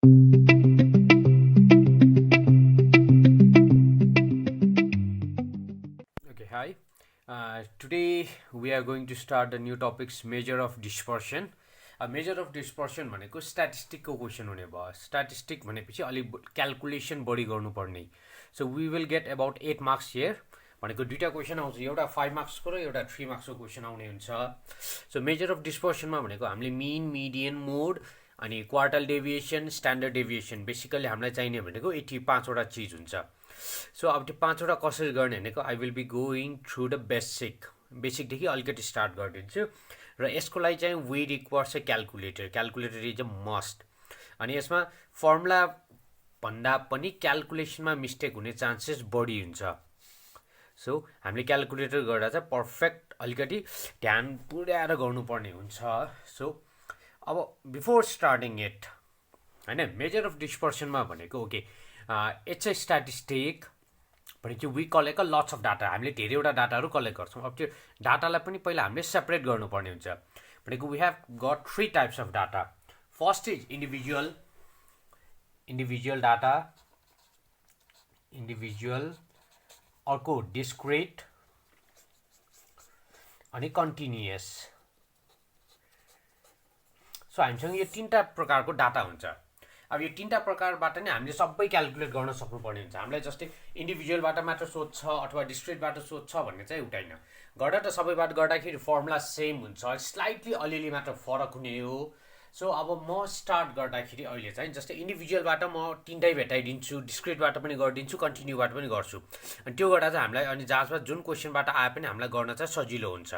Okay, hi. Today we are going to start the new topics measure of dispersion. Measure of dispersion भनेको स्ट्याटिस्टिकको question हुने भयो. Statistic भनेपछि अलि calculation बढी गर्नुपर्ने. So we will get about 8 marks here. भनेको दुईटा क्वेसन आउँछ, एउटा 5 मार्क्सको र एउटा 3 मार्क्सको क्वेसन आउने हुन्छ. सो मेजर अफ डिस्पर्सनमा भनेको हामीले मिन, मिडियन, मोड अनि quartile deviation, standard deviation basically हामीलाई चाहिने भनेको 85वटा चिज हुन्छ. सो अब त्यो 5वटा कसरी गर्ने भनेको I will be going through the बेसिकदेखि अलिकति स्टार्ट गरिदिन्छु. र यसको लागि चाहिँ we requires a calculator is a must. अनि यसमा फर्मुला भन्दा पनि क्याल्कुलेसनमा मिस्टेक हुने चान्सेस बढी हुन्छ. सो हामीले क्याल्कुलेटर गर्दा चाहिँ पर्फेक्ट अलिकति ध्यान पुर्याएर गर्नुपर्ने हुन्छ. सो अब बिफोर स्टार्टिङ इट होइन, मेजर अफ डिस्पर्सनमा भनेको ओके इट्स ए स्ट्याटिस्टिक भनेपछि we collect a lots of data. हामीले धेरैवटा डाटाहरू कलेक्ट गर्छौँ. अब त्यो डाटालाई पनि पहिला हामीले सेपरेट गर्नुपर्ने हुन्छ. भनेको we have got 3 types of data. First is individual data, अर्को डिस्क्रिट अनि कन्टिन्युअस. सो हामीसँग यो 3टा प्रकारको डाटा हुन्छ. अब यो 3टा प्रकारबाट नै हामीले सबै क्याल्कुलेट गर्न सक्नुपर्ने हुन्छ. हामीलाई जस्तै इन्डिभिजुअलबाट मात्र सोध्छ अथवा डिस्क्रिटबाट सोध्छ भन्ने चाहिँ हुँदैन. गर्दा त सबैबाट गर्दाखेरि फर्मुला सेम हुन्छ, स्लाइटली अलिअलि मात्र फरक हुने हो. सो अब म स्टार्ट गर्दाखेरि अहिले चाहिँ जस्तै इन्डिभिजुअलबाट म 3टै भेटाइदिन्छु, डिस्क्रिटबाट पनि गरिदिन्छु, कन्टिन्यूबाट पनि गर्छु. अनि त्यो गर्दा चाहिँ हामीलाई अनि जहाँमा जुन क्वेसनबाट आए पनि हामीलाई गर्न चाहिँ सजिलो हुन्छ.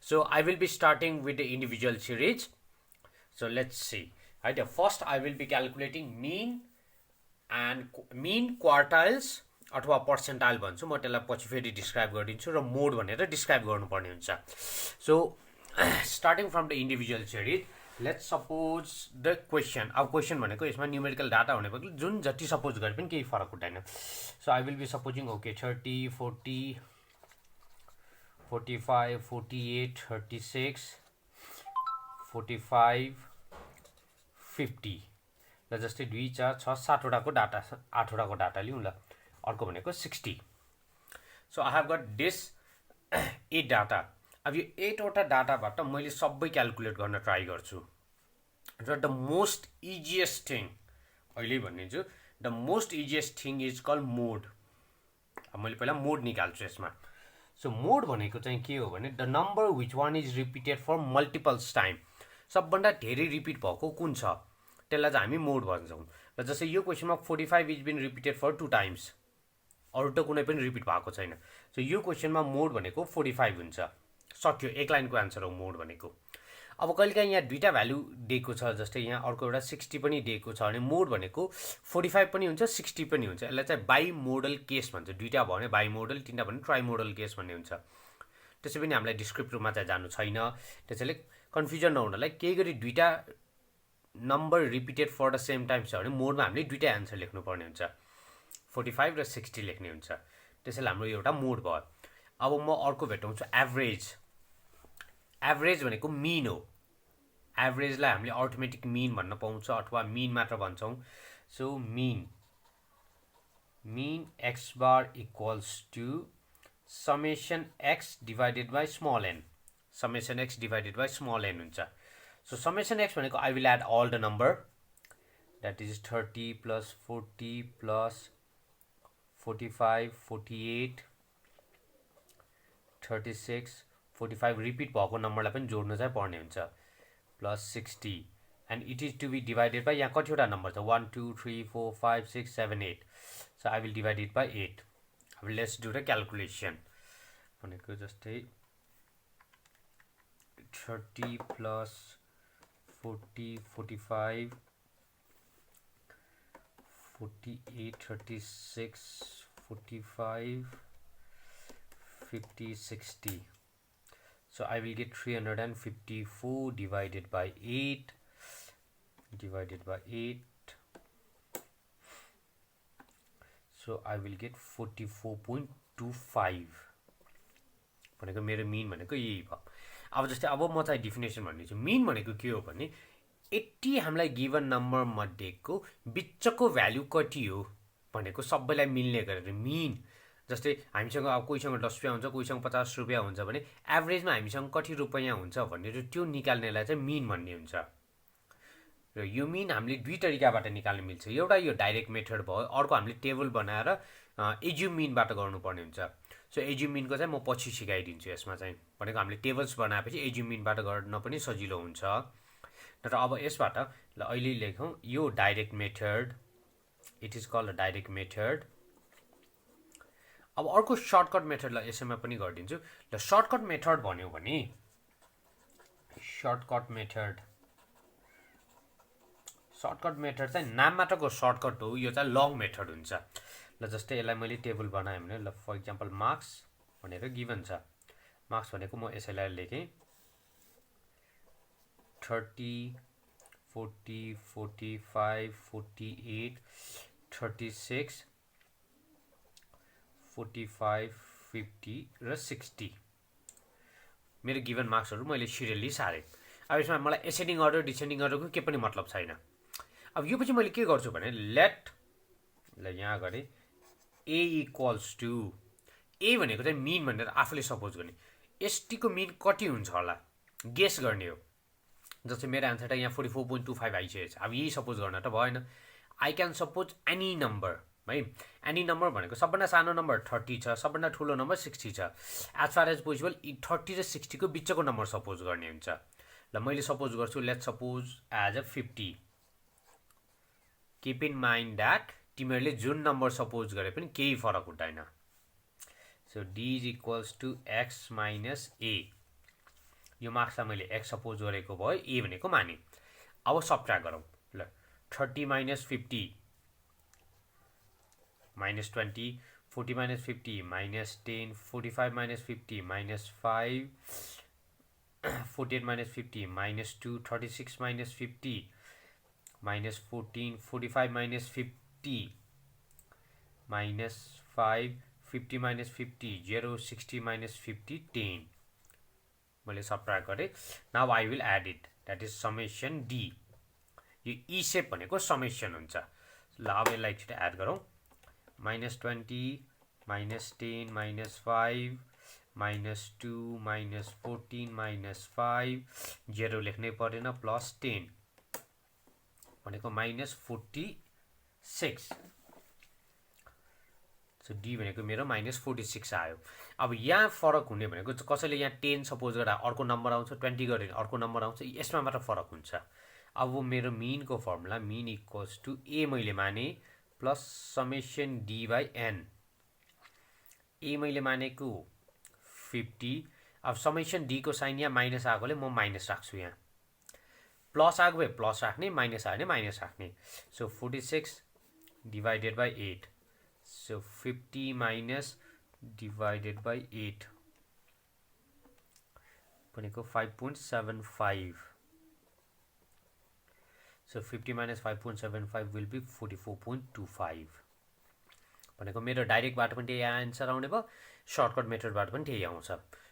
So I will be starting with the individual series. So let's see. Right, first I will be calculating mean quartiles अथवा पर्सेन्टाइल भन्छु म, त्यसलाई पछि फेरि डिस्क्राइब गरिदिन्छु र मोड भनेर डिस्क्राइब गर्नुपर्ने हुन्छ. So starting from the individual series, let's suppose the question. अब क्वेसन भनेको यसमा न्युमेरिकल डाटा हुने भएको जुन जति सपोज गरे पनि केही फरक हुँदैन. So I will be supposing okay 30, 40, 45, 48, 36, 45, 50 र जस्तै 2, 4, 6, 7वटाको डाटा, 8वटाको डाटा लिउँ ल. अर्को भनेको 60. So I have got this 8 data. अब यो 8वटा डाटाबाट मैले सबै क्याल्कुलेट गर्न ट्राई गर्छु. र द मोस्ट इजिएस्ट थिङ अहिले भनिदिन्छु, the most easiest thing is call mode. अब मैले पहिला मोड निकाल्छु यसमा. सो मोड भनेको चाहिँ के हो भने the number which one is repeated for multiples time. सबभन्दा धेरै रिपिट भएको कुन छ त्यसलाई चाहिँ हामी मोड भन्छौँ. र जस्तै यो क्वेसनमा 45 is been repeated for 2 times, अरू त कुनै पनि रिपिट भएको छैन. सो यो क्वेसनमा मोड भनेको 45 हुन्छ. सक्यो, एक लाइनको एन्सर हो मोड भनेको. अब कहिलेकाहीँ यहाँ दुईवटा भ्यालु दिएको छ, जस्तै यहाँ अर्को एउटा 60 पनि दिएको छ भने मोड भनेको 45 पनि हुन्छ, 60 पनि हुन्छ. यसलाई चाहिँ बाई मोडल केस भन्छ. दुईवटा भयो भने बाई मोडल, 3टा भने ट्राई मोडल केस भन्ने हुन्छ. त्यसै पनि हामीलाई डिस्क्रिप्टिभमा चाहिँ जानु छैन. त्यसैले कन्फ्युजन नहुनलाई केही गरी दुईवटा number repeated for the same time छ भने मोडमा हामीले दुईवटा एन्सर लेख्नुपर्ने हुन्छ, 45 र 60 लेख्ने हुन्छ. त्यसैले हाम्रो एउटा मोड भयो. अब म अर्को भेटाउँछु एभरेज. एभरेज भनेको मिन हो. एभरेजलाई हामीले अर्थमेटिक मिन भन्न पाउँछ अथवा मिन मात्र भन्छौँ. So mean x bar equals to summation x divided by small n. Summation x divided by small n हुन्छ. सो समेसन एक्स भनेको I will add all the number, that is 30 plus 40 plus 45, 48, 36, 45 repeat भएको नम्बरलाई पनि जोड्नु चाहिँ पर्ने हुन्छ, plus 60. And it is to be divided by, यहाँ कतिवटा नम्बर छ 1, 2, 3, 4, 5, 6, 7, 8. So I will divide it by 8. अब लेट्स डु द क्याल्कुलेसन. भनेको जस्तै 30 plus 40, 45, 48, 36, 45, 50, 60. So I will get 354 divided by 8. So I will get 44.25. भनेको मेरो मिन भनेको यही भयो. अब जस्तै अब म चाहिँ डेफिनेसन भन्दैछु. मिन भनेको के हो भने 80 हामीलाई गिभन नम्बर मध्येको बिचको भ्यालु कति हो भनेको सबैलाई मिल्ने गरेर मिन जस्तै हामीसँग अब कोहीसँग 10 रुपैयाँ हुन्छ कोहीसँग 50 रुपैयाँ हुन्छ भने एभरेजमा हामीसँग कति रुपैयाँ हुन्छ भनेर त्यो निकाल्नेलाई चाहिँ मिन भन्ने हुन्छ र यो मिन हामीले दुई तरिकाबाट निकाल्न मिल्छ एउटा यो डाइरेक्ट मेथड भयो अर्को हामीले टेबल बनाएर एज्युम मिनबाट गर्नुपर्ने हुन्छ सो एज्युम मिनको चाहिँ म पछि सिकाइदिन्छु यसमा चाहिँ भनेको हामीले टेबल्स बनाएपछि एज्युम मिनबाट गर्न पनि सजिलो हुन्छ तर अब यसबाट ल अहिले लेखौँ यो direct method it is called direct method अब अर्को सर्टकट मेथडलाई यसैमा पनि गरिदिन्छु ल सर्टकट मेथड भन्यो भने सर्टकट मेथड चाहिँ नाममात्रको सर्टकट हो यो चाहिँ लङ मेथड हुन्छ ल जस्तै यसलाई मैले टेबल बनाएँ भने ल फर इक्जाम्पल मार्क्स भनेर गिभन छ मार्क्स भनेको म यसैलाई लेखेँ 30 40 45 48 36 45 50 र 60 मेरो गिभन मार्क्सहरू मैले सिरियली सारेँ अब यसमा मलाई एसेन्डिङ अर्डर डिसेन्डिङ अर्डरको के पनि मतलब छैन अब यो पछि मैले के गर्छु भने लेट ल यहाँ गरेँ ए इक्वल्स टु ए भनेको चाहिँ मिन भनेर आफूले सपोज गर्ने एसटीको मिन कति हुन्छ होला गेस गर्ने हो जस्तै मेरो आन्सर त यहाँ 44.25 आइसकेको छ अब यही सपोज गर्न त भएन I can suppose any number है एनी नम्बर भनेको सबभन्दा सानो नम्बर 30 छ सबभन्दा ठुलो नम्बर 60 छ एज फार एज पोसिबल 30 र 60 को बिचको नम्बर सपोज गर्ने हुन्छ ल मैले सपोज गर्छु let suppose as a 50 keep in mind that तिमीहरूले जुन नम्बर सपोज गरे पनि केही फरक हुँदैन so D is equals to x minus A यो मार्क्सलाई मैले एक्स सपोज गरेको भयो ए भनेको माने अब सबट्र्याक्ट गरौँ ल 30 minus 50 minus 20 40 minus 50 minus 10 45 minus 50 minus 5 48 minus 50 minus 2 36 minus 50 minus 14 45 minus 50 minus 5 50 minus 50 0 60 minus 50 10 मैले सबट्र्याक्ट गरेँ now I will add it that is summation d यो ई सेप भनेको समेसन हुन्छ ल अब यसलाई एकचोटि एड गरौँ -20 -10 -5 -2 -14 -5 0 लेख्नै परेन +10 भनेको -46 सो डी भनेको मेरो -46 आयो अब यहाँ फरक हुने भनेको कसैले यहाँ 10 सपोज गर्दा अर्को नम्बर आउँछ 20 गरे अर्को नम्बर आउँछ यसमा मात्र फरक हुन्छ अब मेरो मिनको फर्मुला मिन इक्वल्स टु ए मैले माने plus summation D by N A मैले मानेको 50 अब समेसन डी को साइन यहाँ माइनस आएकोले म माइनस राख्छु यहाँ प्लस आएको भए प्लस राख्ने माइनस आयो भने माइनस राख्ने so 46 divided by 8 so 50 minus divided by 8 भनेको 5.75 so 50 minus 5.75 will be 44.25 भनेको मेरो डाइरेक्टबाट पनि त्यही आन्सर आउने भयो सर्टकट मेथडबाट पनि त्यही आउँछ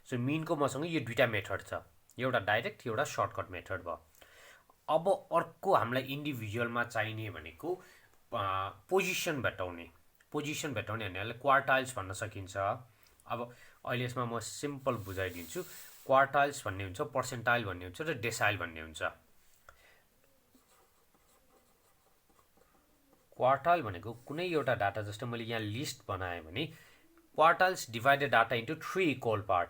सो मिनको मसँग यो दुईटा मेथड छ एउटा डाइरेक्ट एउटा सर्टकट मेथड भयो अब अर्को हामीलाई इन्डिभिजुअलमा चाहिने भनेको पोजिसन भेटाउने भन्नेलाई क्वार्टाइल्स भन्न सकिन्छ अब अहिले यसमा म सिम्पल बुझाइदिन्छु क्वार्टाइल्स भन्ने हुन्छ पर्सेन्टाइल भन्ने हुन्छ र डेसाइल भन्ने हुन्छ क्वार्टाइल भनेको कुनै एउटा डाटा जस्तो मैले यहाँ लिस्ट बनाएँ भने quartiles divided data into 3 equal part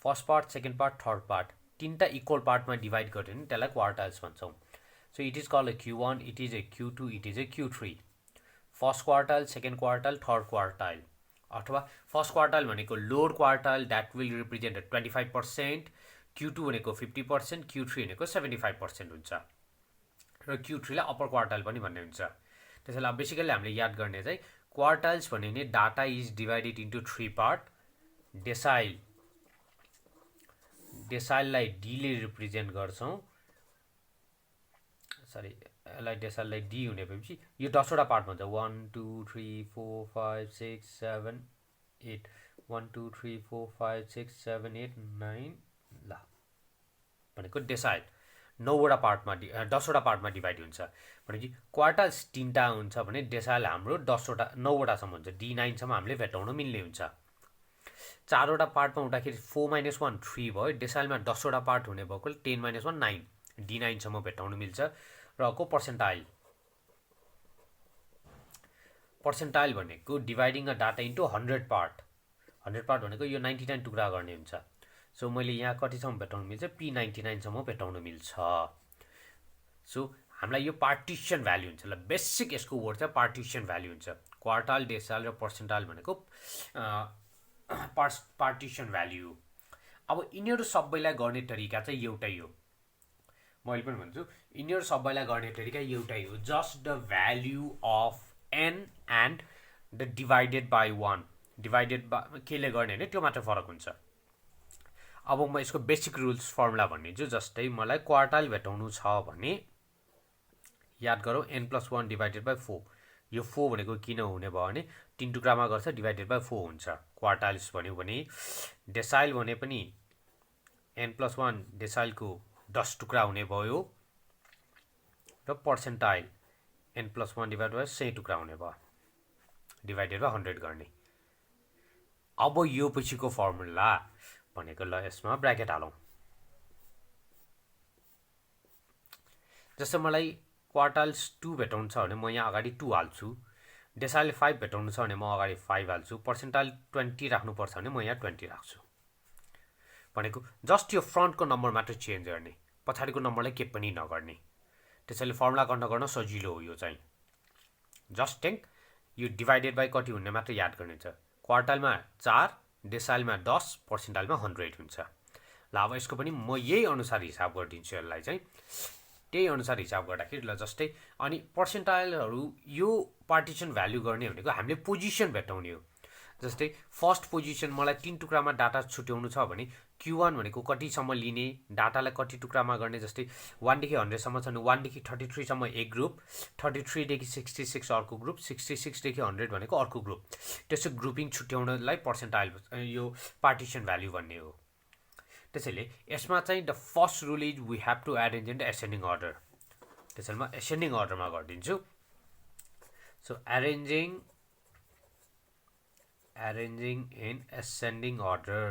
first part second part third part तीनटा इक्वल पार्टमा डिभाइड गर्यो भने त्यसलाई क्वार्टाइल्स भन्छौँ So it is called a Q1, it is a Q2, it is a Q3. First quartile, second quartile, third quartile. अथवा first quartile भनेको lower quartile that will represent 25%, Q2 भनेको 50%, Q3 भनेको 75% हुन्छ र Q3 लाई upper quartile पनि भन्ने हुन्छ त्यसैले अब बेसिकली हामीले याद गर्ने चाहिँ quartiles भन्ने data is divided into 3 part डेसाइललाई D ले रिप्रेजेन्ट गर्छौं सरी यसलाई डेसाइललाई डी हुने भएपछि यो 10 वटा पार्ट हुन्छ 1 2 3 4 5 6 7 8 1 2 3 4 5 6 7 8 9 ल भनेको डेसाइल 9वटा पार्टमा 10वटा पार्टमा डिभाइड हुन्छ भनेपछि क्वार्टाइल्स 3टा हुन्छ भने डेसाइल हाम्रो 9वटासम्म हुन्छ D9 सम्म हामीले भेटाउन मिल्ने हुन्छ 4वटा पार्टमा हुँदाखेरि 4 - 1 3 भयो डेसाइलमा 10वटा पार्ट हुने भएकोले 10 - 1 9 D9 सम्म भेटाउन मिल्छ र को पर्सेन्टाइल भनेको dividing a data into 100 part भनेको यो 99 टुक्रा गर्ने हुन्छ सो मैले यहाँ कतिसम्म भेटाउन मिल्छ P99 सम्म भेटाउन मिल्छ सो हामीलाई यो पार्टिसन भ्याल्यु हुन्छ ल बेसिक यसको वर्ड चाहिँ पार्टिसन भ्याल्यु हुन्छ क्वार्टाइल डेसाइल र पर्सेन्टाइल भनेको पार्टिसन भ्याल्यु अब यिनीहरू सबैलाई गर्ने तरिका चाहिँ एउटै हो मैले पनि भन्छु यिनीहरू सबैलाई गर्ने तरिका एउटै हो just the value of n and the divided by 1 divided by केले गर्ने होइन त्यो मात्र फरक हुन्छ अब म यसको बेसिक रुल्स फर्मुला भनिदिन्छु जस्तै मलाई क्वार्टाइल भेटाउनु छ भने याद गरौँ n+1 डिभाइडेड बाई 4 यो 4 भनेको किन हुने भयो भने 3 टुक्रामा गर्छ डिभाइडेड बाई 4 हुन्छ क्वार्टाइल्स भन्यो भने डेसाइल भने पनि n+1 डेसाइलको 10 टुक्रा हुने भयो र पर्सेन्टाइल n+1 डिभाइड बाई 100 टुक्रा हुने भयो डिभाइडेड बाई 100 गर्ने अब यो पछिको फर्मुला भनेको ल यसमा ब्र्याकेट हालौँ जस्तो मलाई क्वार्टाइल्स 2 भेटाउनु छ भने म यहाँ अगाडि 2 हाल्छु डेसाइल 5 भेटाउनु छ भने म अगाडि 5 हाल्छु पर्सेन्टाइल 20 राख्नुपर्छ भने म यहाँ 20 राख्छु भनेको जस्ट यो फ्रन्टको नम्बर मात्र चेन्ज गर्ने पछाडिको नम्बरलाई के पनि नगर्ने त्यसैले फर्मुला गर्न सजिलो हो यो चाहिँ जस्ट टेक यो डिभाइडेड बाई कति हुने मात्र याद गर्ने छ क्वार्टाइलमा 4 डेसाइलमा 10 पर्सेन्टाइलमा 100 हुन्छ ल अब यसको पनि म यही अनुसार हिसाब गरिदिन्छु यसलाई चाहिँ त्यही अनुसार हिसाब गर्दाखेरि ल जस्तै अनि पर्सेन्टाइलहरू यो पार्टिसन भ्याल्यु गर्ने भनेको हामीले पोजिसन भेटाउने हो जस्तै फर्स्ट पोजिसन मलाई 3 टुक्रामा डाटा छुट्याउनु छ भने Q1 भनेको कतिसम्म लिने डाटालाई कति टुक्रामा गर्ने जस्तै 1 देखि 100 सम्म छ भने 1 देखि 33 सम्म एक ग्रुप 33 देखि 66 अर्को ग्रुप 66 देखि 100 भनेको अर्को ग्रुप त्यसो ग्रुपिङ छुट्याउनलाई पर्सेन्टाइल यो पार्टिसन भ्याल्यु भन्ने हो त्यसैले यसमा चाहिँ the first rule is we have to arrange in the ascending order त्यसैले म एसेन्डिङ अर्डरमा गरिदिन्छु so arranging in ascending order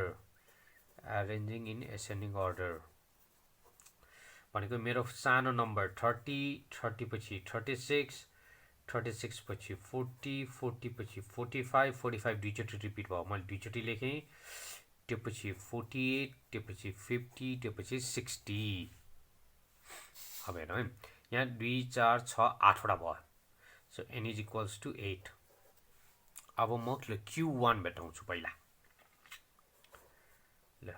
भनेको मेरो सानो नम्बर 30 पछि 36 पछि 40 पछि 45 दुईचोटि रिपिट भयो मैले दुईचोटि लेखेँ त्यो पछि 48 त्यो पछि 50 त्यो पछि 60 अब हेरौँ है यहाँ 2 4 6 8 वटा भयो so n is equals to 8 अब म Q1 भेटाउँछु पहिला ल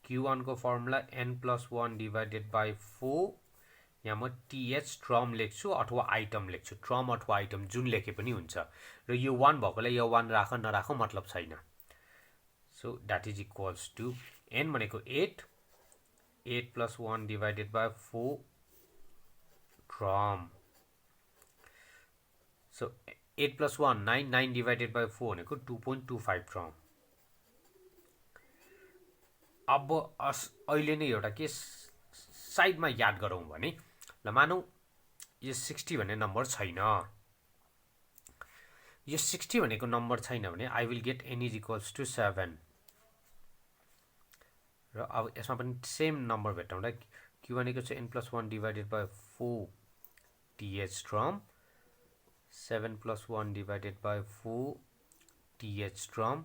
Q1 को फर्मुला n+1 डिभाइडेड बाई 4 यहाँ म TH ट्रम लेख्छु अथवा आइटम लेख्छु ट्रम अथवा आइटम जुन लेखे पनि हुन्छ र यो 1 भएकोलाई यो 1 राख नराख मतलब छैन so that is equals to n भनेको 8 + 1 divided by 4 term so 8 + 1 9 divided by 4 भनेको 2.25 ट्रम अब अहिले नै एउटा के साइडमा याद गरौँ भने ल मानौ यो 60 भन्ने नम्बर छैन यो 60 भनेको नम्बर छैन भने I will get n is equals to 7 र अब यसमा पनि सेम नम्बर भेटाउँदा Q भनेको चाहिँ n+1 divided by 4 TH term 7 + 1 divided by 4 TH term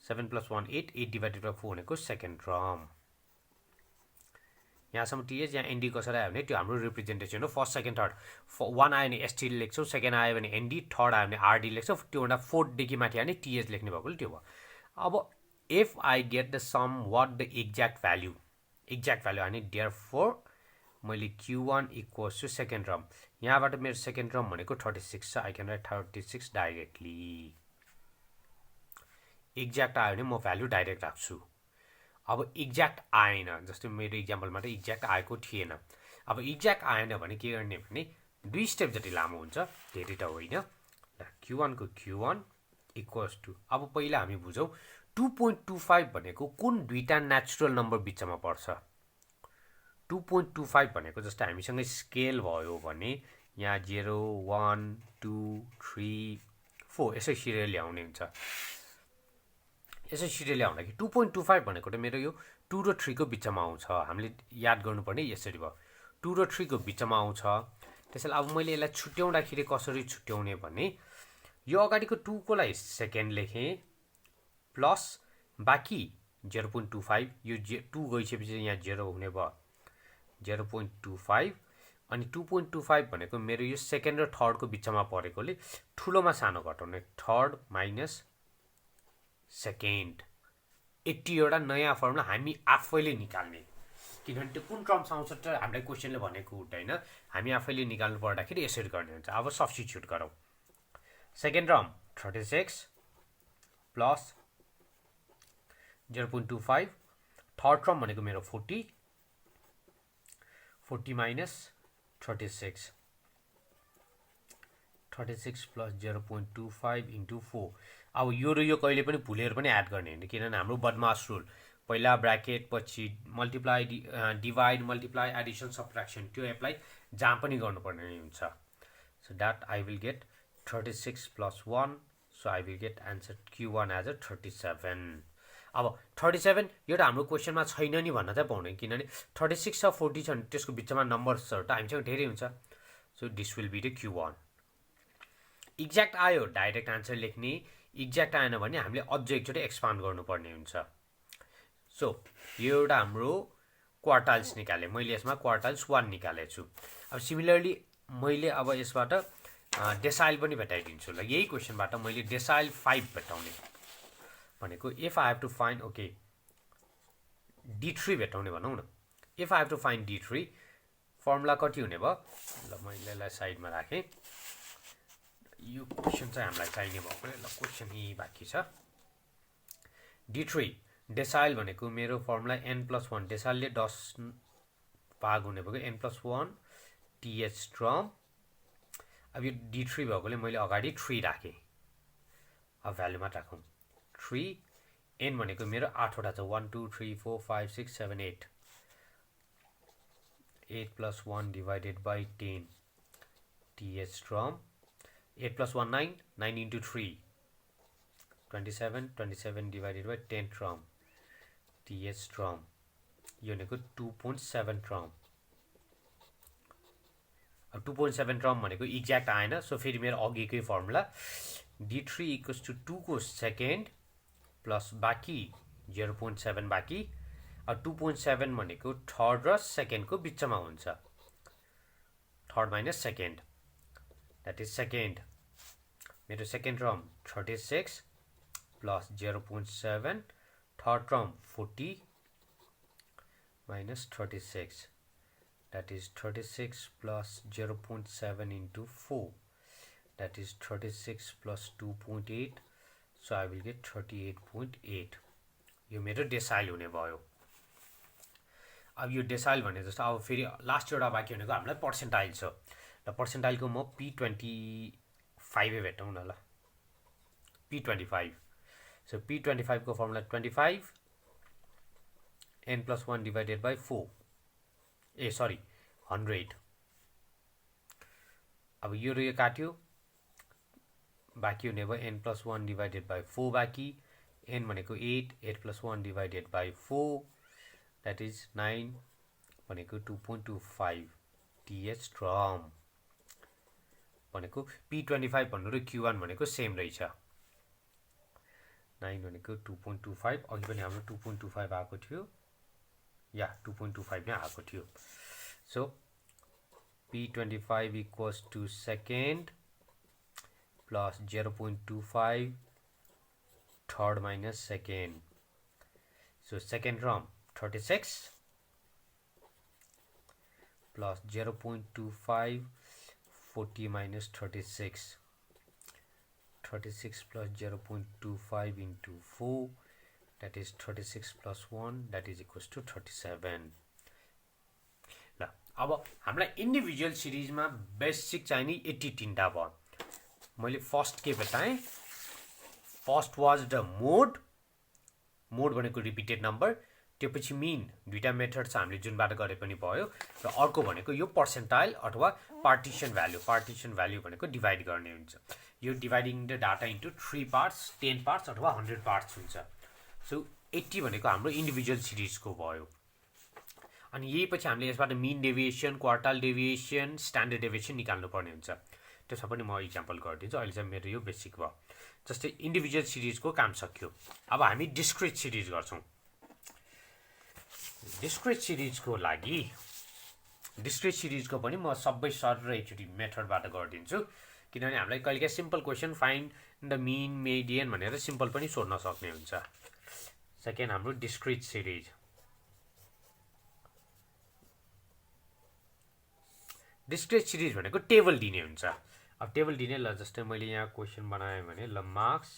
7 + 1 8 divided by 4 भनेको सेकेन्ड ट्रम यहाँसम्म TH यहाँ ND कसरी आयो भने त्यो हाम्रो रिप्रेजेन्टेसन हो फर्स्ट सेकेन्ड थर्ड 1 आयो भने ST लेख्छौँ सेकेन्ड आयो भने ND थर्ड आयो भने RD लेख्छौँ त्योभन्दा 4 देखि माथि आयो भने TH लेख्ने भएकोले त्यो भयो अब if I get the sum what the exact value भने देयरफोर मैले Q1 equals to second term यहाँबाट मेरो सेकेन्ड टर्म भनेको 36 छ I can write 36 directly exact आयो भने म भ्याल्यु डाइरेक्ट राख्छु अब एक्ज्याक्ट आएन जस्तै मेरो इक्जाम्पलमा त एक्ज्याक्ट आएको थिएन अब एक्ज्याक्ट आएन भने के गर्ने भने 2 स्टेप जति लामो हुन्छ धेरै त होइन ल Q1 को Q1 इक्वल्स टु अब पहिला हामी बुझौँ 2.25 भनेको कुन दुईटा नेचुरल नम्बर बिचमा पर्छ 2.25 भनेको जस्तै हामीसँग स्केल भयो भने यहाँ 0 1 2 3 4 यसै सिरियल ल्याउने हुन्छ यसै सिरियल ल्याउँदा कि 2.25 भनेको त मेरो यो 2 र 3 को बिचमा आउँछ हामीले याद गर्नुपर्ने यसरी भयो 2 र 3 को बिचमा आउँछ त्यसैले अब मैले यसलाई छुट्याउँदाखेरि कसरी छुट्याउने भने यो अगाडिको 2 को लागि सेकेन्ड लेखेँ प्लस बाँकी 0.25 यो 2 गइसकेपछि यहाँ 0 हुने भयो 0.25 अनि 2.25 भनेको मेरो यो सेकेन्ड र थर्डको बिचमा परेकोले ठुलोमा सानो घटाउने थर्ड माइनस सेकेन्ड 80 वटा नयाँ फर्मुला हामी आफैले निकाल्ने किनभने त्यो कुन टर्म्स आउँछ त हामीलाई क्वेसनले भनेको हुँदैन हामी आफैले निकाल्नु पर्दाखेरि यसरी गर्ने हुन्छ अब सब्स्टिट्युट गरौँ second term 36 plus 0.25 third term भनेको मेरो 40 माइनस 36 प्लस 0.25 इन्टु 4 अब यो र यो कहिले पनि भुलेर पनि एड गर्ने होइन किनभने हाम्रो बदमास रुल पहिला ब्र्याकेट पछि multiply divide multiply addition subtraction त्यो एप्लाई जहाँ पनि गर्नुपर्ने हुन्छ so that I will get 36 plus 1 so I will get answer Q1 as a 37 अब 37 एउटा हाम्रो क्वेसनमा छैन नि भन्न चाहिँ पाउने किनभने 36 र 40 छ भने त्यसको बिचमा नम्बर्सहरू त हामीसँग धेरै हुन्छ so this will be the Q1 exact आयो डाइरेक्ट आन्सर लेख्ने एक्ज्याक्ट आएन भने हामीले अझ एकचोटि एक्सपान्ड गर्नुपर्ने हुन्छ सो यो एउटा हाम्रो क्वार्टाइल्स निकालेँ मैले यसमा क्वार्टाइल्स 1 निकालेको छु अब सिमिलरली मैले अब यसबाट डेसाइल पनि भेटाइदिन्छु ल यही क्वेसनबाट मैले डेसाइल 5 भेटाउने भनेको if I have to find okay D3 भेटाउने भनौँ न if I have to find D3 formula कति हुने भयो ल मैले यसलाई साइडमा राखेँ यो क्वेसन चाहिँ हामीलाई चाहिने भएको ल क्वेसन यही बाँकी छ D3 डेसाइल भनेको मेरो फर्मुला n+1 डेसाइलले 10 भाग हुने भएको n+1 TH ट्रम अब यो D3 भएकोले मैले अगाडि 3 राखेँ अब भ्यालुमा राखौँ 3 n भनेको मेरो 8 वटा छ 1 2 3 4 5 6 7 8 8 plus 1 divided by 10 TH term 8 plus 1 9 9 into 3 27 divided by 10 term TH term यो भनेको 2.7 ट्रम अब 2.7 ट्रम भनेको एक्ज्याक्ट आएन सो फेरि मेरो अघिकै फर्मुला D3 इक्वल्स टु 2 को सेकेन्ड प्लस बाँकी 0.7 बाँकी अब 2.7 भनेको थर्ड र सेकेन्डको बिचमा हुन्छ third minus second that is second मेरो second term 36 plus 0.7 third term 40 minus 36 that is 36 plus 0.7 into 4 that is 36 plus 2.8 so I will get 38.8 यो मेरो डेसाइल हुने भयो अब यो डेसाइल भने जस्तो अब फेरि लास्ट एउटा बाँकी भनेको हामीलाई पर्सेन्टाइल छ र पर्सेन्टाइलको म P25 भेटौँ न ल P25 so P25 को formula 25 n+1 divided by 4 A sorry 100 अब यो र यो काट्यो बाँकी हुने भयो n+1 divided by 4 बाँकी n भनेको 8 8 plus 1 divided by 4 that is 9 भनेको 2.25 TH ट्रम भनेको P25 भन्नु र Q1 भनेको सेम रहेछ 9 भनेको 2.25 अघि पनि हाम्रो 2.25 आएको थियो या 2.25 नै आएको थियो so P25 equals to second plus 0.25 third minus second so second term 36 plus 0.25 40 minus 36 36 plus 0.25 into 4 that is 36 plus 1 that is equals to 37 ल अब हामीलाई इन्डिभिजुअल सिरिजमा बेसिक चाहिने 83 टा भयो मैले फर्स्ट के बताएँ फर्स्ट वाज द मोड भनेको रिपिटेड नम्बर त्योपछि मिन दुईटा मेथड छ हामीले जुनबाट गरे पनि भयो र अर्को भनेको यो पर्सेन्टाइल अथवा पार्टिसन भ्यालु भनेको डिभाइड गर्ने हुन्छ यो dividing the data into 3 parts 10 parts अथवा 100 पार्ट्स हुन्छ सो 80 भनेको हाम्रो इन्डिभिजुअल सिरिजको भयो अनि यही पछि हामीले यसबाट mean deviation quartile deviation standard deviation निकाल्नु पर्ने हुन्छ त्यसमा पनि म इक्जाम्पल गरिदिन्छु अहिले चाहिँ मेरो यो बेसिक भयो जस्तै इन्डिभिजुअल सिरिजको काम सक्यो अब हामी डिस्क्रिट सिरिज गर्छौँ डिस्क्रिट सिरिजको लागि डिस्क्रिट सिरिजको पनि म सबै सर र एकचोटि मेथडबाट गरिदिन्छु किनभने हामीलाई कहिलेकाहीँ simple question find the mean median भनेर सिम्पल पनि सोध्न सक्ने हुन्छ सेकेन्ड हाम्रो डिस्क्रिट सिरिज डिस्क्रिट सिरिज भनेको टेबल दिने हुन्छ अब टेबल दिने ल जस्तै मैले यहाँ क्वेसन बनाएँ भने ल मार्क्स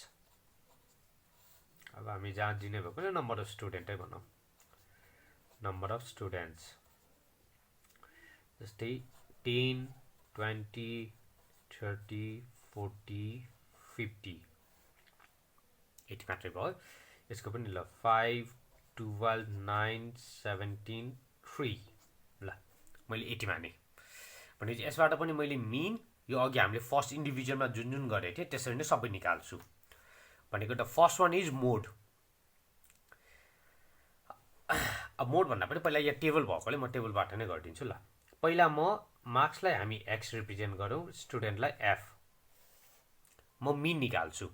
अब हामी जहाँ दिने भएको नि नम्बर अफ स्टुडेन्टै भनौँ नम्बर अफ स्टुडेन्ट्स जस्तै 10 20 30 40 50 80 मात्रै भयो यसको पनि ल 5 12 9 17 3 ल मैले 80 माने भनेपछि यसबाट पनि मैले मिन यो अघि हामीले फर्स्ट इन्डिभिजुअलमा जुन जुन गरेको थिएँ त्यसरी नै सबै निकाल्छु भनेको द फर्स्ट वान इज मोड अब मोड भन्दा पनि पहिला यहाँ टेबल भएकोले म टेबलबाट नै गरिदिन्छु ल पहिला म मार्क्सलाई हामी एक्स रिप्रेजेन्ट गरौँ स्टुडेन्टलाई एफ म मिन निकाल्छु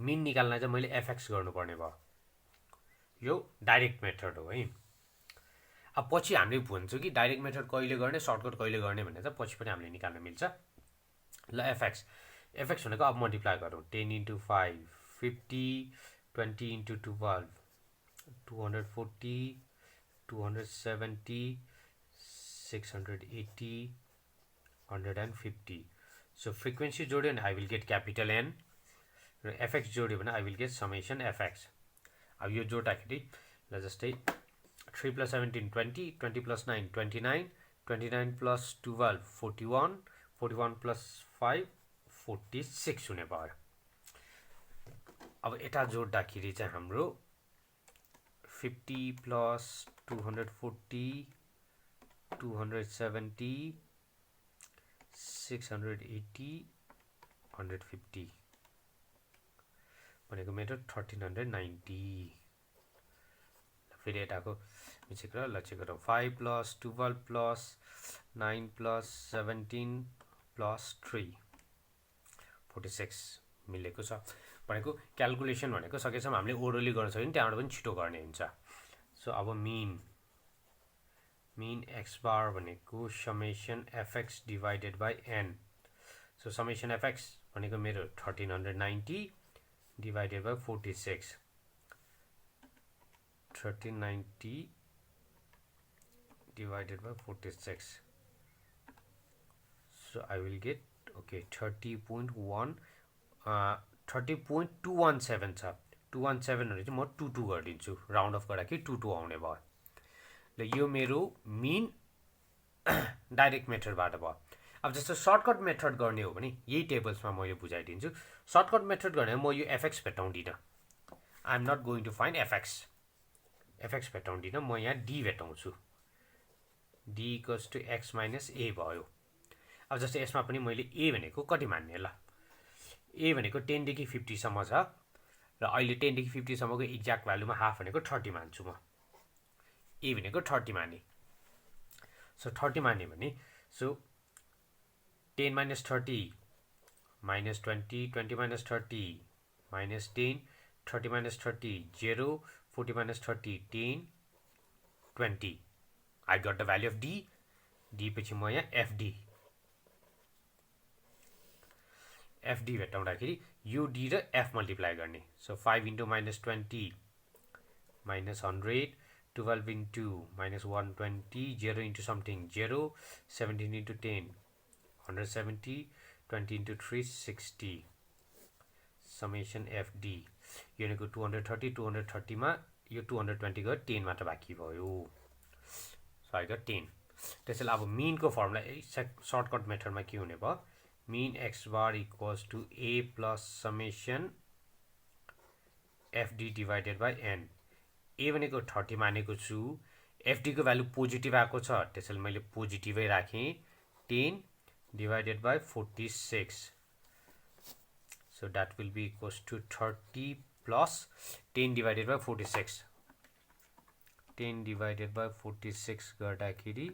मिन निकाल्न चाहिँ मैले एफएक्स गर्नुपर्ने भयो यो डाइरेक्ट मेथड हो है अब पछि हामीले भन्छौँ कि डाइरेक्ट मेथड कहिले गर्ने सर्टकट कहिले गर्ने भनेर चाहिँ पछि पनि हामीले निकाल्न मिल्छ ल एफएक्स भनेको अब मल्टिप्लाई गरौँ 10 into 5 50 20 into 12 240 270 680 150 सो फ्रिक्वेन्सी जोड्यो भने I will get capital N र एफएक्स जोड्यो भने I will get summation fx अब यो जोड्दाखेरि ल जस्तै 3 plus 17 20 20 plus 9 29 29 plus 12 41 41 plus 5 46 हुने भयो अब यता जोड्दाखेरि चाहिँ हाम्रो 50 plus 240 270 680 150 भनेको मेरो 1390 फेरि यताको मिचेक र लचेक गरौँ 5 plus 12 plus 9 plus 17 plus 3 46 मिलेको छ भनेको क्याल्कुलेसन भनेको सकेसम्म हामीले ओरली गर्न सक्यो भने त्यहाँबाट पनि छिटो गर्ने हुन्छ सो अब मिन एक्स बार भनेको summation fx divided by n so summation fx भनेको मेरो 1390 डिभाइडेड बाई 46 1390 divided by 46 so I will get okay 30.1 30.217 छ 217 भने चाहिँ म 22 गरिदिन्छु राउन्ड अफ गर्दाखेरि 22 आउने भयो ल यो मेरो मिन डाइरेक्ट मेथडबाट भयो अब जस्तो सर्टकट मेथड गर्ने हो भने यही टेबल्समा म यो बुझाइदिन्छु सर्टकट मेथड गर्ने म यो एफएक्स भेटाउँदिनँ I am not going to find FX भेटाउँदिनँ म यहाँ डी भेटाउँछु D equals to x minus A भयो अब जस्तै यसमा पनि मैले ए भनेको कति मान्ने ल ए भनेको 10 देखि 50 सम्म छ र अहिले 10 देखि 50 सम्मको एक्ज्याक्ट भ्यालुमा हाफ भनेको 30 मान्छु म ए भनेको 30 माने सो 30 माने भने so 10 minus 30 minus 20 20 minus 30 minus 10 30 minus 30 0 40 minus 30 10 20 I got the value of D D पछि म यहाँ FD भेटाउँदाखेरि यो D र F मल्टिप्लाई गर्ने so 5 into minus 20 minus 100 12 into minus 120 0 into something 0 17 into 10 170 20 into 360 summation FD यो भनेको 230 230 मा यो 220 गयो 10 मात्र बाँकी भयो सो आई गट 10 त्यसैले अब मिन को फर्मुला सर्टकट मेथडमा के हुने भयो mean x bar equals to a plus summation fd divided by n ए भनेको 30 मानेको छु एफडी को भ्यालु पोजिटिभ आएको छ त्यसैले मैले पोजिटिभै राखेँ 10 divided by 46 so that will be equals to 30 plus 10 divided by 46 10 divided by 46 गर्दाखेरि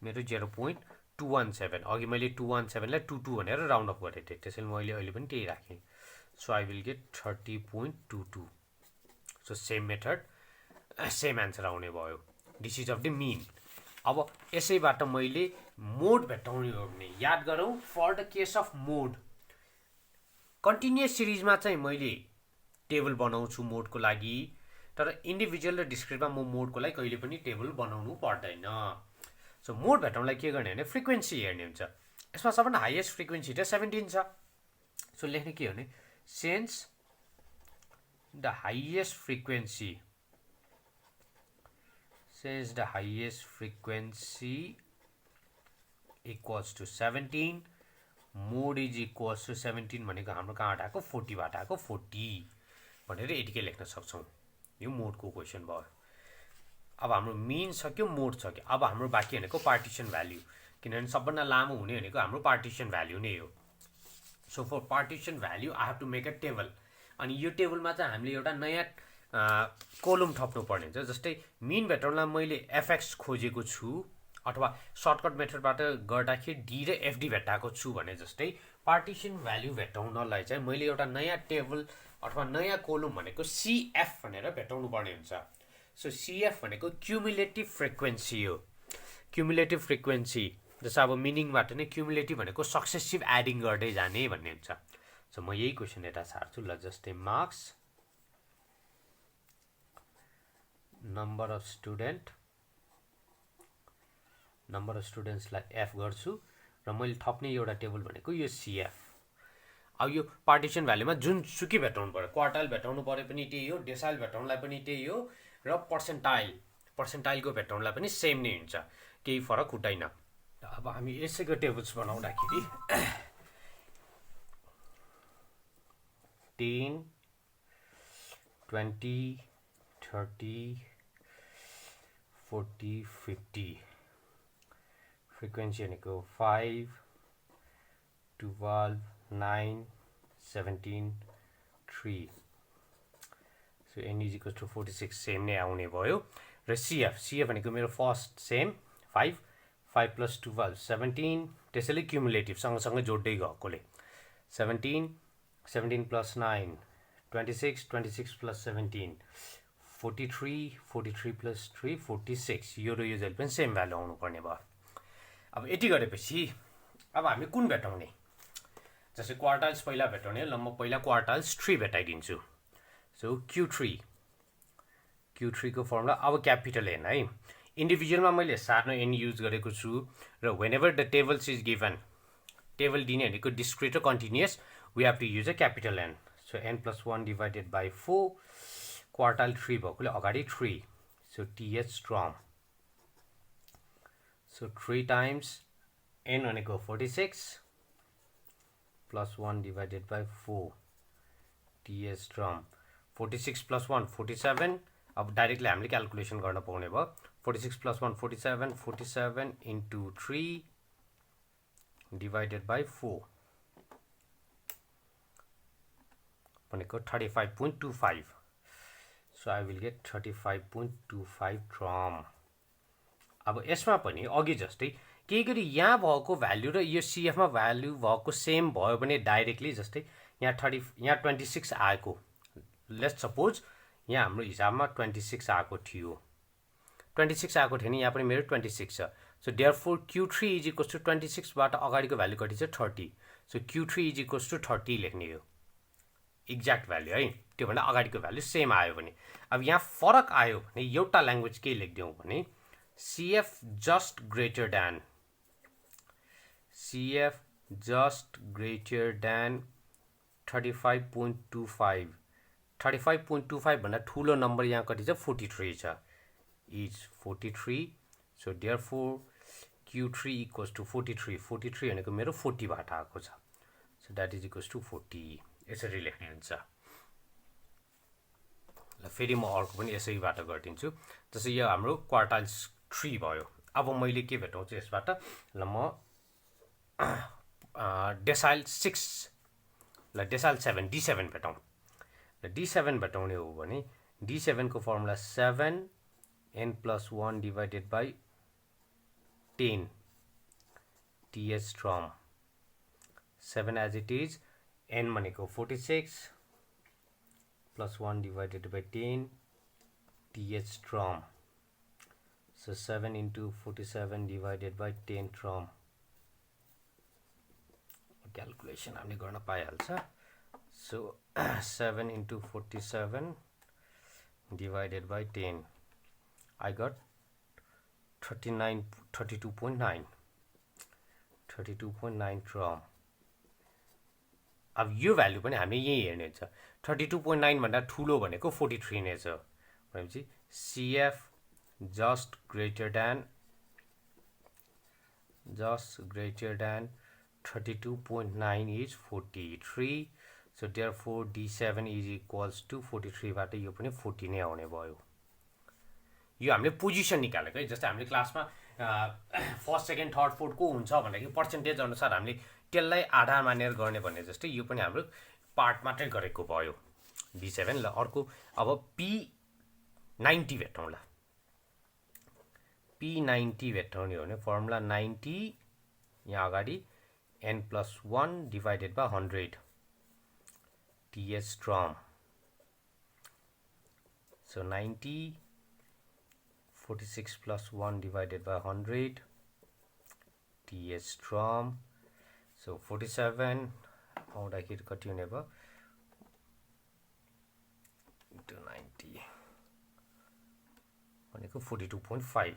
मेरो 0.217 अघि मैले 217 लाई 22 भनेर राउन्ड अफ गरेँ थिएँ त्यसैले मैले अहिले पनि त्यही राखेँ so I will get 30.22 so same method same answer आउने भयो this is of the mean अब यसैबाट मैले मोड भेटाउने हो भने याद गरौँ for the case of mode continuous सिरिजमा चाहिँ मैले टेबल बनाउँछु मोडको लागि तर इन्डिभिजुअल र डिस्क्रिटमा म मोडको लागि कहिले पनि टेबल बनाउनु पर्दैन सो मोड भेटाउनलाई के गर्ने भने फ्रिक्वेन्सी हेर्ने हुन्छ यसमा सबभन्दा हाईएस्ट फ्रिक्वेन्सी त 17 छ सो लेख्ने के हो भने since the highest frequency says the highest frequency equals to 17 mode is equals to 17 भनेको हाम्रो कहाँबाट आएको 40 बाट आएको 40 भनेर यतिकै लेख्न सक्छौं यो मोडको क्वेशन भयो अब हाम्रो मिन सक्यो मोड सक्यो अब हाम्रो बाँकी भनेको पार्टिसन भ्यालु किनभने सबभन्दा लामो हुने भनेको हाम्रो पार्टिसन भ्यालु नै हो so for partition value I have to make a table अनि यो टेबलमा चाहिँ हामीले एउटा नयाँ कोलम थप्नु पर्ने हुन्छ जस्तै मिन भेटाउनलाई मैले एफएक्स खोजेको छु अथवा सर्टकट मेथडबाट गर्दाखेरि डी र एफडी भेटाएको छु भने जस्तै पार्टिसन भ्यालु भेटाउनलाई चाहिँ मैले एउटा नयाँ टेबल अथवा नयाँ कोलम भनेको सीएफ भनेर भेटाउनु पर्ने हुन्छ सो सीएफ भनेको क्युमुलेटिभ फ्रिक्वेन्सी हो क्युमुलेटिभ फ्रिक्वेन्सी जस्तो अब मिनिङबाट नै क्युमुलेटिभ भनेको सक्सेसिभ एडिङ गर्दै जाने भन्ने हुन्छ सो म यही क्वेसन यता सार्छु ल जस्तै मार्क्स number of students लाई f गर्छु र मैले थप्ने एउटा टेबल भनेको यो cf अब यो पार्टिसन भ्यालुमा जुन सुकी भेटाउनु पर्यो क्वार्टाइल भेटाउनु पर्यो पनि त्यही हो डेसाइल भेटाउनलाई पनि त्यही हो र पर्सेन्टाइलको भेटाउनलाई पनि सेम नै हुन्छ केही फरक हुँदैन अब हामी यसैको टेबल्स बनाउँदाखेरि 10 20 30 40 50 frequency भनेको 5 12 9 17 3 so n is equals to 46 same नै आउने भयो र cf भनेको मेरो फर्स्ट सेम 5 plus 12 17 त्यसैले क्युमुलेटिभ सँगसँगै जोड्दै गएकोले 17 plus 9 26 plus 17 43 plus 3 46 यो र यो जहिले पनि सेम भ्यालु आउनु पर्ने भयो अब यति गरेपछि अब हामी कुन भेटाउने जस्तै क्वार्टाइल्स पहिला भेटाउने ल म पहिला क्वार्टाइल्स 3 भेटाइदिन्छु सो Q3 को फर्मुला अब क्यापिटल एन है इन्डिभिजुअलमा मैले सार्न एन युज गरेको छु र whenever the tables is given table दिने भनेको डिस्क्रिट र continuous we have to use a capital N so n plus 1 divided by 4 quartile 3 भएकोले अगाडि 3 so th term so 3 times n भनेको 46 plus 1 divided by 4 th स्ट्रम 46 plus 1 47 अब directly हामीले calculation गर्न पाउने भयो 46 plus 1 47 into 3 divided by 4 भनेको 35.25 so I will get 35.25 drum अब यसमा पनि अघि जस्तै केही गरी यहाँ भएको भ्यालु र यो CF मा भ्यालु भएको सेम भयो भने डाइरेक्टली जस्तै यहाँ 26 आएको लेट्स सपोज यहाँ हाम्रो हिसाबमा 26 आएको थियो 26 आएको थियो नि यहाँ पनि मेरो 26 छ so therefore Q3 is equals to 26 बाट अगाडिको भ्यालु कति छ 30 so Q3 is equals to 30 लेख्ने हो एक्ज्याक्ट भ्यालु है त्यो भन्दा अगाडिको भ्यालु सेम आयो भने अब यहाँ फरक आयो भने एउटा ल्याङ्ग्वेज के लेख्दियौ भने CF just greater than 35.25 35.25 भन्दा ठुलो नम्बर यहाँ कति छ 43 छ is 43 so therefore Q3 equals to 43 भनेको मेरो 40 बाट आएको छ so that is equals to 40 यसरी लेख्ने हुन्छ फेरि म अर्को पनि यसैबाट गरिदिन्छु जस्तै यो हाम्रो क्वार्टाइल्स 3 भयो अब मैले के भेटाउँछु यसबाट ल म डेसाइल 6 ल डेसाइल 7 D7 भेटौँ र D7 भेटाउने हो भने D7 को formula 7 n+1 divided by 10 TH from 7 as it is n भनेको 46 plus 1 divided by 10 TH from so 7 into 47 divided by 10 from calculation हामीले गर्न पाइहाल्छ so 7 into 47 divided by 10 I got 32.9 from अब यो भ्यालु पनि हामीले यही हेर्ने छ 32.9 भन्दा ठुलो भनेको 43 नै छ भनेपछि CF just greater than 32.9 is 43 so therefore D7 is equals to 43 बाट यो पनि 40 नै आउने भयो यो हामीले पोजिसन निकालेको है जस्तै हामीले क्लासमा फर्स्ट सेकेन्ड थर्ड फोर्थ को हुन्छ भनेको पर्सेन्टेज अनुसार हामीले त्यसलाई आधार मानेर गर्ने भन्ने जस्तै यो पनि हाम्रो पार्ट मात्रै गरेको भयो D7 ल अर्को अब P90 भेटौँ ल P90 भेटाउने हो भने फर्मुला 90 यहाँ अगाडि n+1 divided by 100 TH from so 90 46 plus 1 divided by 100 TH from so 47 आउँदाखेरि कति हुने भयो into 90 भनेको 42.5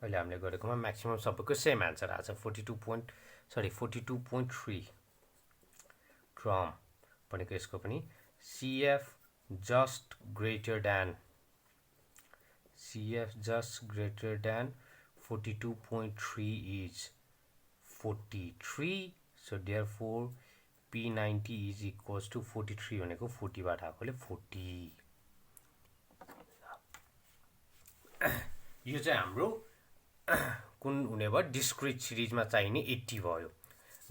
अहिले हामीले गरेकोमा म्याक्सिमम सबैको सेम आन्सर आछ 42.3 from भनेको यसको पनि CF just greater than 42.3 is 43 so therefore P90 is equals to 43 भनेको 40 बाट आएकोले 40 यो चाहिँ हाम्रो कुन हुने भयो डिस्क्रिट सिरिजमा चाहिने 80 भयो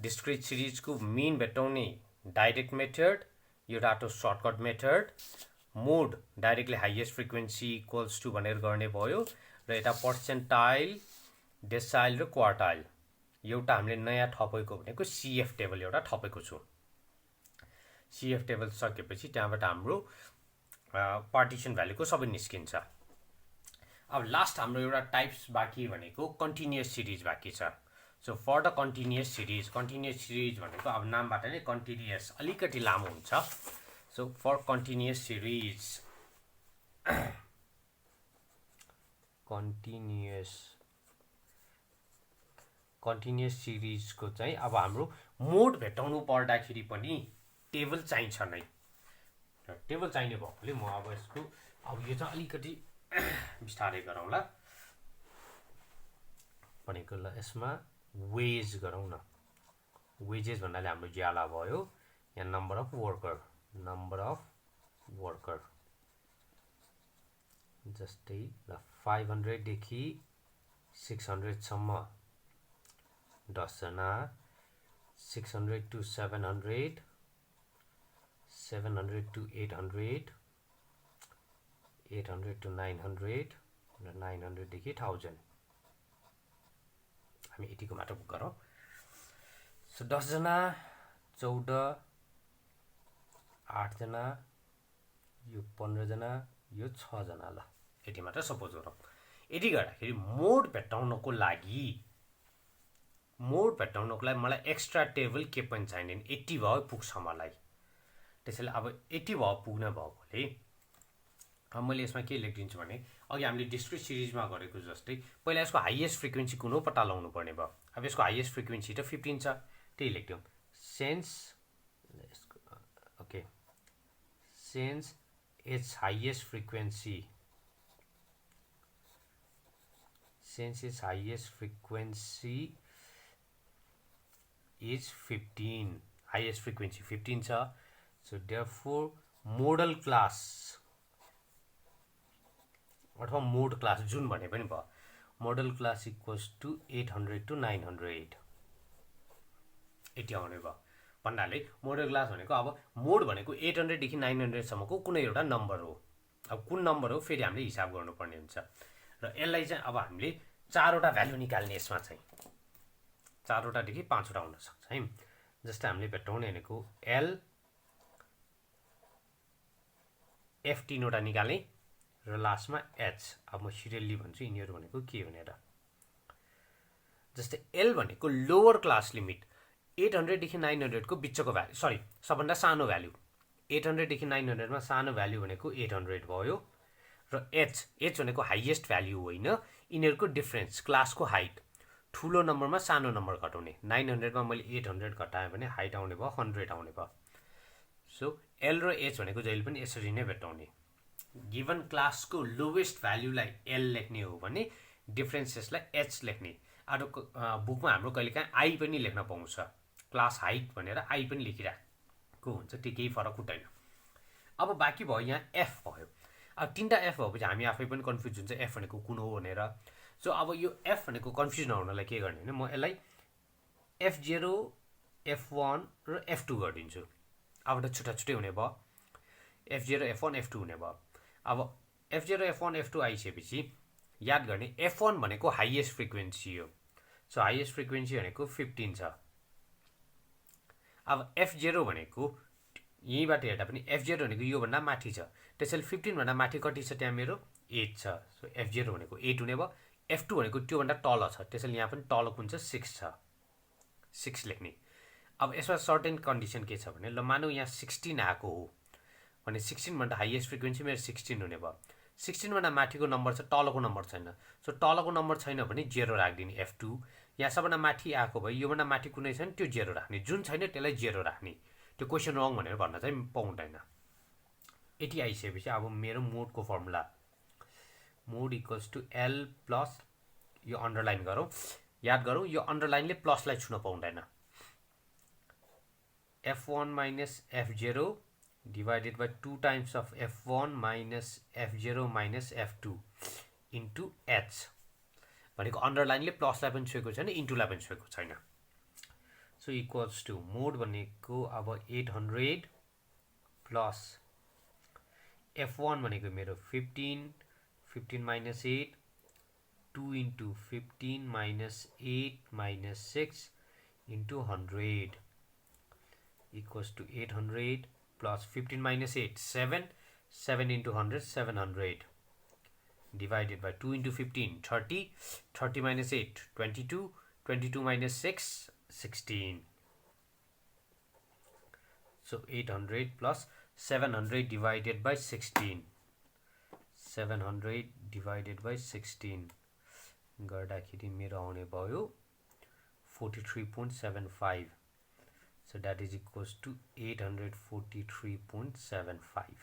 डिस्क्रिट सिरिजको मिन भेटाउने डाइरेक्ट मेथड यो रातो shortcut method mode directly highest frequency equals to भनेर गर्ने भयो र यता पर्सेन्टाइल डेसाइल र क्वार्टाइल एउटा हामीले नयाँ थपेको भनेको CF टेबल एउटा थपेको छु CF टेबल सकेपछि त्यहाँबाट हाम्रो पार्टिसन भ्यालुको सबै निस्किन्छ अब लास्ट हाम्रो एउटा टाइप्स बाँकी भनेको कन्टिन्युअस सिरिज बाँकी छ so for the continuous series भनेको अब नामबाट नै कन्टिन्युअस अलिकति लामो हुन्छ सो फर कन्टिन्युअस सिरिजको चाहिँ अब हाम्रो मोड भेटाउनु पर्दाखेरि पनि टेबल चाहिन्छ नै टेबल चाहिने भएकोले म अब यसको अब यो चाहिँ अलिकति बिस्तारै गरौँला भनेको ल यसमा वेज गरौँ न वेजेस भन्नाले हाम्रो ज्याला भयो यहाँ नम्बर अफ वर्कर जस्तै ल 500 देखि 600 सम्म 10 जना 600 to 700 700 to 800 800 to 900 र 900 देखि 1000 हामी यतिको मात्र गरौँ सो 10 जना 14 8 जना यो 15 जना यो 6 जना ल यति मात्र सपोज गरौँ यति गर्दाखेरि मोड भेटाउनको लागि मलाई एक्स्ट्रा टेबल के पनि चाहिँदैन 80 भयो पुग्छ मलाई त्यसैले अब 80 भयो पुग्न भएकोले अब मैले यसमा के लेखिदिन्छु भने अघि हामीले डिस्क्रिट सिरिजमा गरेको जस्तै पहिला यसको हाइएस्ट फ्रिक्वेन्सी कुन हो पत्ता लगाउनु पर्ने भयो अब यसको हाइएस्ट फ्रिक्वेन्सी त 15 छ त्यही लेख्दियौँ since its highest frequency is 15 highest frequency 15 छ So therefore model class अथवा मोड क्लास जुन भने पनि भयो modal class equals to 800 to 900 यति आउने भयो भन्नाले मोडल क्लास भनेको अब मोड भनेको 800 देखि 900 सम्मको कुनै एउटा नम्बर हो अब कुन नम्बर हो फेरि हामीले हिसाब गर्नुपर्ने हुन्छ र यसलाई चाहिँ अब हामीले चारवटा भ्यालु निकाल्ने यसमा चाहिँ चारवटा देखि पाँचवटा हुन सक्छ है जस्तै हामीले भेट्टाउने भनेको L F तीनवटा निकाल्ने र लास्टमा H अब म सिरियल्ली भन्छु यिनीहरू भनेको के भनेर जस्तै L भनेको लोवर क्लास लिमिट 800 देखि 900 को बिचको भ्यालु सरी सबभन्दा सानो भ्यालु 800 देखि 900 मा सानो भ्यालु भनेको 800 भयो र H भनेको हाईएस्ट भ्यालु होइन यिनीहरूको डिफरेन्स क्लासको हाइट ठुलो नम्बरमा सानो नम्बर घटाउने 900 मा मैले 800 घटाएँ भने हाइट आउने भयो 100 आउने भयो सो L र H भनेको जहिले पनि यसरी नै भेट्टाउने गिवन क्लासको लोवेस्ट भ्यालुलाई L लेख्ने हो भने डिफरेन्स यसलाई H लेख्ने अरु बुकमा हाम्रो कहिलेकाहीँ I पनि लेख्न पाउँछ क्लास हाइट भनेर I पनि लेखिरहेको हुन्छ त्यो केही फरक हुँदैन अब बाँकी भयो यहाँ F भयो अब तीनटा F भएपछि हामी आफै पनि कन्फ्युज हुन्छ F भनेको कुन हो भनेर सो अब यो F भनेको कन्फ्युज नहुनलाई के गर्ने भने म यसलाई F0 F1 र F2 गरिदिन्छु अब त छुट्टा छुट्टै हुने भयो F0 F1 F2 हुने भयो अब F0 F1 F2 आइसकेपछि याद गर्ने F1 भनेको हाईएस्ट फ्रिक्वेन्सी हो सो हाईएस्ट फ्रिक्वेन्सी भनेको 15 छ अब F0 भनेको यहीबाट हेर्दा पनि F0 भनेको यो भन्दा माथि छ त्यसैले 15 भन्दा माथि कति छ त्यहाँ मेरो 8 छ सो F0 भनेको 8 हुने भयो F2 भनेको त्यो भन्दा तल छ त्यसैले यहाँ पनि तल कुन छ 6 छ 6 लेख्ने अब यसमा सर्टेन कन्डिसन के छ भने ल मानौ यहाँ 16 आएको हो भने 16 भन्दा हाईएस्ट फ्रिक्वेन्सी मेरो 16 हुने भयो 16 भन्दा माथिको नम्बर छ तलको नम्बर छैन सो तलको नम्बर छैन भने 0 राख्दिने F2 यहाँ सबभन्दा माथि आएको भयो यो भन्दा माथि कुनै छैन त्यो 0 राख्ने जुन छैन त्यसलाई 0 राख्ने त्यो क्वेशन रङ भनेर भन्न चाहिँ पाउँदैन यति आइसकेपछि अब मेरो मोडको formula mode equals to L plus यो अन्डरलाइन गरौँ याद गरौँ यो अन्डरलाइनले प्लसलाई छुन पाउँदैन F1 minus F0 divided by 2 times of F1 minus F0 minus F2 into H भनेको अन्डरलाइनले प्लसलाई पनि छोएको छैन इन्टुलाई पनि छोएको छैन सो इक्वल्स टु मोड भनेको अब 800 प्लस F1 भनेको मेरो 15 minus 8 2 into 15 minus 8 minus 6 into 100 equals to 800 plus 15 minus 8 7 into 100 700 divided by 2 into 15 30 minus 8 22 minus 6 16 so 800 plus 700 divided by 16 700 divided by 16 गर्दाखेरि मेरो आउने भयो 43.75 so that is equals to 843.75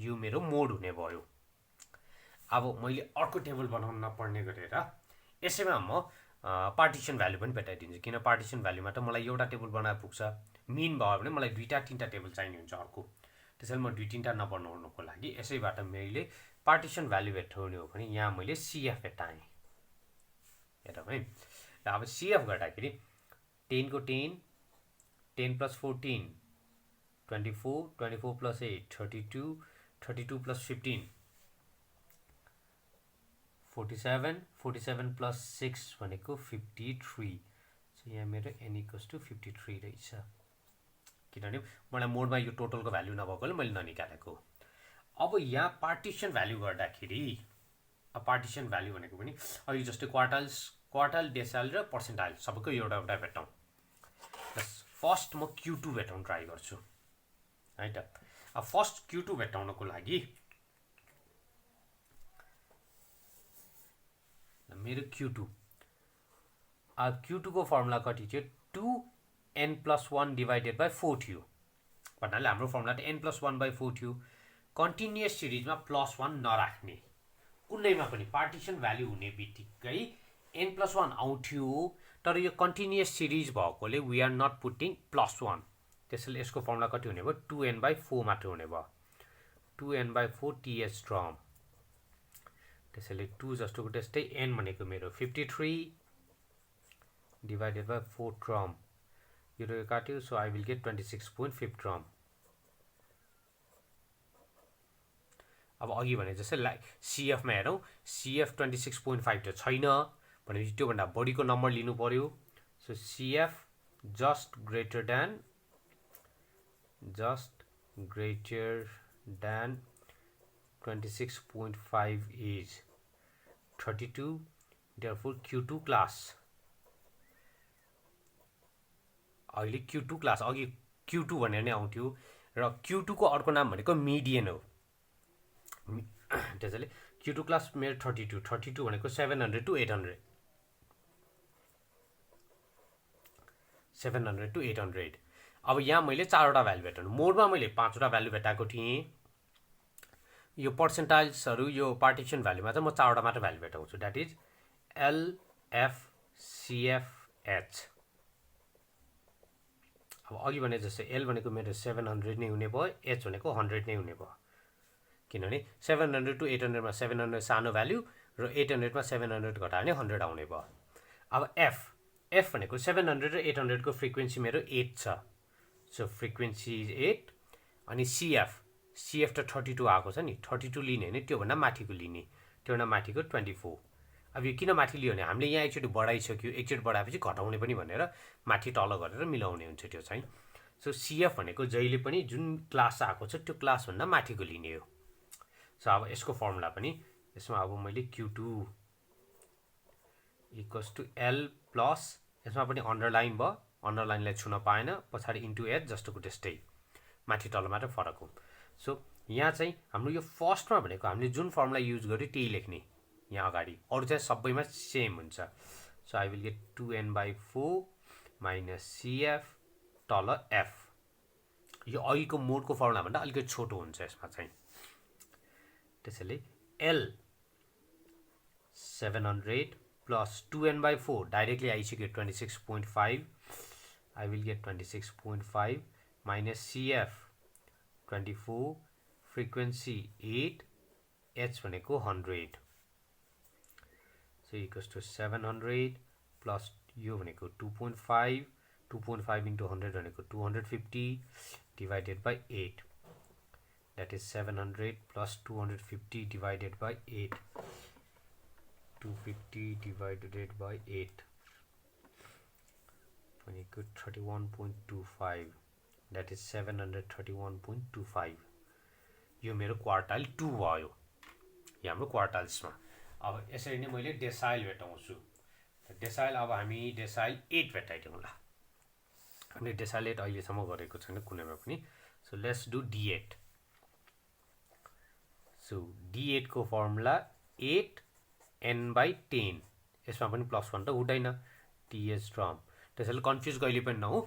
यो मेरो मोड हुने भयो अब मैले अर्को टेबल बनाउन नपर्ने गरेर यसैमा म पार्टिसन भ्यालु पनि भेटाइदिन्छु किन पार्टिसन भ्यालुमा त मलाई एउटा टेबल बनाए पुग्छ मिन भयो भने मलाई दुईटा तीनटा टेबल चाहिने हुन्छ अर्को त्यसैले म दुई तीनटा नबनाउनको लागि यसैबाट मैले पार्टिसन भ्यालु भेट्टाउने हो भने यहाँ मैले CF भेटाएँ हेरौँ है अब CF गर्दाखेरि 10 को 10 plus 14 24 plus 8 32 plus 15 47 plus 6 भनेको 53 सो यहाँ मेरो n equals to 53 रहेछ किनभने मलाई मोडमा यो टोटलको भ्यालु नभएकोले मैले ननिकालेको अब यहाँ पार्टिसन भ्यालु गर्दाखेरि पार्टिसन भ्यालु भनेको पनि अहिले जस्तै क्वार्टाइल डेसाइल र पर्सेन्टाइल सबैको एउटा एउटा भेट्टाउँ फर्स्ट म Q2 भेट्टाउन ट्राई गर्छु है त अब फर्स्ट Q2 भेट्टाउनको लागि मेरो Q2 अब Q2 को फर्मुला कति थियो 2n+1 divided by 4 थियो भन्नाले हाम्रो फर्मुला त n+1/4 थियो कन्टिन्युअस सिरिजमा +1 नराख्ने कुनैमा पनि पार्टिसन भ्यालु हुने बित्तिकै n+1 आउँथ्यो तर यो कन्टिन्युअस सिरिज भएकोले वी आर नट पुटिङ +1 त्यसैले यसको फर्मुला कति हुने भयो 2n/4 मात्र हुने भयो 2n/4 टीएच ड्रम त्यसैले 2 जस्तोको त्यस्तै n भनेको मेरो 53 divided by 4 ड्रम यो काट्यो so I will get 26.5 term अब अघि भने जस्तै CF मा हेरौं CF 26.5 त छैन भनेपछि त्यो भन्दा बढीको नम्बर लिनु पर्यो so CF just greater than 26.5 is 32 therefore Q2 class अहिले Q2 क्लास अघि Q2 भनेर नै आउँथ्यो र Q2 को अर्को नाम भनेको मिडियन हो त्यसैले Q2 क्लास मेरो 32 भनेको 700 to 800 700 to 800 अब यहाँ मैले 4 वटा भ्यालु भेटाउनु मोडमा मैले 5 वटा भ्यालु भेटाएको थिएँ यो पर्सेन्टाइल्सहरु यो पार्टिसन भ्यालुमा चाहिँ म 4 वटा मात्र भ्यालु भेटाउँछु that is L F C F H अब अघि भने जस्तै L भनेको मेरो 700 नै हुने भयो H भनेको 100 नै हुने भयो किनभने 700 to 800 मा 700 सानो भ्यालु र 800 मा 700 घटायो भने 100 आउने भयो अब F भनेको 700 र 800 को फ्रिक्वेन्सी मेरो 8 छ सो फ्रिक्वेन्सी इज 8 अनि CF त 32 आएको छ नि 32 लिने हैन त्यो भन्दा माथिको लिने त्यो भन्दा माथिको 24 अब यो किन माथि लियो भने हामीले यहाँ एकचोटी बढाइसक्यो एकचोटी बढाएपछि घटाउने पनि भनेर माथि तल गरेर मिलाउने हुन्छ त्यो चाहिँ सो CF भनेको जहिले पनि जुन क्लास आएको छ त्यो क्लास भन्दा माथिको लिने हो सो अब यसको फर्मुला पनि यसमा अब मैले Q2 equals to L plus यसमा पनि अन्डरलाइन भयो अन्डरलाइनलाई छुन पाएन पछाडी इन्टु H जस्तोको त्यस्तै माथि तल मात्र फरक हो सो यहाँ चाहिँ हाम्रो यो फर्स्टमा भनेको हामीले जुन फर्मुला युज गर्यो त्यही लेख्ने यहाँ अगाडि अरु चाहिँ सबैमा सेम हुन्छ so I will get 2n/4 minus CF तल F यो अघिको मोडको फर्मुला भन्दा अलिकति छोटो हुन्छ यसमा चाहिँ त्यसैले L 700 plus 2n/4 directly आइसक्यो 26.5 I will get 26.5 minus CF 24 frequency 8 H भनेको 100 so equals to 700 plus यो भनेको 2.5 into 100 भनेको 250 divided by 8 that is 700 plus 250 divided by 8 250 divided by 8 भनेको 31.25 that is 731.25 यो मेरो क्वार्टाइल 2 भयो यो हाम्रो क्वार्टाइल्समा अब यसरी नै मैले डेसाइल भेटाउँछु डेसाइल अब हामी डेसाइल 8 भेटाइदिउँ ल हामीले डेसाइल 8 अहिले सम्म गरेको छैन कुनैमा पनि so let's do D8 so D8 को फर्मुला 8n/10 यसमा पनि +1 त हुँदैन टीएच ड्रम त्यसैले कन्फ्युज कहिले पनि नहौ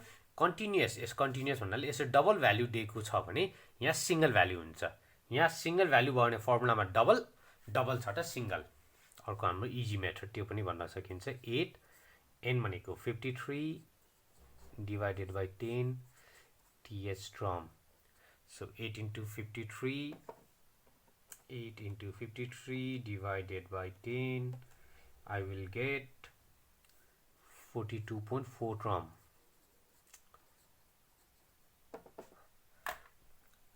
कन्टिन्युअस कन्टिन्युअस भन्नाले यसो डबल भ्यालु दिएको छ भने यहाँ सिंगल भ्यालु हुन्छ यहाँ सिंगल भ्यालु भयो भने फर्मुलामा डबल छ त सिंगल अर्को हाम्रो इजी मेथड त्यो पनि भन्न सकिन्छ 8 n भनेको 53 divided by 10 th drum so 8 into 53 divided by 10 I will get 42.4 drum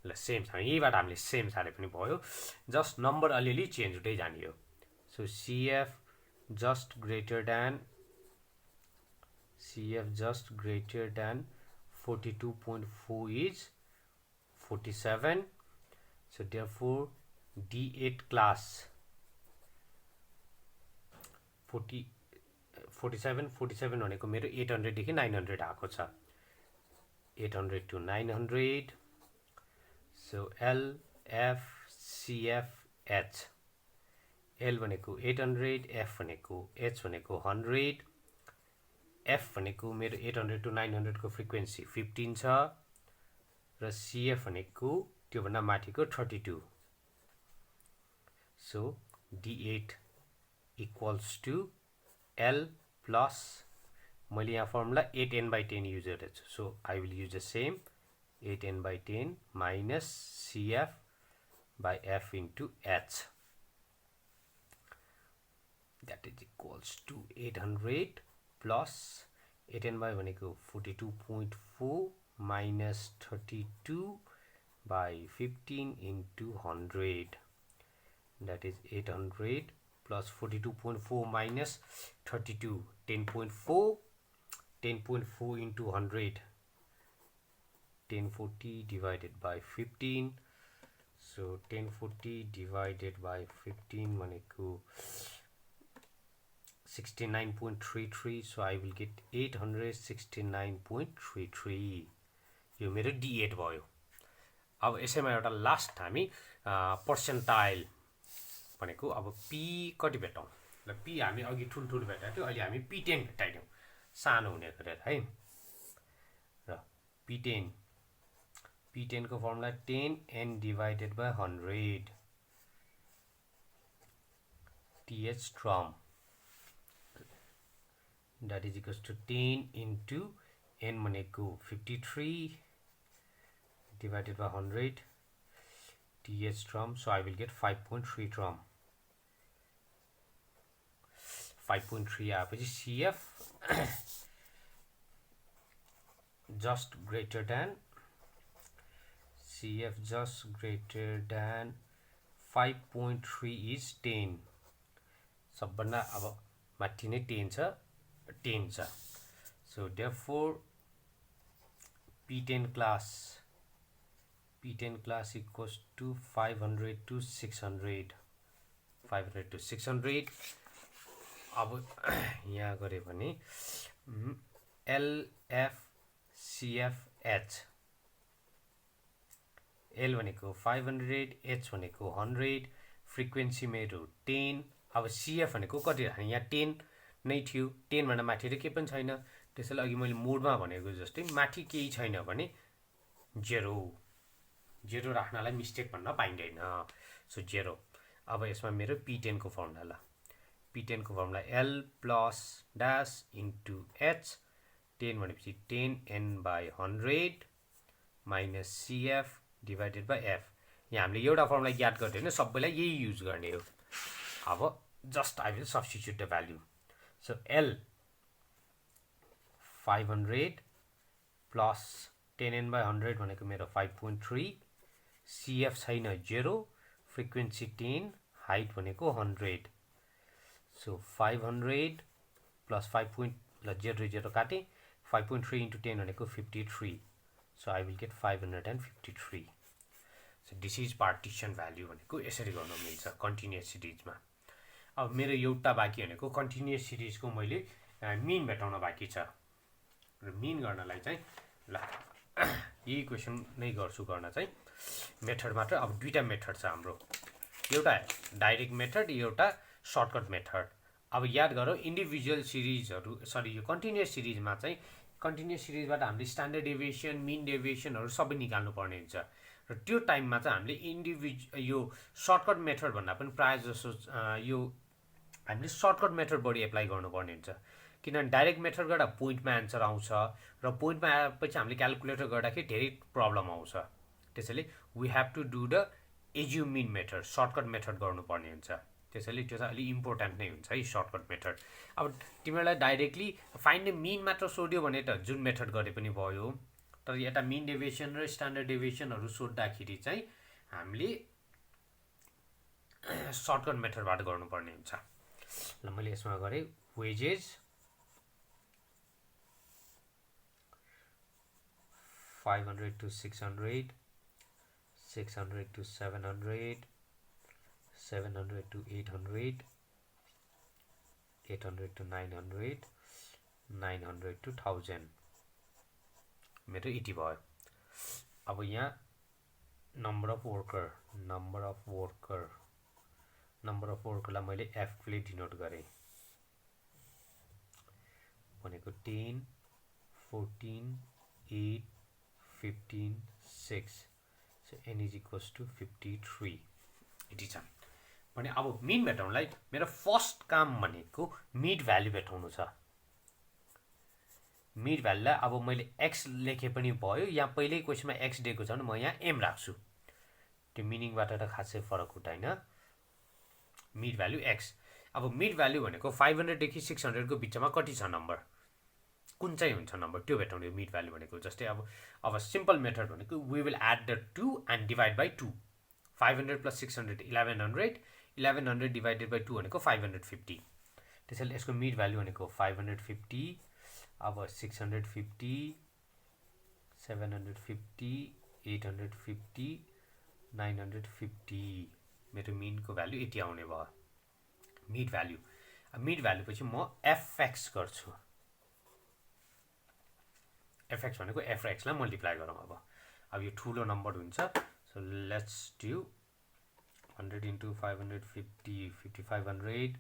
ल सेम छ यहीबाट हामीले सेम सारे पनि भयो जस्ट नम्बर अलिअलि चेन्ज हुँदै जाने हो so CF just greater than 42.4 is 47 so therefore D8 class 47 भनेको मेरो 800 देखि 900 आएको छ 800 to 900 so L F C F H L भनेको 800 F भनेको H भनेको 100 F भनेको मेरो 800 to 900 को फ्रिक्वेन्सी 15 छ र CF भनेको त्यो भन्दा माथिको 32 so D8 equals to L plus मैले यहाँ फर्मुला 8n/10 युज गरेछु so I will use the same 8n by 10 minus CF by F into H. That is equals to 800 plus 8n by 42.4 minus 32 by 15 into 100. That is 800 plus 42.4 minus 32, 10.4, 10.4 into 100, 1040 divided by 15. So 1040 divided by 15 भनेको 69.33. So I will get 869.33. यो मेरो D8 भयो. अब यसैमा एउटा last हामी percentile भनेको अब P कति भेटौँ ल. P हामी अघि ठुल्ठुलो भेटेको थियो, अहिले हामी P10 भेटाइदिउँ सानो हुने गरेर है. र P10 को formula 10n divided by 100 th drum. That is equals to 10 into n भनेको 53 divided by 100 th drum. So I will get 5.3 drum. 5.3 आएपछि CF just greater than 5.3 is 10. सबभन्दा अब माथि नै 10 छ. So therefore P10 class equals to 500 to 600. 500 to 600. अब यहाँ गरे भने LFCFH. L भनेको 500, H भनेको 100, फ्रिक्वेन्सी मेरो 10. अब CF भनेको कति राख्ने, यहाँ 10 नै थियो, 10 भन्दा माथि त केही पनि छैन. त्यसैले अघि मैले मोडमा भनेको जस्तै माथि केही छैन भने 0 राख्नलाई मिस्टेक भन्न पाइँदैन. सो 0. अब यसमा मेरो P10 को फर्मुला ल. P10 को formula L plus dash into H. 10 भनेपछि 10n by 100 minus CF divided by F. यहाँ हामीले एउटा फर्मुला याद गर्दैन, सबैलाई यही युज गर्ने हो. अब just I will substitute the value. So L 500 plus 10n by 100 भनेको मेरो 5.3. CF छैन 0, फ्रिक्वेन्सी 10, हाइट भनेको 100. सो 500 प्लस 0 काटे 5.3 into 10 भनेको 53. So I will get 553. So this is partition value भनेको यसरी गर्न मिल्छ कन्टिन्युअस सिरिजमा. अब मेरो एउटा बाँकी भनेको कन्टिन्युअस सिरिजको मैले मिन भेटाउन बाँकी छ. र मिन गर्नलाई चाहिँ ल यही क्वेसन नै गर्छु गर्न चाहिँ मेथड मात्र. अब दुईटा मेथड छ हाम्रो, एउटा डाइरेक्ट मेथड, एउटा सर्टकट मेथड. अब याद गरौँ इन्डिभिजुअल सिरिजहरू यो कन्टिन्युअस सिरिजमा चाहिँ कन्टिन्युअस सिरिजबाट हामीले स्ट्यान्डर्ड डेभिएसन, मिन डेभिएसनहरू सबै निकाल्नु पर्ने हुन्छ. र त्यो टाइममा चाहिँ हामीले यो सर्टकट मेथड भन्दा पनि प्रायः जसो यो हामीले सर्टकट मेथड बढी एप्लाई गर्नुपर्ने हुन्छ. किनभने डाइरेक्ट मेथड गर्दा पोइन्टमा एन्सर आउँछ र पोइन्टमा आएपछि हामीले क्यालकुलेटर गर्दाखेरि धेरै प्रब्लम आउँछ. त्यसैले we have to do the assume mean method, shortcut method गर्नुपर्ने हुन्छ. त्यसैले त्यो चाहिँ अलिक इम्पोर्टेन्ट नै हुन्छ है सर्टकट मेथड. अब तिमीहरूलाई डाइरेक्टली फाइन्ड द मिन मात्र सोध्यो भने त जुन मेथड गरे पनि भयो, तर यता मिन डेभिएसन र स्ट्यान्डर्ड डेभिएसनहरू सोद्धाखेरि चाहिँ हामीले सर्टकट मेथडबाट गर्नुपर्ने हुन्छ. ल मैले यसमा गरेँ wages 500 to 600, 600 to 700, 700 to 800, 800 to 900, 900 to 1000. मेरो 80 भयो. अब यहाँ नम्बर अफ वर्करलाई मैले F ले डिनोट गरेँ भनेको 10, 14, 8, 15, 6. So n is equals to 53. यति छ भने अब मिन भेटाउनलाई मेरो फर्स्ट काम भनेको मिड भ्यालु भेटाउनु छ. मिड भ्यालुलाई अब मैले एक्स लेखे पनि भयो, यहाँ पहिल्यै क्वेसनमा एक्स दिएको छ भने म यहाँ एम राख्छु, त्यो मिनिङबाट त खासै फरक हुँदैन। Mid value x. अब मिड भ्यालु भनेको 500 देखि 600 को बिचमा कति छ नम्बर, कुन चाहिँ हुन्छ नम्बर त्यो भेटाउने मिड भ्यालु भनेको। जस्तै अब सिम्पल मेथड भनेको we will add the 2 and divide by 2। 500 plus 600 1100, 1100 divided by 2 भनेको 550। त्यसैले यसको मिड भ्यालु भनेको 550। अब 650, 750, 850, 950 मेरो मिनको भ्यालु यति आउने भयो मिड भ्यालु। अब मिड भ्यालु पछि म एफएक्स गर्छु। एफएक्स भनेको एफ र एक्सलाई मल्टिप्लाई गरौँ। अब यो ठुलो नम्बर हुन्छ, सो लेट्स डु 100 इन्टु 550 5500।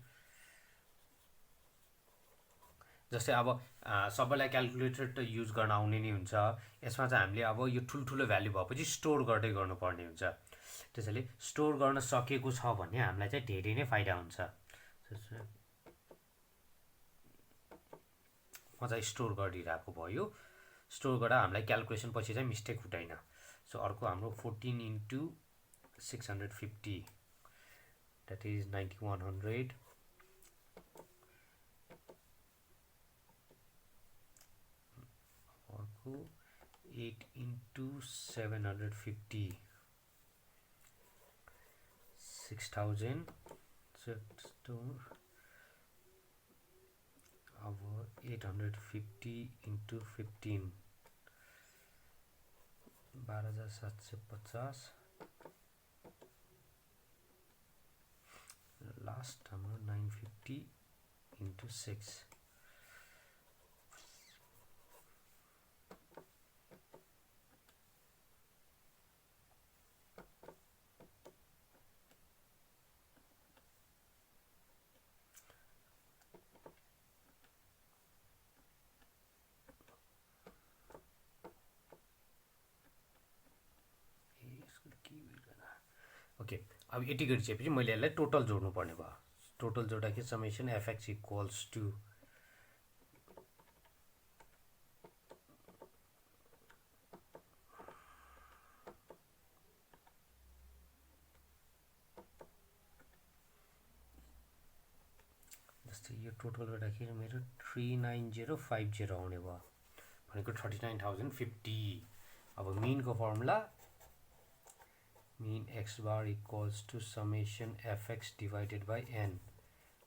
जस्तै अब सबैलाई क्यालकुलेटर त युज गर्न आउने नै हुन्छ, यसमा चाहिँ हामीले अब यो ठुल्ठुलो भ्यालु भएपछि स्टोर गर्दै गर्नुपर्ने हुन्छ। त्यसैले स्टोर गर्न सकेको छ भने हामीलाई चाहिँ धेरै नै फाइदा हुन्छ। म चाहिँ स्टोर गरिरहेको भयो, स्टोर गर्दा हामीलाई क्यालकुलेसन पछि चाहिँ मिस्टेक हुँदैन। सो अर्को हाम्रो 14 इन्टु 650 द्याट इज 9100। अर्को 8 इन्टु 750 6000। अब 850 इन्टु 15 12750। लास्ट हाम्रो 950 इन्टु 6। ओके, अब यति गरिसकेपछि मैले यसलाई टोटल जोड्नु पर्ने भयो। टोटल जोड्दाखेरि समेसन एफएक्स इक्वल्स टु जस्तै यो टोटल गर्दाखेरि मेरो 39050 आउने भयो भनेको 39050। अब मिनको formula mean x bar equals to summation fx divided by n,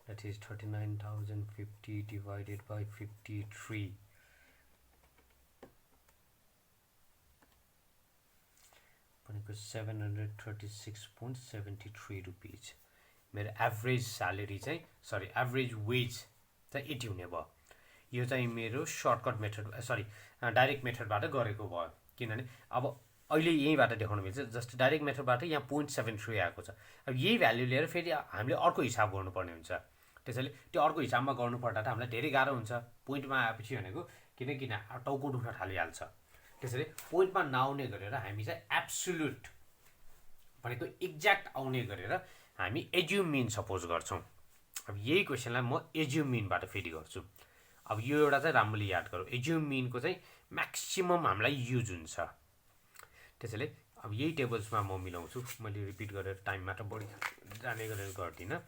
that is 39050 divided by 53 भनेको 736.73 रुपीज। मेरो एभरेज स्यालेरी चाहिँ एभरेज वेज चाहिँ यति हुने भयो। यो चाहिँ मेरो सर्टकट मेथड डाइरेक्ट मेथडबाट गरेको भयो, किनभने अब अहिले यहीँबाट देखाउनु मिल्छ। जस्ट डाइरेक्ट मेथडबाट यहाँ 0.73 आएको छ। अब यही भ्यालु लिएर फेरि हामीले अर्को हिसाब गर्नुपर्ने हुन्छ। त्यसैले त्यो अर्को हिसाबमा गर्नुपर्दा त हामीलाई धेरै गाह्रो हुन्छ पोइन्टमा आएपछि भनेको, किनकि टाउको दुख्न थालिहाल्छ। त्यसैले पोइन्टमा नआउने गरेर हामी चाहिँ एब्सोल्युट भनेको एक्ज्याक्ट आउने गरेर हामी एज्युम मिन सपोज गर्छौँ। अब यही क्वेसनलाई म एज्युम मिनबाट फेरि गर्छु। अब यो एउटा चाहिँ राम्ररी याद गरौँ, एज्युम मिनको चाहिँ म्याक्सिमम हामीलाई युज हुन्छ। त्यसैले अब यही टेबल्समा म मिलाउँछु। मैले रिपिट गरेर टाइममा त बढी जाने गरेर गर्दिनँ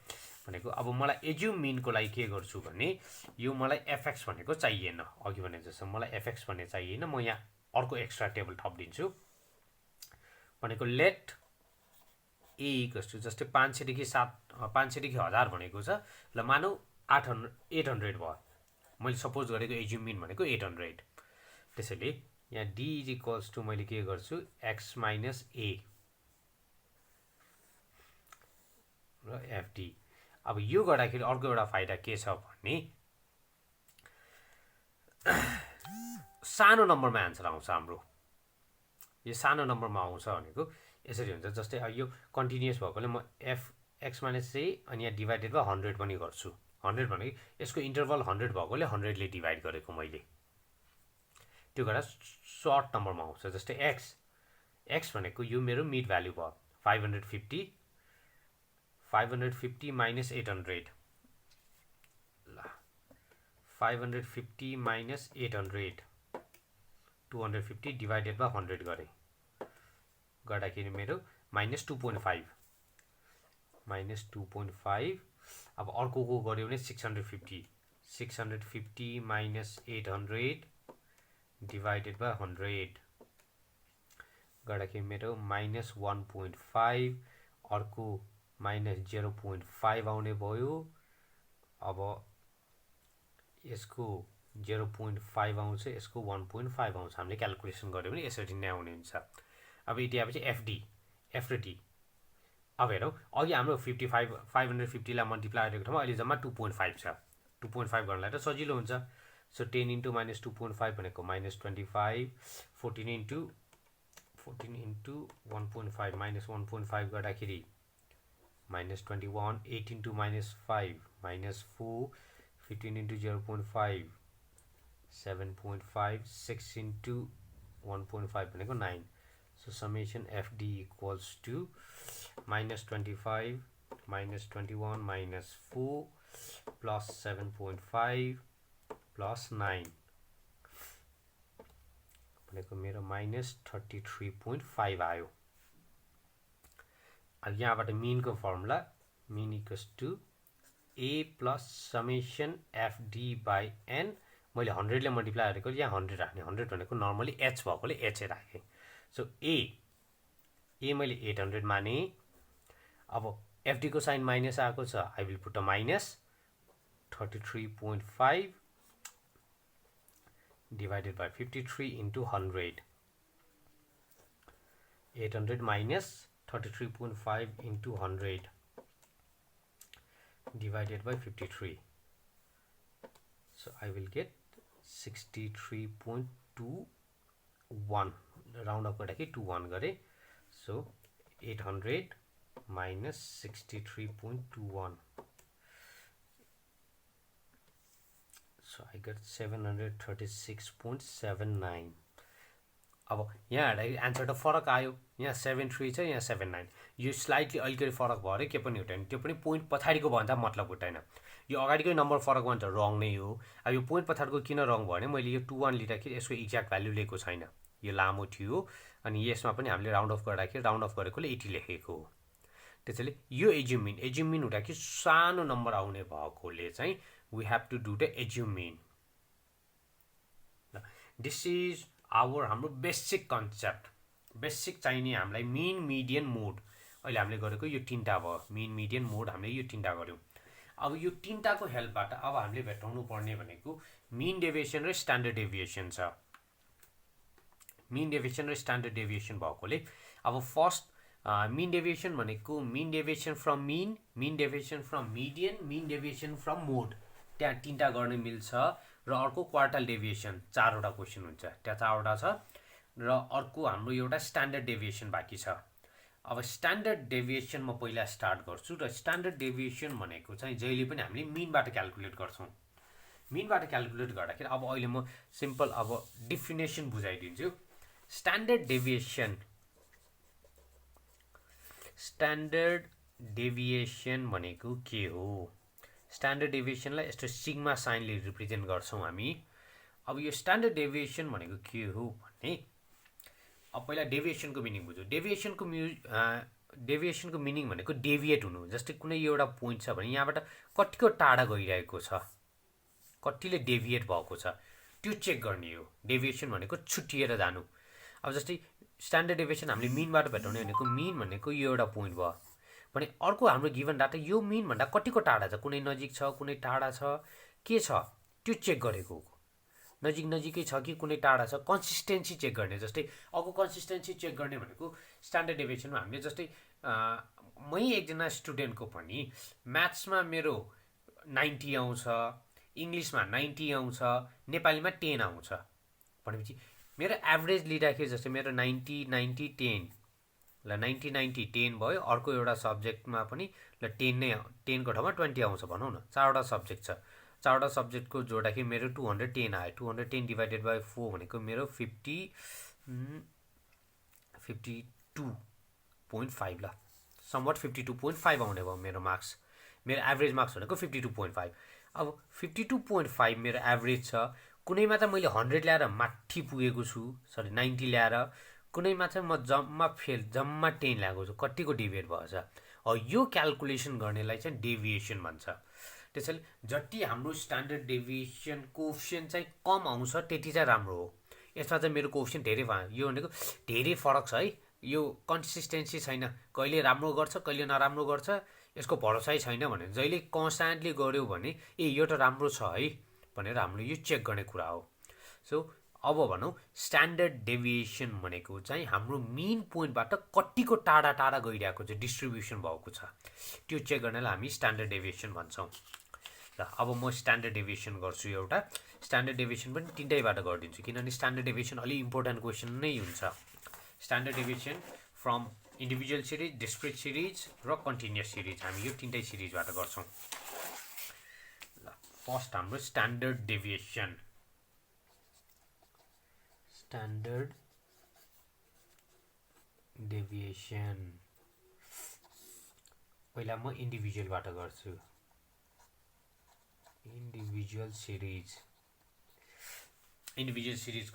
भनेको। अब मलाई एज्युम मिनको लागि के गर्छु भने, यो मलाई एफएक्स भनेको चाहिएन, अघि भने जस्तो मलाई एफएक्स भन्ने चाहिएन। म यहाँ अर्को एक्स्ट्रा टेबल थपिदिन्छु भनेको लेट ए इक्वल्स टु जस्तै 500 देखि 1000 भनेको छ। ल मानौ 800 भयो। मैले सपोज गरेको एज्युम मिन भनेको 800। त्यसैले यहाँ डी इज इक्वल्स टु मैले के गर्छु एक्स माइनस ए र एफडी। अब यो गर्दाखेरि अर्को एउटा फाइदा के छ भने सानो नम्बरमा एन्सर आउँछ हाम्रो। यो सानो नम्बरमा आउँछ भनेको यसरी हुन्छ। जस्तै अब यो कन्टिन्युअस भएकोले म एक्स माइनस ए अनि यहाँ डिभाइडेड बाई 100 पनि गर्छु। 100 भनेको यसको इन्टरभल 100 भएकोले 100 ले डिभाइड गरेको मैले, त्यो गर्दा सर्ट नम्बरमा आउँछ। जस्तै एक्स भनेको यो मेरो मिड भ्यालु भयो 550 माइनस 800। ल 550 minus 800 250 divided by 100 गरे गर्दाखेरि मेरो minus 2.5 अब अर्को को गर्यो भने 650 minus 800 divided by 100 गर्दाखेरि मेरो minus 1.5 अर्को minus 0.5 आउने भयो अब यसको 0.5 आउँछ यसको 1.5 आउँछ हामीले क्याल्कुलेसन गर्यो भने यसरी नै आउने हुन्छ अब यति आएपछि एफडी अब हेरौँ अघि हाम्रो 550 लाई मल्टिप्लाई गरेको ठाउँमा अहिले जम्मा 2.5 छ 2.5 गर्नलाई त सजिलो हुन्छ सो 10 into minus 2.5 भनेको minus 25 14 into 1.5 minus 1.5 गर्दाखेरि minus 21 8 into minus 5 minus 4 15 into 0.5 7.5 6 into 1.5 भनेको 9 so summation FD equals to minus 25 minus 21 minus 4 plus 7.5 plus 9 भनेको मेरो minus 33.5 आयो अब यहाँबाट मीन को formula mean equals to a plus summation FD by n मैले 100 ले मल्टिप्लाई गरेको यहाँ 100 राख्ने 100 भनेको नर्मली h भएकोले h राखे सो a मैले 800 माने अब FD को साइन माइनस आएको छ I will put a minus 33.5 divided by 53 into 100 800 minus 33.5 into 100 divided by 53 so I will get 63.21 round up गर्दाखेरि 21 गरे so 800 minus 63.21 so I get 736.79 अब यहाँ हेर्दाखेरि आन्सर त फरक आयो यहाँ 73 छ यहाँ 79 यो स्लाइटली अलिकति फरक भयो के पनि हुँदैन त्यो पनि पोइन्ट पछाडीको भन्दा मतलब हुँदैन यो अगाडिकै नम्बर फरक भन्छ रङ नै हो अब यो पोइन्ट पछाडीको किन रङ भयो भने मैले यो 21 लिँदाखेरि यसको एक्ज्याक्ट भ्यालु लिएको छैन यो लामो थियो अनि यसमा पनि हामीले राउन्ड अफ गर्दाखेरि राउन्ड अफ गरेकोले 80 लेखेको हो त्यसैले यो एज्युम मिन हुँदाखेरि सानो नम्बर आउने भएकोले चाहिँ we have to do the assume mean this is our हाम्रो बेसिक कन्सेप्ट बेसिक चाहिने हामीलाई मीन मिडियन मोड अहिले हामीले गरेको यो तीनटा भयो मीन मिडियन मोड हामीले यो तीनटा गर्यौं अब यो तीनटाको हेल्पबाट अब हामीले भेटाउनु पर्ने भनेको मीन डेभिएसन र स्ट्यान्डर्ड डेभिएसन छ मीन डेभिएसन र स्ट्यान्डर्ड डेभिएसन भएकोले अब फर्स्ट मीन डेभिएसन भनेको mean deviation from mean deviation from median mean deviation from mode त्यहाँ तीनटा गर्न मिल्छ र अर्को क्वार्टाइल डेभिएसन चारवटा क्वेशन हुन्छ त्यहाँ चारवटा छ र अर्को हाम्रो एउटा स्ट्यान्डर्ड डेभिएसन बाँकी छ अब स्ट्यान्डर्ड डेभिएसन म पहिला स्टार्ट गर्छु र स्ट्यान्डर्ड डेभिएसन भनेको चाहिँ जहिले पनि हामीले मीनबाट क्याल्कुलेट गर्छौं मीनबाट क्याल्कुलेट गर्दाखेरि अब अहिले म सिम्पल अब डेफिनेसन बुझाइदिन्छु स्ट्यान्डर्ड डेभिएसन भनेको के हो स्ट्यान्डर्ड डेभिएसनलाई यस्तो सिग्मा साइनले रिप्रेजेन्ट गर्छौं हामी अब यो स्ट्यान्डर्ड डेभिएसन भनेको के हो भने अब पहिला डेभिएसनको मिनिङ बुझ्यौ डेभिएसनको मिनिङ भनेको डेभिएट हुनु जस्तै कुनै एउटा पोइन्ट छ भने यहाँबाट कतिको टाढा गइरहेको छ कतिले डेभिएट भएको छ त्यो चेक गर्ने हो डेभिएसन भनेको छुट्टिएर जानु अब जस्तै स्ट्यान्डर्ड डेभिएसन हामीले मीनबाट भेटाउने भनेको मीन भनेको यो एउटा पोइन्ट भयो भने अर्को हाम्रो गिवन डाटा यो मीन भन्दा कतिको टाढा छ कुनै नजिक छ कुनै टाढा छ के छ त्यो चेक गरेको नजिकै छ कि कुनै टाढा छ कन्सिस्टेन्सी चेक गर्ने जस्तै अको कन्सिस्टेन्सी चेक गर्ने भनेको स्ट्यान्डर्ड डेभिएसनमा हामीले जस्तै मै एकजना स्टुडेन्टको पनि म्याथ्समा मेरो 90 आउँछ इंग्लिशमा 90 आउँछ नेपालीमा 10 आउँछ भनेपछि मेरो एभरेज लिँदाखेरि जस्तै मेरो 90 90 10 ल 90 90 10 भयो अर्को एउटा सब्जेक्टमा पनि ल 10 नै 10 को ठाउँमा 20 आउँछ भनौं न चारवटा सब्जेक्ट छ चारवटा सब्जेक्टको जोड्दाखेरि मेरो 210 आयो 210 डिवाइडेड बाइ 4 भनेको मेरो 52.5 ल समवट 52.5 आउने भयो मेरो मार्क्स मेरो एभरेज मार्क्स भनेको 52.5 अब 52.5 मेरो एभरेज छ, कुनैमा त मैले 100 ल्याएर माथि पुगेको छु, सरी 90 ल्याएर, कुनैमा चाहिँ म जम्मा 10 ल्याएको छु, कतिको डेभिएट भएछ। यो क्यालकुलेसन गर्नेलाई चाहिँ डेभिएसन भन्छ। त्यसैले जति हाम्रो स्ट्यान्डर्ड डेभिएसन कोएफिसिएन्ट चाहिँ कम आउँछ त्यति चाहिँ राम्रो हो। यसमा चाहिँ मेरो कोएफिसिएन्ट धेरै यो भनेको धेरै फरक छ है, यो कन्सिस्टेन्सी छैन, कहिले राम्रो गर्छ कहिले नराम्रो गर्छ, यसको भरोसै छैन भने जहिले कन्स्ट्यान्टली गर्यो भने यो त राम्रो छ है भनेर हामीले यो चेक गर्ने कुरा हो। सो अब भनौँ स्ट्यान्डर्ड डेभिएसन भनेको चाहिँ हाम्रो मेन पोइन्टबाट कतिको टाढा टाढा गइरहेको छ, डिस्ट्रिब्युसन भएको छ, त्यो चेक गर्नलाई हामी स्ट्यान्डर्ड डेभिएसन भन्छौँ। र अब म स्ट्यान्डर्ड डेभिएसन गर्छु एउटा। स्ट्यान्डर्ड डेभिएसन पनि तिनटैबाट गरिदिन्छु किनभने स्ट्यान्डर्ड डेभिएसन अलि इम्पोर्टेन्ट क्वेसन नै हुन्छ। Standard deviation from individual series, discrete series र कन्टिन्युअस सिरिज, हामी यो तिनटै सिरिजबाट गर्छौँ। ल फर्स्ट हाम्रो स्ट्यान्डर्ड डेभिएसन। स्ट्यान्डर्ड डेभिएसन पहिला म इन्डिभिजुअलबाट गर्छु। इन्डिभिजुअल सिरिजको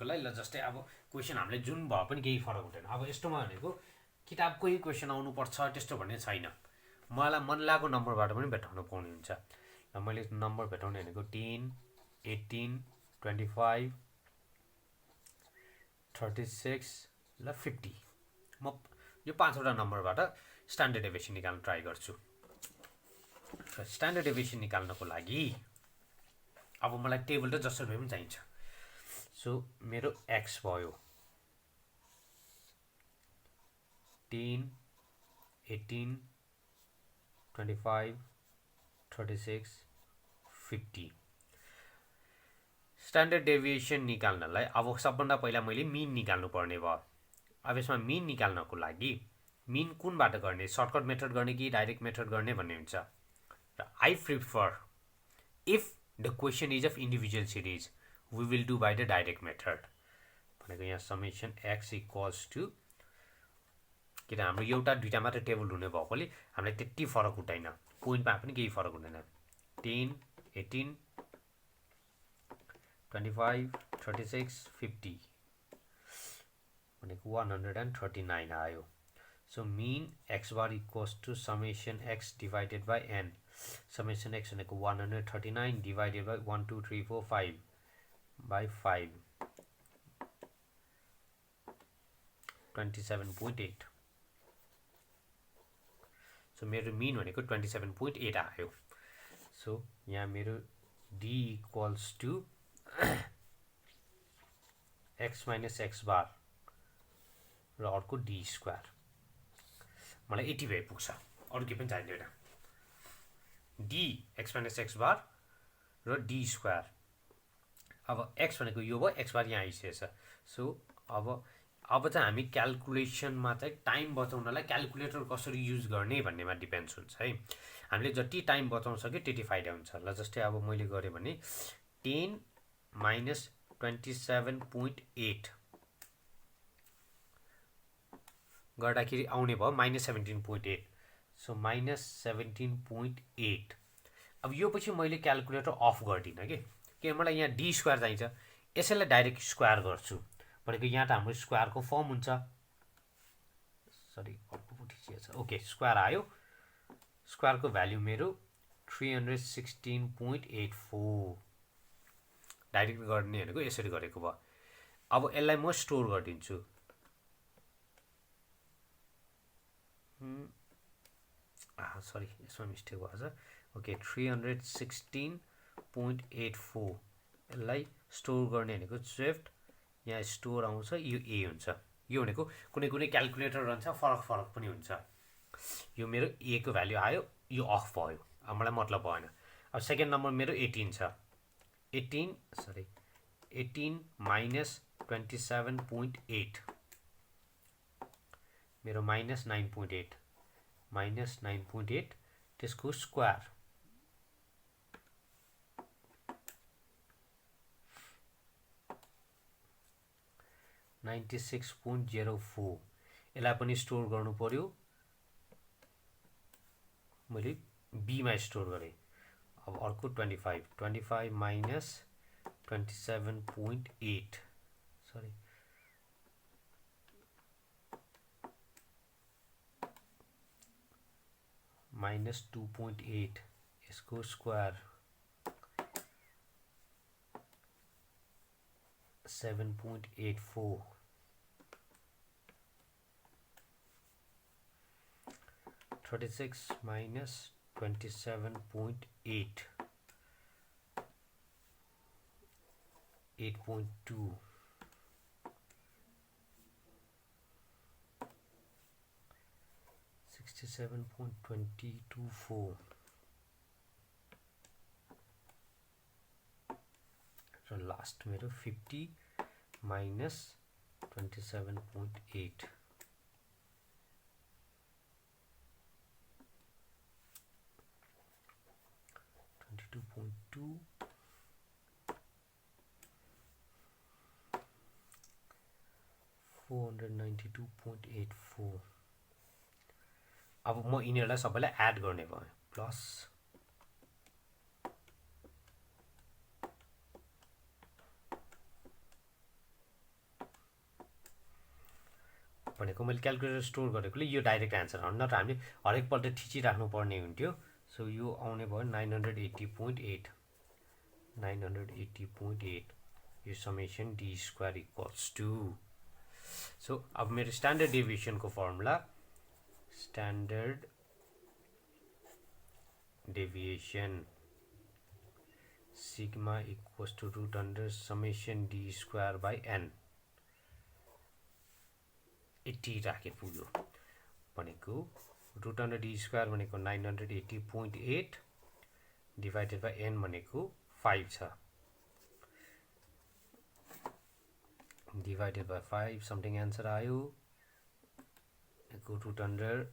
लागि ल जस्तै अब क्वेसन हामीले जुन भए पनि केही फरक हुँदैन। अब यस्तोमा भनेको किताबकै क्वेसन आउनुपर्छ त्यस्तो भन्ने छैन, मलाई मन लागेको नम्बरबाट पनि भेटाउन पाउने हुन्छ। र मैले नम्बर भेटाउने भनेको 10, 18, 25, 36 ल 50। म यो 5वटा नम्बरबाट स्ट्यान्डर्ड डेभिएसन निकाल्न ट्राई गर्छु। र स्ट्यान्डर्ड डेभिएसन निकाल्नको लागि अब मलाई टेबल त जसरी भए पनि चाहिन्छ। सो मेरो एक्स भयो 10, 18, 25, 36, 50। स्ट्यान्डर्ड डेभिएसन निकाल्नलाई अब सबभन्दा पहिला मैले मिन निकाल्नु पर्ने भयो। अब यसमा मिन निकाल्नको लागि मिन कुनबाट गर्ने, सर्टकट मेथड गर्ने कि डाइरेक्ट मेथड गर्ने भन्ने हुन्छ। र I prefer if the question is of individual series we will do by the direct method भनेको यहाँ समेसन एक्स इक्वल्स टू, किन हाम्रो एउटा दुईवटा मात्रै टेबल हुने भएकोले हामीलाई त्यति फरक हुँदैन, पोइन्टमा पनि केही फरक हुँदैन। 10, 18, 25, 36, 50 भनेको 139 आयो। So mean x bar equals to summation x divided by N. Summation x भनेको 139 डिभाइडेड बाई 1, 2, 3, 4, 5 बाई 5 27.8। सो मेरो मिन भनेको 27.8 आयो। सो यहाँ मेरो D equals to X minus X bar र अर्को डी स्क्वायर, मलाई 80 भए पुग्छ, अरू केही पनि चाहिँदैन। D x minus X bar र डी स्क्वायर। अब एक्स भनेको यो भयो, एक्स बार यहाँ आइसकेछ। सो अब चाहिँ हामी क्यालकुलेसनमा चाहिँ टाइम बचाउनलाई क्यालकुलेटर कसरी युज गर्ने भन्नेमा डिपेन्ड्स हुन्छ है। हामीले जति टाइम बचाउन सक्यो त्यति फाइदा हुन्छ। ल जस्तै अब मैले गरेँ भने 10 माइनस 27.8 गर्दाखेरि आउने भयो -17.8। सो -17.8। अब यो पछि मैले क्यालकुलेटर अफ गर्दिनँ कि मलाई यहाँ डी स्क्वायर चाहिन्छ, यसैलाई डाइरेक्ट स्क्वायर गर्छु भनेको यहाँ त हाम्रो स्क्वायरको फर्म हुन्छ। सरी अर्कोपट्टि छ, ओके स्क्वायर आयो। स्क्वायरको भ्याल्यु मेरो 316.84। डाइरेक्ट गर्ने भनेको यसरी गरेको भयो। अब यसलाई म स्टोर गरिदिन्छु। सरी यसमा मिस्टेक भएछ। ओके 316.84 यसलाई स्टोर गर्ने भनेको स्विफ्ट, यहाँ स्टोर आउँछ, यो ए हुन्छ। यो भनेको कुनै कुनै क्यालकुलेटर रहन्छ फरक पनि हुन्छ। यो मेरो ए को भ्याल्यु आयो, यो अफ भयो, अब मलाई मतलब भएन। अब सेकेन्ड नम्बर मेरो 18 छ। 18 माइनस 27.8 मेरो -9.8 -9.8 त्यसको स्क्वायर -96.04। यसलाई पनि स्टोर गर्नु पर्यो, मैले बीमा स्टोर गरेँ। अब अर्को 25 minus 27.8 sorry minus 2.8 इसको स्क्वायर 7.84 36 minus 27.8 8.2 67.224 so last मेरो 50 minus 27.8 22.2 492.84 अब म यिनीहरुलाई सबैलाई एड गर्ने भए प्लस भनेको मैले क्याल्कुलेटर स्टोर गरेकोले यो डाइरेक्ट आन्सर हो नत्र हामीले हरेक पल्ट ठिचिराख्नु पर्ने हुन्थ्यो सो यो आउने भयो 980.8 यो summation d square equals to so अब मेरो स्ट्यान्डर्ड डेभिएसन को formula standard deviation sigma equals to root under summation d square by n 80 राखे पुग्यो भनेको रूट अंडर डी स्क्वायर भनेको 980.8 डिवाइडेड बाई एन भनेको 5 छ divided by 5 something answer आयो go root under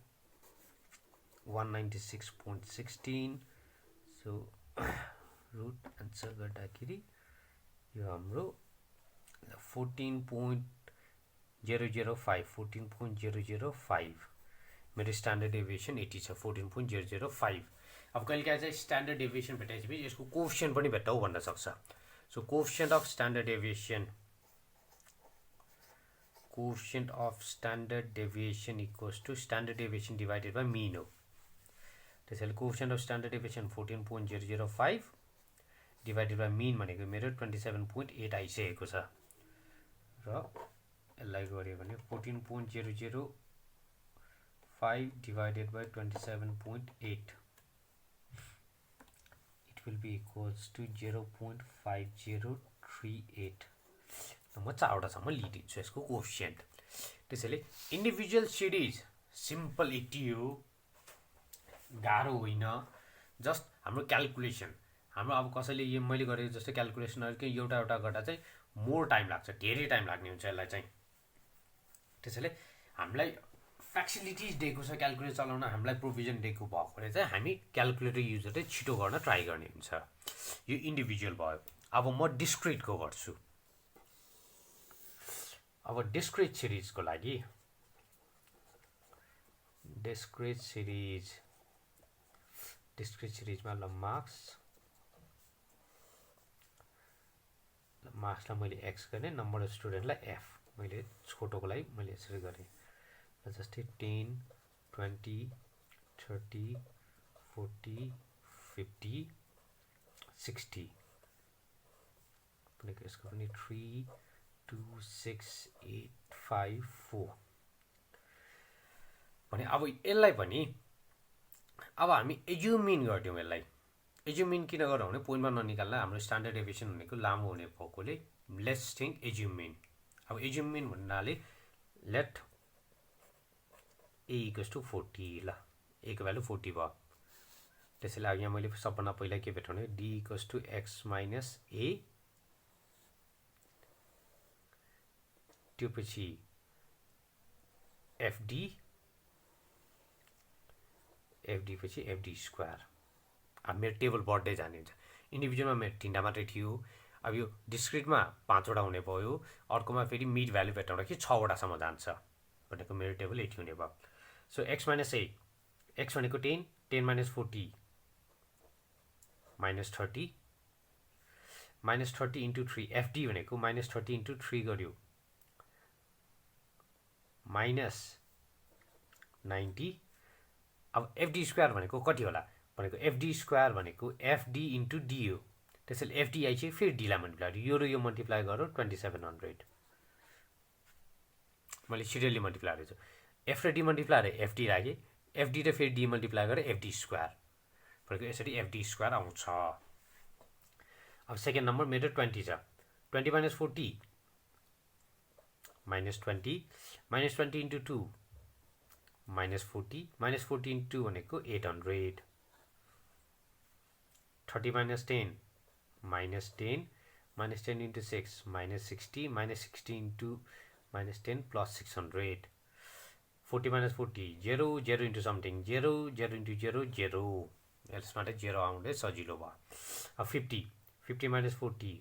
196.16 so root answer गर्दाखेरि यो हाम्रो 14.005 मेरो स्ट्यान्डर्ड डेभिएसन 80 छ 14.005 अब कहिलेकाहीँ चाहिँ स्ट्यान्डर्ड डेभिएसन भेटाएपछि यसको कोएफिसिएन्ट पनि भेट्टाउ भन्न सक्छ so coefficient of standard deviation equals to standard deviation divided by mean हो त्यसैले coefficient of standard deviation 14.005 divided by mean भनेको मेरो 27.8 आइसकेको छ र यसलाई गर्यो भने 14.005 divided by 27.8 it will be equals to 0.5038 म 4 वटा सम्म लिदिन्छु यसको कोएफिसिएन्ट त्यसैले इन्डिभिजुअल सिरिज सिम्पल 80 हो गाह्रो होइन जस्ट हाम्रो क्याल्कुलेसन हाम्रो अब कसैले यो मैले गरेको जस्तो क्याल्कुलेसनहरु के एउटा एउटा गर्दा चाहिँ मोर टाइम लाग्छ धेरै टाइम लाग्ने हुन्छ यसलाई चाहिँ त्यसैले हामीलाई फ्यासिलिटिज दिएको छ क्याल्कुलेटर चलाउन हामीलाई प्रोभिजन दिएको भएकोले चाहिँ हामी क्याल्कुलेटर युज गर्दै छिटो गर्न ट्राई गर्ने हुन्छ यो इन्डिभिजुअल भयो अब म डिस्क्रिट को गर्छु अब डिस्क्रिट सिरिजको लागि डिस्क्रिट सिरिजमा ल मार्क्सलाई मैले एक्स गर्ने नम्बर अफ स्टुडेन्टलाई एफ मैले छोटोको लागि मैले यसरी गरेँ जस्तै 10 20 30 40 50 60 भनेको यसको पनि 3 2 6 8 5 4 भने अब यसलाई पनि अब हामी एज्युमिन गर्दियौं यसलाई एज्युमिन किन गरौँ भने पोइन्टमा ननिकाल्दा हाम्रो स्ट्यान्डर्ड डेभिएसन भनेको लामो हुने भएकोले लेट्स थिंक एज्युमिन अब एज्युमिन भन्नाले लेट a equals to 40 ल a को भ्यालु 40 भयो त्यसैले अब यहाँ मैले सबभन्दा पहिला के भेटाउने d equals to x minus a त्यो पछि fd पछि fd स्क्वायर अब मेरो टेबल बढ्दै जाने हुन्छ इन्डिभिजुअलमा मेरो 3 टा मात्रै थियो अब यो डिस्क्रिटमा 5 वटा हुने भयो अर्कोमा फेरि मिड भ्यालु भेटाउँदा कि 6 वटा सम्म जान्छ भनेको मेरो टेबल 80 हुने भयो so x minus a x भनेको 10 10 minus 40 minus 30 into 3 FD भनेको minus 30 into 3 गर्यो minus 90 अब FD स्क्वायर भनेको कति होला भनेको FD स्क्वायर भनेको FD into D हो त्यसैले FDI चाहिँ फेरि D लाई मल्टिप्लाई यो र यो मल्टिप्लाई गरौ 2700 मैले सिरियली मल्टिप्लाई गरेछु F र D मल्टिप्लाई गरे FD राखे FD र फेरि D मल्टिप्लाई गरे FD स्क्वायर भनेको यसरी FD स्क्वायर आउँछ अब सेकेन्ड नम्बर मेरो 20 छ 20 minus 40 minus 20 into 2 minus 40 into 2 भनेको 800 30 minus 10 minus 10 into 6 minus 60 into minus 10 plus 600 40 minus 40 0 into something 0 into 0 यसमा त 0 आउँदै सजिलो भयो अब 50 minus 40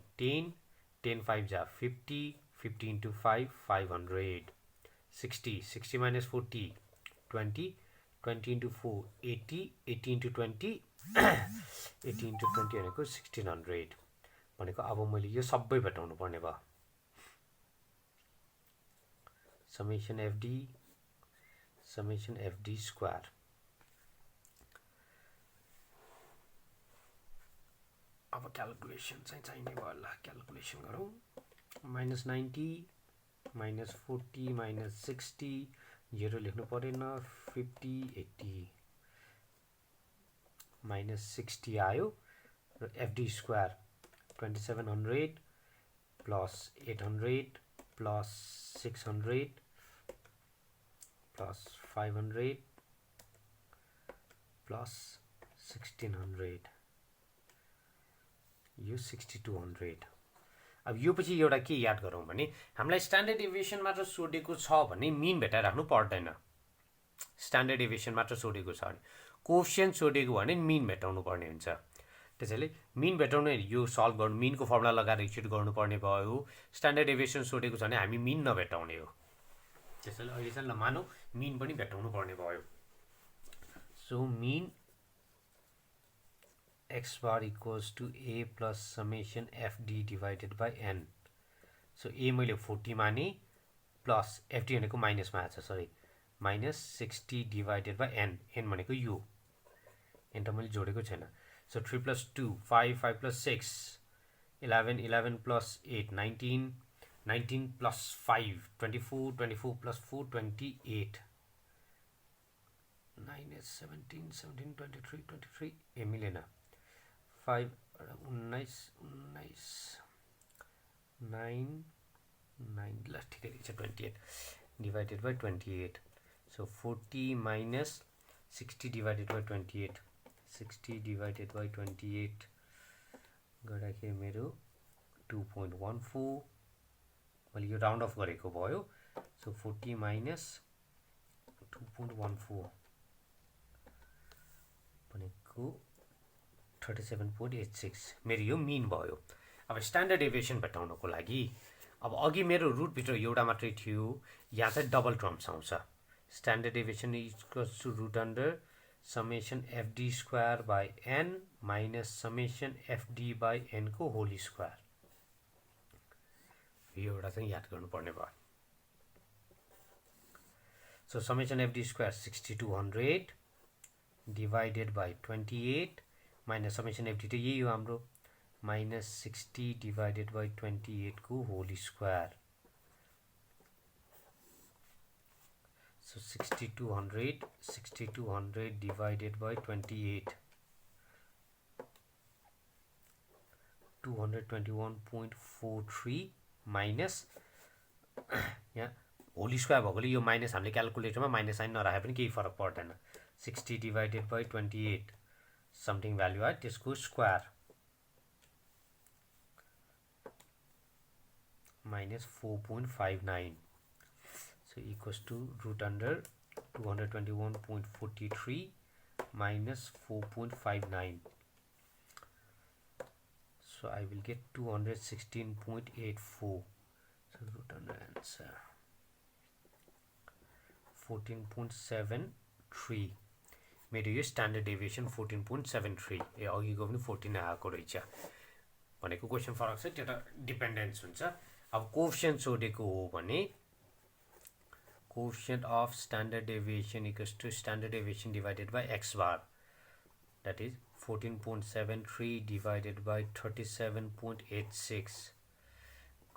10 5 जा 50 into 5 500 60 minus 40 20 into 4 80 into 20 80 into 20 भनेको 1600 भनेको अब मैले यो सबै भेटाउनु पर्ने भयो summation FD स्क्वायर अब क्याल्कुलेसन चाहिँ चाहिने भयो होला क्याल्कुलेसन गरौँ minus 90 minus 40 minus 60 0 लेख्नु परेन 50 80 minus 60 आयो र FD square 2700 plus 800 plus 600 plus 500 plus 1600 यो 6200 अब यो पछि एउटा के याद गरौँ भने हामीलाई स्ट्यान्डर्ड डेभिएसन मात्र सोधेको छ भने मिन भेटाइराख्नु पर्दैन स्ट्यान्डर्ड डेभिएसन मात्र सोधेको छ भने कोएफिसिएन्ट सोधेको भने मिन भेटाउनु पर्ने हुन्छ त्यसैले मिन भेटाउन यो सल्भ गर्नु मिनको फर्मुला लगाएर एक्सक्युट गर्नुपर्ने भयो स्ट्यान्डर्ड डेभिएसन सोधेको छ भने हामी मिन नभेटाउने हो त्यसैले अहिले चाहिँ ल मानौ मिन पनि भेटाउनु पर्ने भयो so mean x bar equals to a plus summation fd divided by n so a मैले 40 माने plus fd भनेको माइनस मा छ sorry minus 60 divided by n n भनेको यो n त मैले जोडेको छैन so 3 plus 2 5 plus 6 11 plus 8 19 plus 5 24 plus 4 28 9 is 17 23 ए मिलेन 5 19 9 ल ठिकै छ 28 divided by 28 so 40 minus 60 divided by 28 60 divided by 28 गर्दाखेरि मेरो 2.14 मैले यो राउन्ड अफ गरेको भयो so 40 minus 2.14 भनेको 37.86 मेरो यो मिन भयो अब स्ट्यान्डर्ड डेभिएसन भेटाउनको लागि अब अघि मेरो रुट भित्र एउटा मात्रै थियो यहाँ चाहिँ डबल टर्म्स आउँछ standard deviation equals to root under summation fd square by n minus summation fd by n को होल स्क्वायर यो एउटा चाहिँ याद गर्नुपर्ने भयो so summation fd square 6200 divided by 28 minus summation FD to यही हो हाम्रो minus 60 divided by 28 को whole square so 6200 divided by 28 221.43 minus यहाँ होल स्क्वायर भएकोले यो माइनस हामीले क्याल्कुलेटरमा माइनस साइन नराखे पनि केही फरक पर्दैन 60 divided by 28 something value आयो त्यसको square minus 4.59 so equals to root under 221.43 minus 4.59 so I will get 216.84 so root under answer 14.73 मेरो यो स्ट्यान्डर्ड डेभिएसन 14.73 ए अघिको पनि 14 आएको रहेछ भनेको क्वेसन फरक छ त्यो त डिपेन्डेन्स हुन्छ अब कोएफिसिएन्ट सोधेको हो भने coefficient of standard deviation equals to standard deviation divided by x bar that is 14.73 divided by 37.86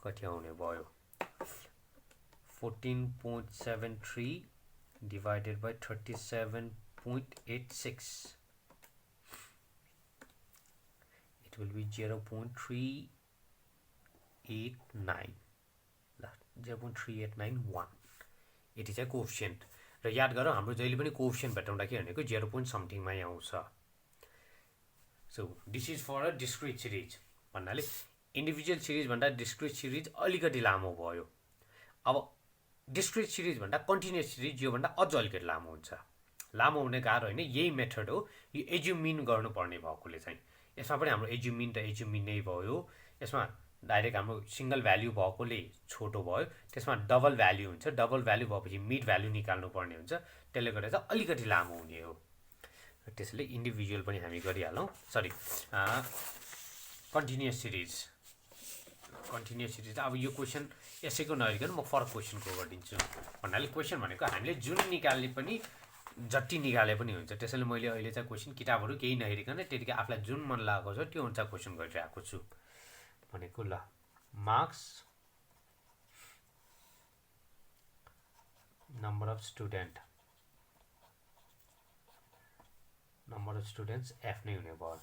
कति आउने भयो 14.73 divided by 37.86 it will be 0.389 0.3891 यति चाहिँ कोएफिसिएन्ट र याद गरौँ हाम्रो जहिले पनि कोएफिसिएन्ट भेटाउँदा के भनेको 0 point something मै आउँछ So this is for a discrete series भन्नाले इन्डिभिजुअल सिरिज भन्दा डिस्क्रिट सिरिज अलिकति लामो भयो अब डिस्क्रिट सिरिज भन्दा कन्टिन्युअस सिरिज यो भन्दा अझ अलिकति लामो हुन्छ लामो हुने कारण होइन यही मेथड हो यो एज्युम मिन गर्नुपर्ने भएकोले चाहिँ यसमा पनि हाम्रो एज्युम मिन त एज्युम मिन नै भयो यसमा डाइरेक्ट हाम्रो सिंगल भ्यालु भएकोले छोटो भयो त्यसमा डबल भ्यालु हुन्छ डबल भ्यालु भएपछि मिड भ्यालु निकाल्नु पर्ने हुन्छ त्यसले गर्दा चाहिँ अलिकति लामो हुने हो त्यसैले इन्डिभिजुअल पनि हामी गरिहालौँ सरी कन्टिन्युअस सिरिज अब यो क्वेसन यसैको नहेरिकन म फरक क्वेसनको गरिदिन्छु भन्नाले क्वेसन भनेको हामीले जुन निकाल्ने पनि जति निकाले पनि हुन्छ त्यसैले मैले अहिले चाहिँ क्वेसन किताबहरू केही नहेरिकन त्यतिकै आफूलाई जुन मन लागेको छ त्यो अनुसार क्वेसन गरिरहेको छु भनेको ल marks number of students F नै हुने भयो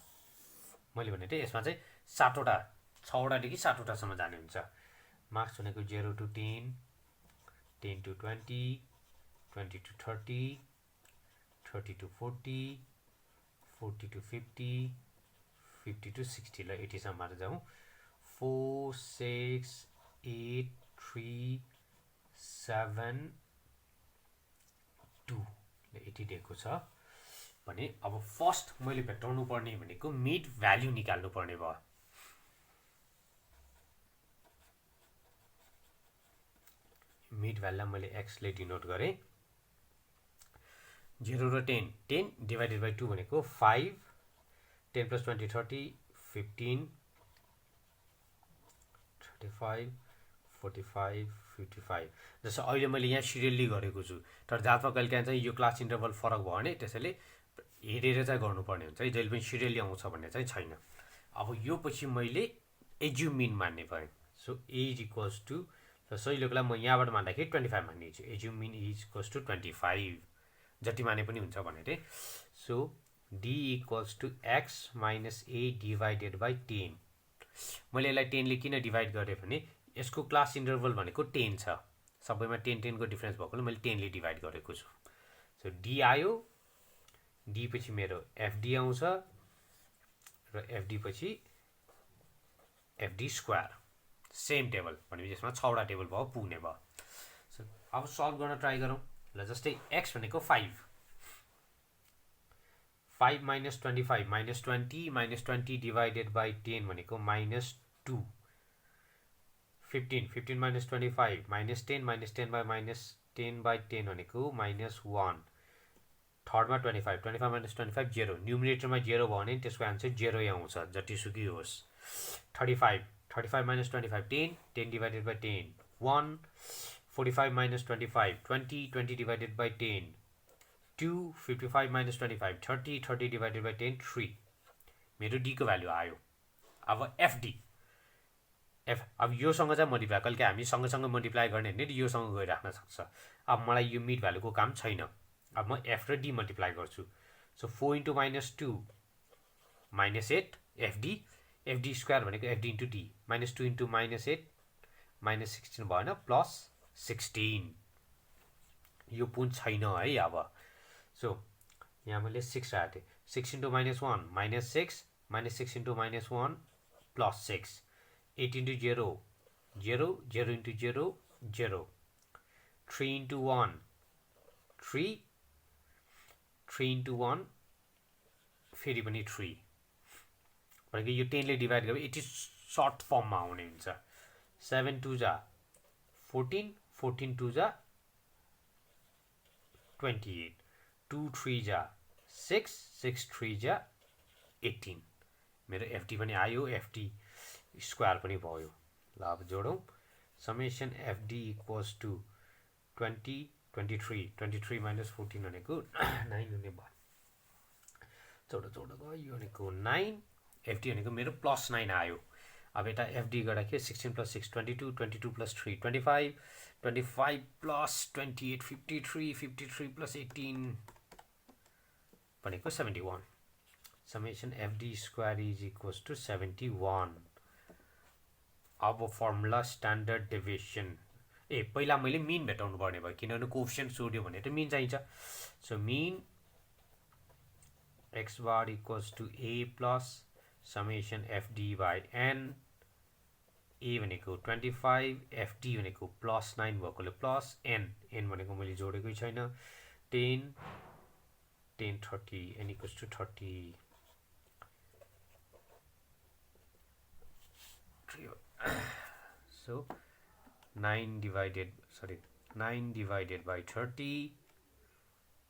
मैले भने थिएँ यसमा चाहिँ 6वटा देखि 7वटा सम्म जाने हुन्छ मार्क्स भनेको 0 to 10 10 to 20 20 to 30 30 to 40 40 to 50 50 to 60 ल 80 सम्म जाउँ 4 6 8 3 7 2 ल 80 दिएको छ भने अब फर्स्ट मैले भेटाउनु पर्ने भनेको मिड भ्यालु निकाल्नु पर्ने भयो मिड भ्यालुलाई मैले x ले डिनोट गरे 0 र 10 10 डिवाइडेड बाइ 2 भनेको 5 10 plus 20 30 15 35 45 55 जस्तो अहिले मैले यहाँ सिरियली गरेको छु तर जातमा कहिलेकाहीँ चाहिँ यो क्लास इन्टरभल फरक भयो भने त्यसैले हेरेर चाहिँ गर्नुपर्ने हुन्छ जहिले पनि सिरियली आउँछ भन्ने चाहिँ छैन अब यो पछि मैले एज्युम मिन मान्ने भएँ so A is equals to सहिलेको लागि म यहाँबाट मान्दाखेरि 25 मान्नेछु assume mean is equals to 25 जति माने पनि हुन्छ भनेर so D equals to x minus A divided by 10 मैले यसलाई 10 ले किन डिभाइड गरेँ भने यसको क्लास इन्टरभल भनेको 10 छ सबैमा 10 को डिफरेन्स भएकोले मैले 10 ले डिभाइड गरेको छु सो डी आयो डी पछि मेरो एफडी आउँछ र एफडी पछि एफडी स्क्वायर सेम टेबल भनेपछि यसमा 6वटा टेबल भयो पुग्ने भयो सो अब सल्भ गर्न ट्राई गरौँ ल जस्तै x भनेको 5 minus 25 minus 20 divided by 10 भनेको minus 2 15 minus 25 minus 10 by minus 10 by 10 भनेको minus 1 थर्डमा 25 minus 25 0 न्युमिनेटरमा 0 भयो भने त्यसको आन्सर 0 आउँछ जतिसुकै होस् 35 minus 25 10 divided by 10 1 45 minus 25 20 divided by 10 2 55 minus 25 30 divided by 10 3 मेरो d को भ्यालु आयो अब fd अब योसँग चाहिँ मल्टिप्लाई कहिले हामी सँगसँगै मल्टिप्लाई गर्ने भने यो सँग गइराख्न सक्छ अब मलाई यो मिड भ्यालुको काम छैन अब म f र d मल्टिप्लाई गर्छु so 4 into minus 2 minus 8 fd square भनेको fd into d minus 2 into minus 8 minus 16 भएन plus 16 यो पुन छैन है अब सो यहाँ मैले 6 राखेँ 6 into minus 1 minus 6 minus 6 into minus 1 plus 6 8 into 0 0 0 into 0 0 3 into 1 3 3 into 1 फेरि पनि 3 भनेको यो 10 ले डिभाइड गरे यति सर्ट फर्ममा आउने हुन्छ 7 2 जा 14 14 2 जा 28 2 3 जा 6 6 3 जा 18 मेरो FD पनि आयो FD स्क्वायर पनि भयो ल अब जोडौं summation FD equals to 20 23 minus 14 भनेको 9 हुने भयो जोड गयो यो भनेको 9 FD भनेको मेरो +9 आयो अब यता FD गर्दा के 16 plus 6 22 22 plus 3 25 25 plus 28 53 plus 18 भनेको 71 summation FD square is equals to 71 अब फर्मुला स्ट्यान्डर्ड डेभिएसन पहिला मैले मिन भेटाउनु पर्ने भयो किनभने कोएफिसिएन्ट सोध्यो भने त मिन चाहिन्छ so mean x bar equals to a plus summation FD by n a भनेको 25 FD भनेको +9 भएकोले प्लस n भनेको मैले जोडेकै छैन 10 10 30 n equals to 30 so 9 divided by 30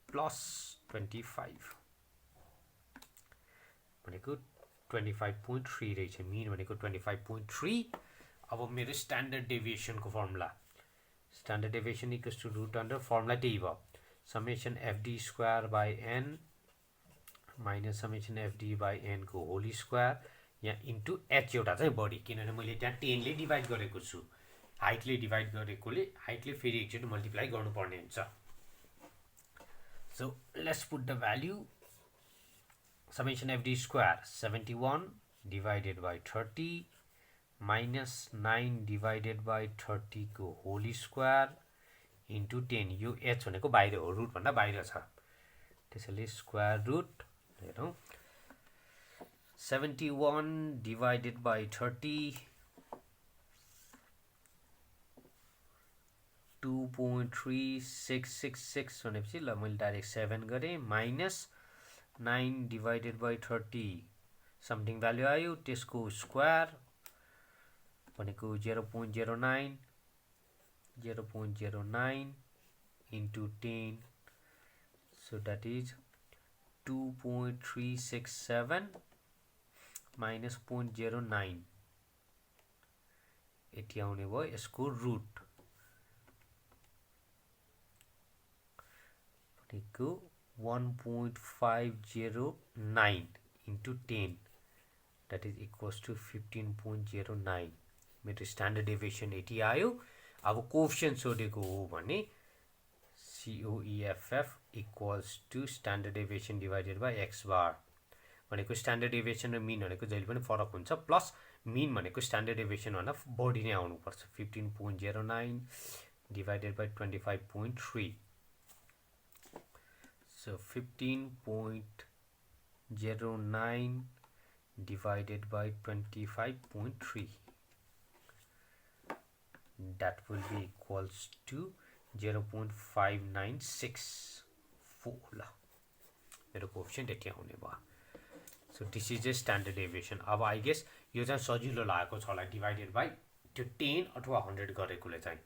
plus 25 भनेको 25.3 रहेछ मिन भनेको 25.3 अब मेरो स्ट्यान्डर्ड डेभिएसन को formula standard deviation equals to root under formula त्यही भयो summation FD square by n minus summation FD by n को होल स्क्वायर यहाँ इन्टु h एउटा चाहिँ बढी किनभने मैले त्यहाँ 10 ले डिभाइड गरेको छु हाइटले डिभाइड गरेकोले हाइटले फेरि एकचोटि मल्टिप्लाई गर्नुपर्ने हुन्छ so let's put the value summation FD square 71 divided by 30 minus 9 divided by 30 को whole square into 10 यो h भनेको बाहिर हो रुट भन्दा बाहिर छ त्यसैले स्क्वायर रुट हेरौं 71 divided by 30 2.3666 भनेपछि ल मैले डाइरेक्ट 7 गरे minus 9 divided by 30 something value आयो त्यसको स्क्वायर भनेको 0.09 into 10 so that is 2.367 minus 0.09 यति आउने भयो यसको रुट भनेको 1.509 into 10 that is equals to 15.09 मेरो स्ट्यान्डर्ड डेभिएसन यति आयो अब कोएफिसिएन्ट सोधेको हो भने COEFF equals to standard deviation divided by x bar भनेको स्ट्यान्डर्ड डेभिएसन र मिन भनेको जहिले पनि फरक हुन्छ प्लस मिन भनेको स्ट्यान्डर्ड डेभिएसन भन्दा बढी नै आउनु पर्छ 15.09 divided by 25.3 so 15.09 divided by 25.3 that will be equals to 0.5964 ला मेरो कोएफिसिएन्ट यति आउने भयो so this is a standard deviation अब आई गेस यो चाहिँ सजिलो लागेको छ होला डिवाइडेड बाइ त्यो 10 अथवा 100 गरेकोले चाहिँ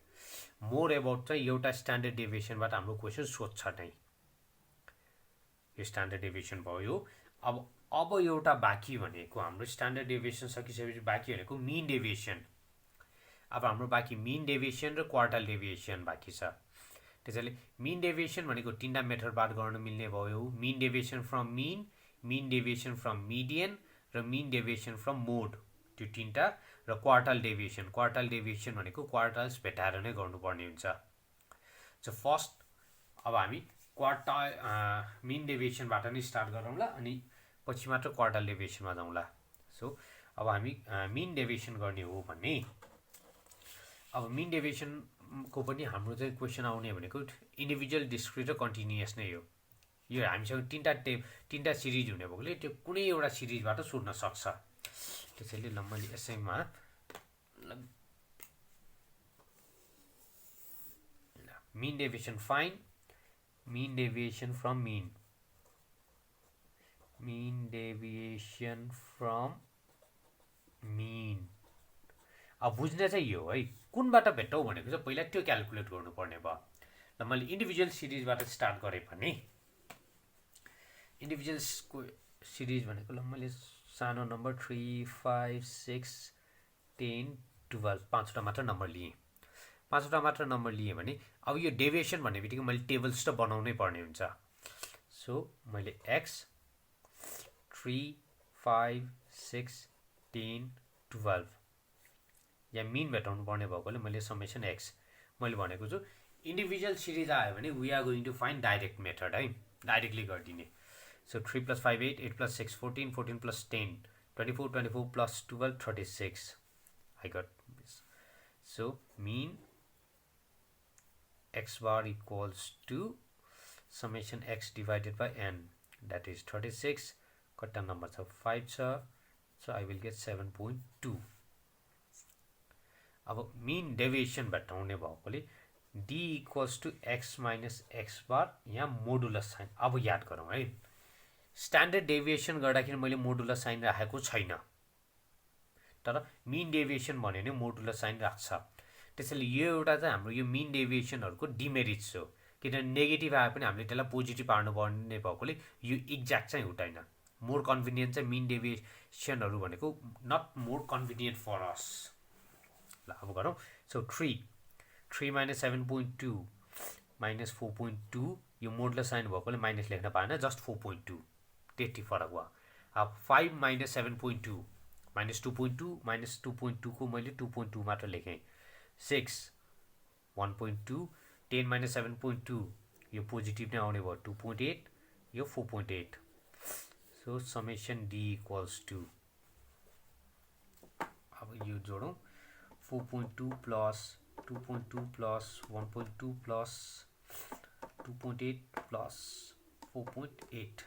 मोर अबाउट चाहिँ एउटा स्ट्यान्डर्ड डेभिएसनबाट हाम्रो क्वेशन सोध्छ नै यो स्ट्यान्डर्ड डेभिएसन भयो अब एउटा बाँकी भनेको हाम्रो स्ट्यान्डर्ड डेभिएसन सकिसकेपछि बाँकी भनेको मिन डेभिएसन अब हाम्रो बाँकी मिन डेभिएसन र क्वार्टाइल डेभिएसन बाँकी छ त्यसैले मिन डेभिएसन भनेको तीनटा मेथडबाट गर्न मिल्ने भयो mean deviation from mean deviation from median र मिन डेभिएसन फ्रम मोड त्यो तीनटा र क्वार्टाइल डेभिएसन भनेको क्वार्टाइल्स भेटाएर नै गर्नुपर्ने हुन्छ सो फर्स्ट अब हामी क्वार्टाइल मिन डेभिएसनबाट नै स्टार्ट गरौँला अनि पछि मात्र क्वार्टाइल डेभिएसनमा जाउँला सो अब हामी मिन डेभिएसन गर्ने हो भने अब मिन डेभिएसनको पनि हाम्रो चाहिँ क्वेशन आउने भनेको इन्डिभिजुअल डिस्क्रिट र कन्टिन्युअस नै हो यो हामीसँग तीनटा सिरिज हुने भएकोले त्यो कुनै एउटा सिरिजबाट सोध्न सक्छ त्यसैले ल मैले यसैमा mean deviation find mean deviation from mean अब बुझ्ने चाहिँ यो है कुनबाट भेट्टौ भनेको चाहिँ पहिला त्यो क्याल्कुलेट गर्नुपर्ने भयो ल मैले इन्डिभिजुअल सिरिजबाट स्टार्ट गरे भने इन्डिभिजुअल सिरिज भनेको ल मैले सानो नम्बर 3 5 6 10 12 पाँचवटा मात्र नम्बर लिएँ। पाँचवटा मात्र नम्बर लिएँ भने अब यो डेभिएसन भन्ने बित्तिकै मैले टेबल्स त बनाउनै पर्ने हुन्छ। सो मैले x 3 5 6 10 12 या मिन भेटाउनु पर्ने भएकोले मैले समेसन x मैले भनेको छु। इन्डिभिजुअल सिरिज आयो भने we are going to find direct method है, डाइरेक्टली गरिदिने। So 3 + 5 8 8 + 6 14 14 + 10 24 24 + 12 36 I got this. So mean x bar equals to summation x divided by n, that is 36. कट्टा नम्बर छ 5 छ, so I will get 7.2. अब mean deviation भेटाउने भएकोले d equals to x minus x bar, यहाँ modulus sign. अब याद गरौँ है, स्ट्यान्डर्ड डेभिएसन गर्दाखेरि मैले मोडुलस साइन राखेको छैन, तर मिन डेभिएसन भन्यो भने मोडुलस साइन राख्छ। त्यसैले यो एउटा चाहिँ हाम्रो यो मिन डेभिएसनहरूको डिमेरिट्स हो, किनभने नेगेटिभ आए पनि हामीले त्यसलाई पोजिटिभ पार्नु पर्ने भएकोले यो एक्ज्याक्ट चाहिँ हुँदैन। मोर कन्भिनियन्ट चाहिँ मिन डेभिएसनहरू भनेको नट मोर कन्भिनियन्ट फर अस। ल अब गरौँ। सो 3 minus 7.2 minus 4.2, यो मोडुलस साइन भएकोले माइनस लेख्न पाएन, जस्ट 4.2 त्यति फरक भयो। अब 5 minus 7.2 minus 2.2 minus 2.2 को मैले 2.2 मात्र लेखेँ। 6 1.2 10 minus 7.2 यो पोजिटिभ नै आउने भयो 2.8, यो 4.8। So summation d equals to, अब यो जोडौँ 4.2 plus 2.2 plus 1.2 plus 2.8 plus 4.8,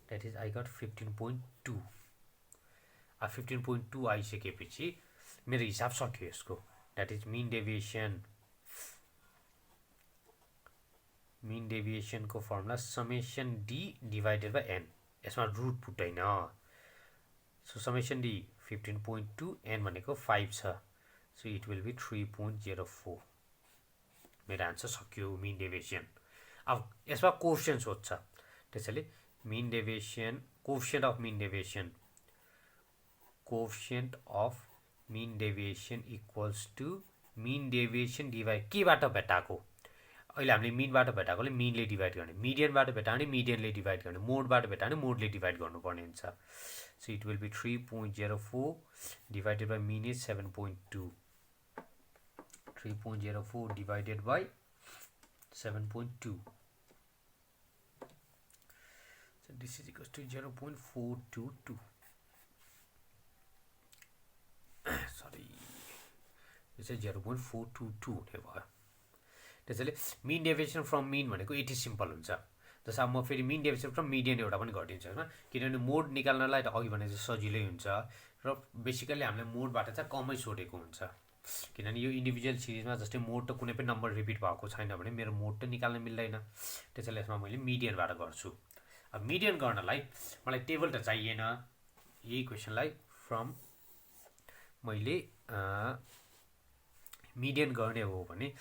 that is I got 15.2. अब 15.2 आइसकेपछि मेरो हिसाब सक्यो यसको, that is mean deviation. mean deviation को formula summation d divided by n, यसमा रुट पुट्दैन। सो समेसन d 15.2, n भनेको 5 छ, सो इट विल बी 3.04। मेरो आन्सर सक्यो मिन डेभिएसन। अब यसमा कोएफिसिएन्ट सोध्छ, त्यसैले mean deviation, coefficient of mean deviation, coefficient of mean deviation equals to mean deviation divide के बाट भेटाएको, अहिले हामीले मिनबाट भेटाएकोले मिनले डिभाइड गर्ने, मिडियनबाट भेटायो भने मिडियनले डिभाइड गर्ने, मोडबाट भेटायो भने मोडले डिभाइड गर्नुपर्ने हुन्छ। So it will be 3.04 divided by mean is 7.2, 3.04 divided by 7.2, so this is equals to 0.422 sorry, this is 0.422 हुने भयो। त्यसैले मिन डेभिएसन फ्रम मिन भनेको यति सिम्पल हुन्छ। जस्तो अब म फेरि मिन डेभिएसन फ्रम मिडियन एउटा पनि गरिदिन्छु होइन, किनभने मोड निकाल्नलाई त अघि भने चाहिँ सजिलै हुन्छ र बेसिकली हामीले मोडबाट चाहिँ कमै सोधेको हुन्छ, किनभने यो इन्डिभिजुअल सिरिजमा जस्तै मोड त कुनै पनि नम्बर रिपिट भएको छैन भने मेरो मोड त निकाल्न मिल्दैन। त्यसैले यसमा मैले मिडियनबाट गर्छु। अब मिडियन गर्नलाई मलाई टेबल त चाहिएन, यही क्वेसनलाई फ्रम मैले मिडियन गर्ने हो भने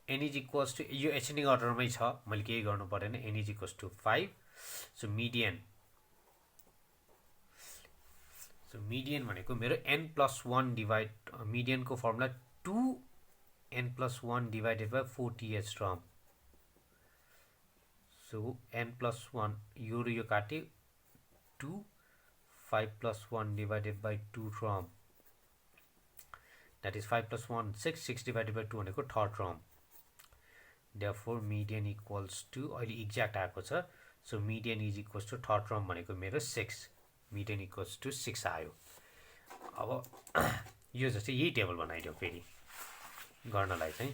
n इज इक्वल्स टु, यो एसेन्डिङ अर्डरमै छ, मैले केही गर्नु परेन, n is equals to 5। So median भनेको मेरो n+1 डिभाइड, मिडियनको formula 2n+1 divided by 40h term. So n+1 यो र यो काटे 2, 5+1 divided by 2 term, that is 5 plus 1 6, 6 divided by 2 भनेको third term. therefore median equals to, अहिले एक्ज्याक्ट आएको छ, so median is equals to third term भनेको मेरो 6, मिडियन इक्वल्स टु 6 आयो। अब यो जस्तै यही टेबल बनाइदियो फेरि गर्नलाई चाहिँ,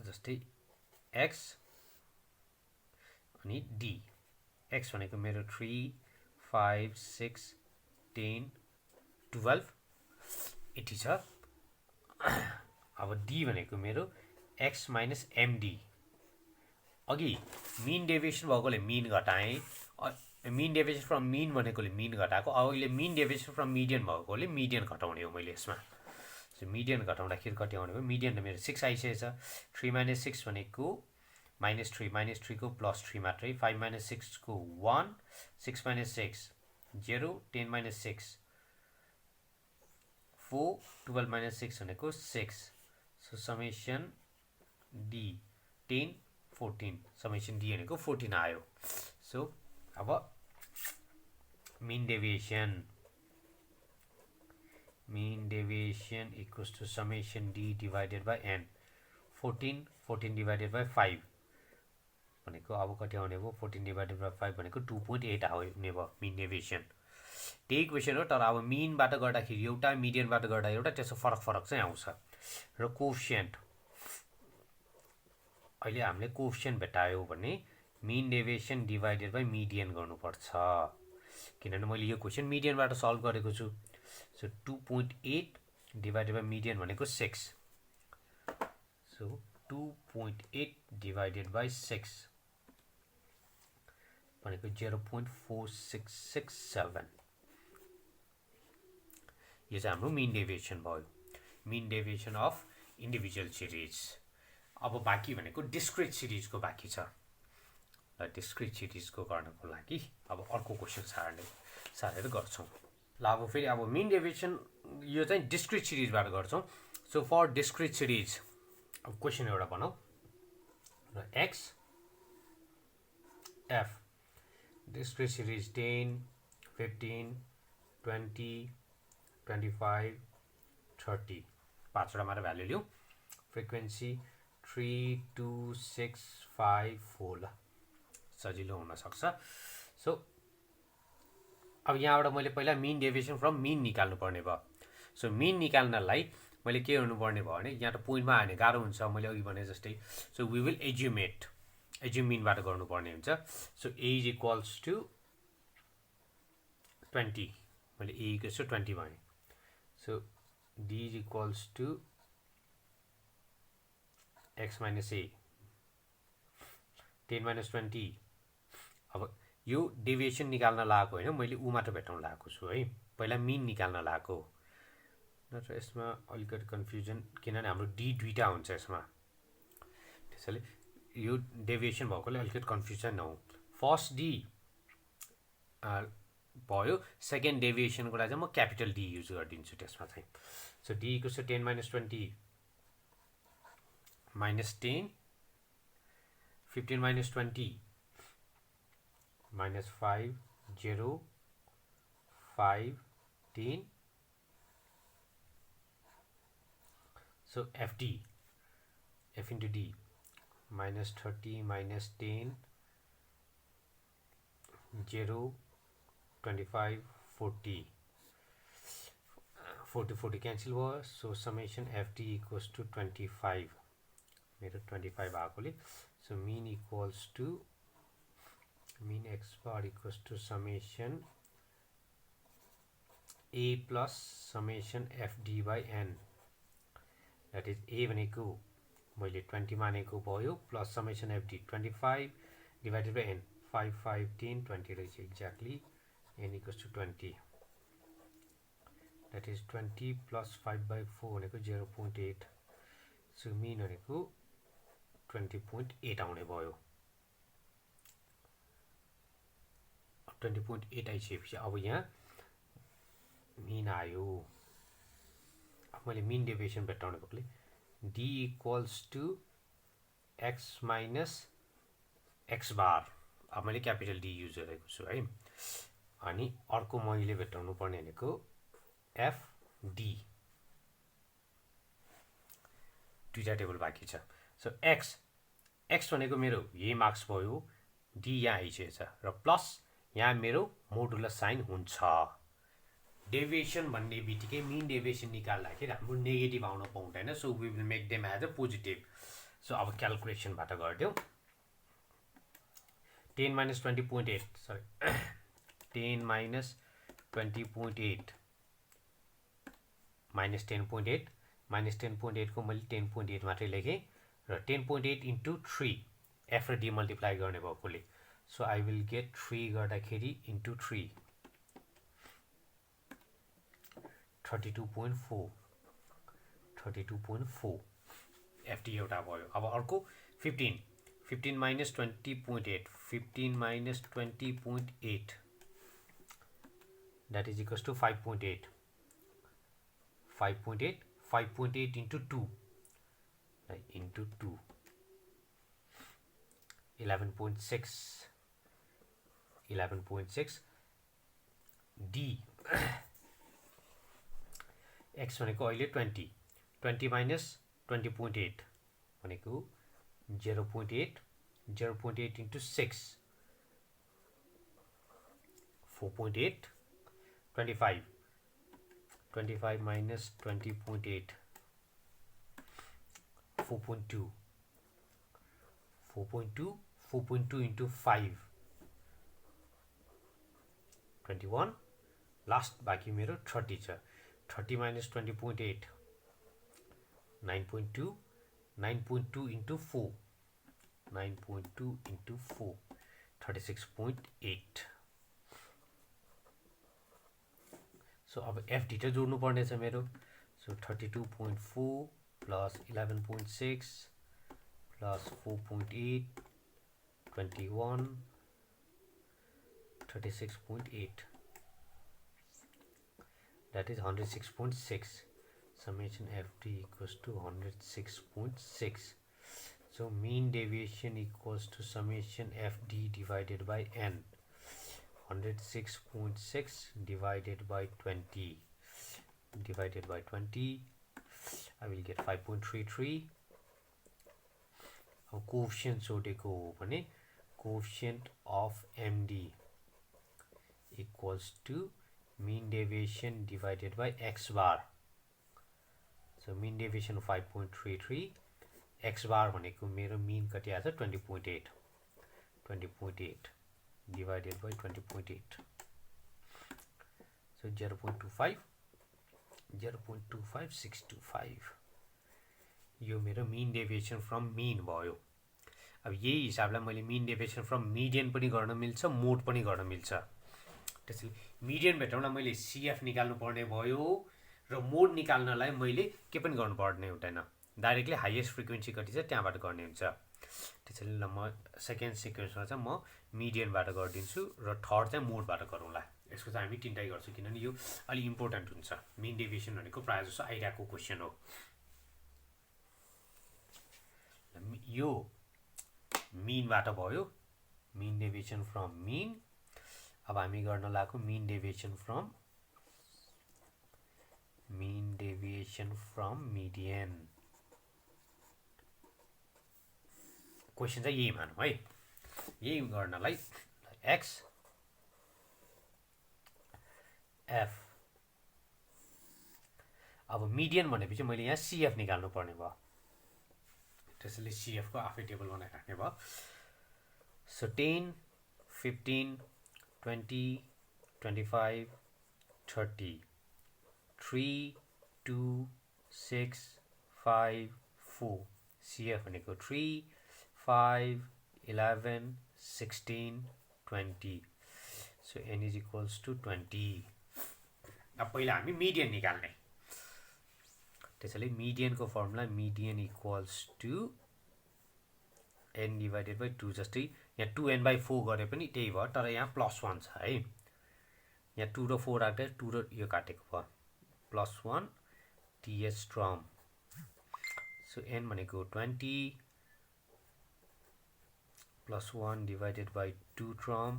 जस्तै x अनि d, x भनेको मेरो 3 5 6 10 12 यति छ। अब d भनेको मेरो x माइनस md, अघि मिन डेभिएसन भएकोले मिन घटाएँ, मिन डेभिएसन फ्रम मिन भनेकोले मिन घटाएको, अब अहिले मिन डेभिएसन फ्रम मिडियन भएकोले मिडियन घटाउने हो मैले यसमा। सो मिडियन घटाउँदाखेरि कति आउने भयो मिडियन त मेरो 6 आइसकेछ 3 - 6 भनेको -3 को +3 मात्रै 5 - 6 को 1 6 - 6 0 10 - 6 4 12 - 6 भनेको 6 so summation d 10 14 summation d भनेको 14 आयो सो अब mean deviation equals to summation d divided by n 14 divided by 5 भनेको अब कति आउने भयो 14 divided by 5 भनेको 2.8 आउने भयो mean deviation त्यही क्वेसन हो तर अब मिनबाट गर्दाखेरि एउटा मिडियनबाट गर्दा एउटा त्यसको फरक चाहिँ आउँछ र कोएफिसिएन्ट अहिले हामीले कोएफिसिएन्ट भेटायो भने mean deviation divided by median गर्नुपर्छ किनभने मैले यो क्वेसन मिडियनबाट सल्भ गरेको छु सो 2.8 divided by median भनेको 6 सो 2.8 divided by 6 भनेको 0.4667 यो चाहिँ हाम्रो mean deviation भयो mean deviation of individual series अब बाँकी भनेको discrete series को बाँकी छ ल डिस्क्रिट सिरिजको गर्नको लागि अब अर्को क्वेसन सारेर गर्छौँ ल अब फेरि अब मिन डेभिएसन यो चाहिँ डिस्क्रिट सिरिजबाट गर्छौँ सो फर डिस्क्रिट सिरिज अब क्वेसन एउटा बनाऊ र एक्स एफ डिस्क्रिट सिरिज 10 15 20 25 30 पाँचवटा मात्र भ्यालु लिऊ फ्रिक्वेन्सी 3 2 6 5 4 ल सजिलो हुन सक्छ सो अब यहाँबाट मैले पहिला मिन डेभिएसन फ्रम मिन निकाल्नु पर्ने भयो सो मिन निकाल्नलाई मैले के गर्नुपर्ने भयो भने यहाँ त पोइन्टमा हाल्ने गाह्रो हुन्छ मैले अघि भने जस्तै सो वी विल एज्युम मिनबाट गर्नुपर्ने हुन्छ so A is equals to 20 मैले ए इक्वल्स टु 20 भने so D is equals to x minus a 10 - 20 अब यो डेभिएसन निकाल्न लागेको होइन मैले ऊ मात्र भेटाउन लागेको छु है पहिला मिन निकाल्न लागेको नत्र यसमा अलिकति कन्फ्युजन किनभने हाम्रो डी दुईटा हुन्छ यसमा त्यसैले यो डेभिएसन भएकोले अलिकति कन्फ्युजन नहौ फर्स्ट डी भयो सेकेन्ड डेभिएसनको लागि चाहिँ म क्यापिटल डी युज गरिदिन्छु त्यसमा चाहिँ so D equals to 10 - 20 -10 15 - 20 -5 0 5 10 so f into d -30 -10 0 25 40 40 cancel भयो so summation fd equals to 25 मेरो 25 आएकोले so mean equals to mean x bar equals to summation a plus summation fd by n that is a भनेको मैले 20 मानेको भयो plus summation fd 25 divided by n 5 5 10 20 रहेछ exactly n equals to 20 that is 20 plus 5 by 4 भनेको 0.8 so mean भनेको 20.8 आउने भयो 20.8 आइसकेपछि अब यहाँ मिन आयो अब मैले मिन डेभिएसन भेटाउने भएकोले d equals to x minus x bar अब मैले क्यापिटल डी युज गरेको छु है अनि अर्को मैले भेटाउनु पर्ने भनेको fd दुईटा टेबल बाँकी छ सो x भनेको मेरो यही मार्क्स भयो d यहाँ आइसकेछ र प्लस यहाँ मेरो मोडुलस साइन हुन्छ डेभिएसन भन्ने बित्तिकै मिन डेभिएसन निकाल्दाखेरि हाम्रो नेगेटिभ आउन पाउँदैन so we will make them as a positive so अब क्याल्कुलेसनबाट गरिदेऊ 10 - 20.8 सरी 10 - 20.8 -10.8 -10.8 को मैले 10.8 मात्रै लेखेँ र 10.8 into 3 f र d मल्टिप्लाई गर्ने भएकोले सो आई विल गेट 3 गर्दाखेरि into 3 32.4 32.4 FD एउटा भयो अब अर्को 15 minus 20.8 15 minus 20.8 that is equals to 5.8 5.8 into 2 into 2 11.6 D x भनेको अहिले 20 minus 20.8 भनेको 0.8 into 6 4.8 25 minus 20.8 4.2 into 5 21 last बाँकी मेरो 30 छ 30 minus 20.8 9.2 into 4 36.8 so अब FD त जोड्नु पर्ने छ मेरो so 32.4 plus 11.6 plus 4.8 21 36.8 that is 106.6 summation FD equals to 106.6 so mean deviation equals to summation FD divided by N 106.6 divided by 20 I will get 5.33 now coefficient सोधेको हो भने coefficient of MD equals to mean deviation divided by x bar so mean deviation 5.33 x bar भनेको मेरो mean कति आछ 20.8 divided by 20.8 so 0.25625 यो मेरो mean deviation from mean भयो अब यही हिसाबले मैले mean deviation from median पनि गर्न मिल्छ mode पनि गर्न मिल्छ त्यसैले median भेटाउन मैले CF निकाल्नु पर्ने भयो र mode निकाल्नलाई मैले के पनि गर्नु पर्ने हुँदैन डाइरेक्टली हाईएस्ट फ्रिक्वेन्सी कति छ त्यहाँबाट गर्ने हुन्छ त्यसैले ल म सेकेन्ड सिक्वेन्समा चाहिँ म मिडियनबाट गर्दिन्छु र थर्ड चाहिँ मोडबाट गरौँला यसको चाहिँ हामी तीनटै गर्छौँ किनभने यो अलि इम्पोर्टेन्ट हुन्छ मिन डेभिएसन भनेको प्रायः जसो आइरहेको क्वेसन हो यो मिनबाट भयो मिन डेभिएसन फ्रम मिन अब हामी गर्न लागेको mean deviation from median question चाहिँ यही मानौँ है यही गर्नलाई एक्स एफ अब मिडियन भनेपछि मैले यहाँ सीएफ निकाल्नु पर्ने भयो त्यसैले सीएफ को आफै टेबल बनाइराख्ने भयो सो 10 15 20 25 30 3 2 6 5 4 सीएफ भनेको 3 5 11 16 20 so n is equals to 20 अब पहिला हामी मिडियन निकाल्ने त्यसैले मिडियन को formula median equals to n divided by 2 जस्तै यहाँ 2n/4 गरे पनि त्यही भयो तर यहाँ +1 छ है यहाँ 2 र 4 राख्दा 2 र यो काटेको भयो +1 ts term so n भनेको 20 +1 divided by 2 term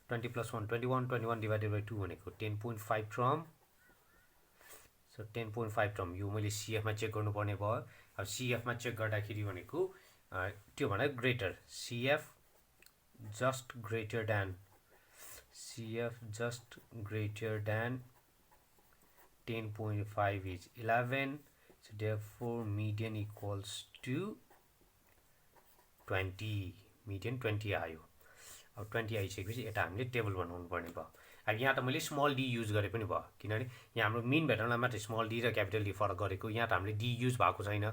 20 + 1 21 divided by 2 भनेको 10.5 term so 10.5 term यो मैले CF मा चेक गर्नुपर्ने भयो अब CF मा चेक गर्दाखेरि भनेको त्यो भन्दा greater CF just greater than 10.5 is 11 so therefore median equals to 20 median 20 आयो अब 20 आइसकेपछि यता हामीले टेबल बनाउनु पर्ने भयो अब यहाँ त मैले स्मल डी युज गरे पनि भयो किनभने यहाँ हाम्रो मिन भेटाउनलाई मात्र स्मल डी र क्यापिटल डी फरक गरेको यहाँ त हामीले डी युज भएको छैन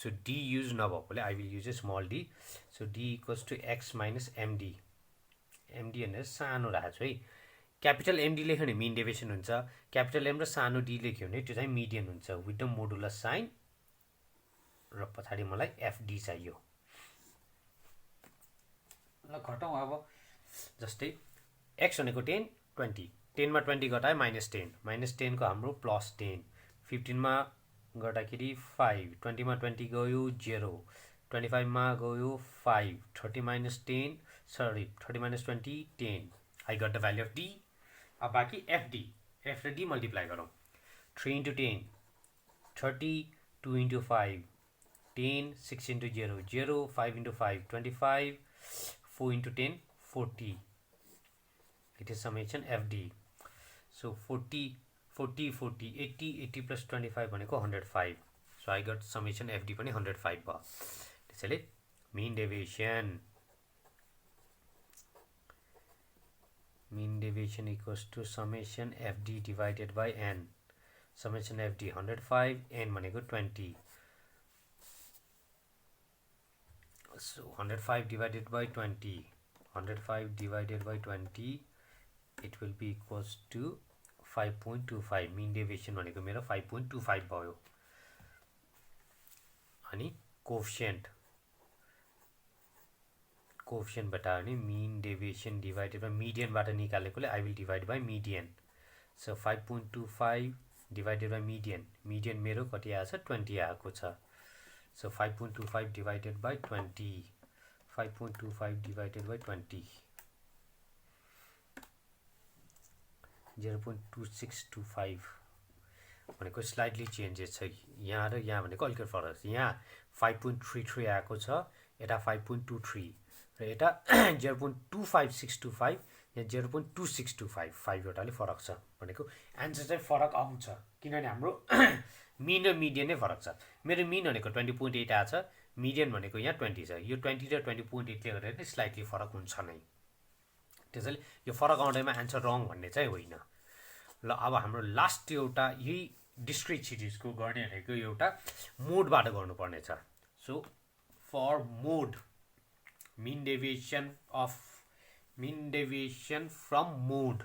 सो डी युज नभएकोले I will use a small d so D equals to x minus MD MD भनेर सानो राखेको छु है क्यापिटल एमडी लेख्यो भने मिन डेभिएसन हुन्छ, क्यापिटल एम र सानो डी लेख्यो भने त्यो चाहिँ मिडियन हुन्छ विथ द मोडुलस साइन र पछाडि मलाई एफडी चाहियो। ल घटाउँ अब, जस्तै एक्स भनेको 10 20, 10 मा 20 घटाए -10, -10 को हाम्रो +10, 15 मा गर्दाखेरि 5, 20 मा 20 गयो 0, 25 मा गयो 5, 30 -10 sorry 30 - 20 10, I got the value of D। अब बाँकी FD, F र D मल्टिप्लाई गरौँ, 3 into 10 30, 2 into 5 10, 6 into 0 0, 5 into 5 25, 4 into 10 40, it is summation FD। So 40 40 40 80 80 plus 25 भनेको 105, so I got summation FD पनि 105 भयो। त्यसैले mean deviation equals to summation FD divided by N, summation FD 105, N भनेको 20, so 105 divided by 20, 105 divided by 20, it will be equals to 5.25, mean deviation भनेको मेरो 5.25 भयो। अनि coefficient बताउने mean deviation divided by median बाट निकालेकोले I will divide by median, so 5.25 divided by median, median मेरो कति आएको छ 20 आएको छ, so 5.25 divided by 20, 5.25 divided by 20 0.2625 भनेको स्लाइटली चेन्जेस छ यहाँ र यहाँ भनेको अलिकति फरक छ, यहाँ 5.33 आएको छ, यता 5.23 र यता 0.25625, यहाँ 0.2625, 5 वटाले फरक छ भनेको एन्सर चाहिँ फरक आउँछ किनभने हाम्रो मिन र मिडियन नै फरक छ। मेरो मिन भनेको 20.8 आछ, मिडियन भनेको यहाँ 20 छ, यो 20 र 20.8 ले गर्दा नै स्लाइटली फरक हुन्छ नै, त्यसैले यो फरक आउँदैमा एन्सर रङ भन्ने चाहिँ होइन। ल अब हाम्रो लास्ट एउटा यही डिस्क्रिट सिरिजको गर्ने भनेको एउटा मोडबाट गर्नुपर्ने छ। So for mode mean deviation from mode,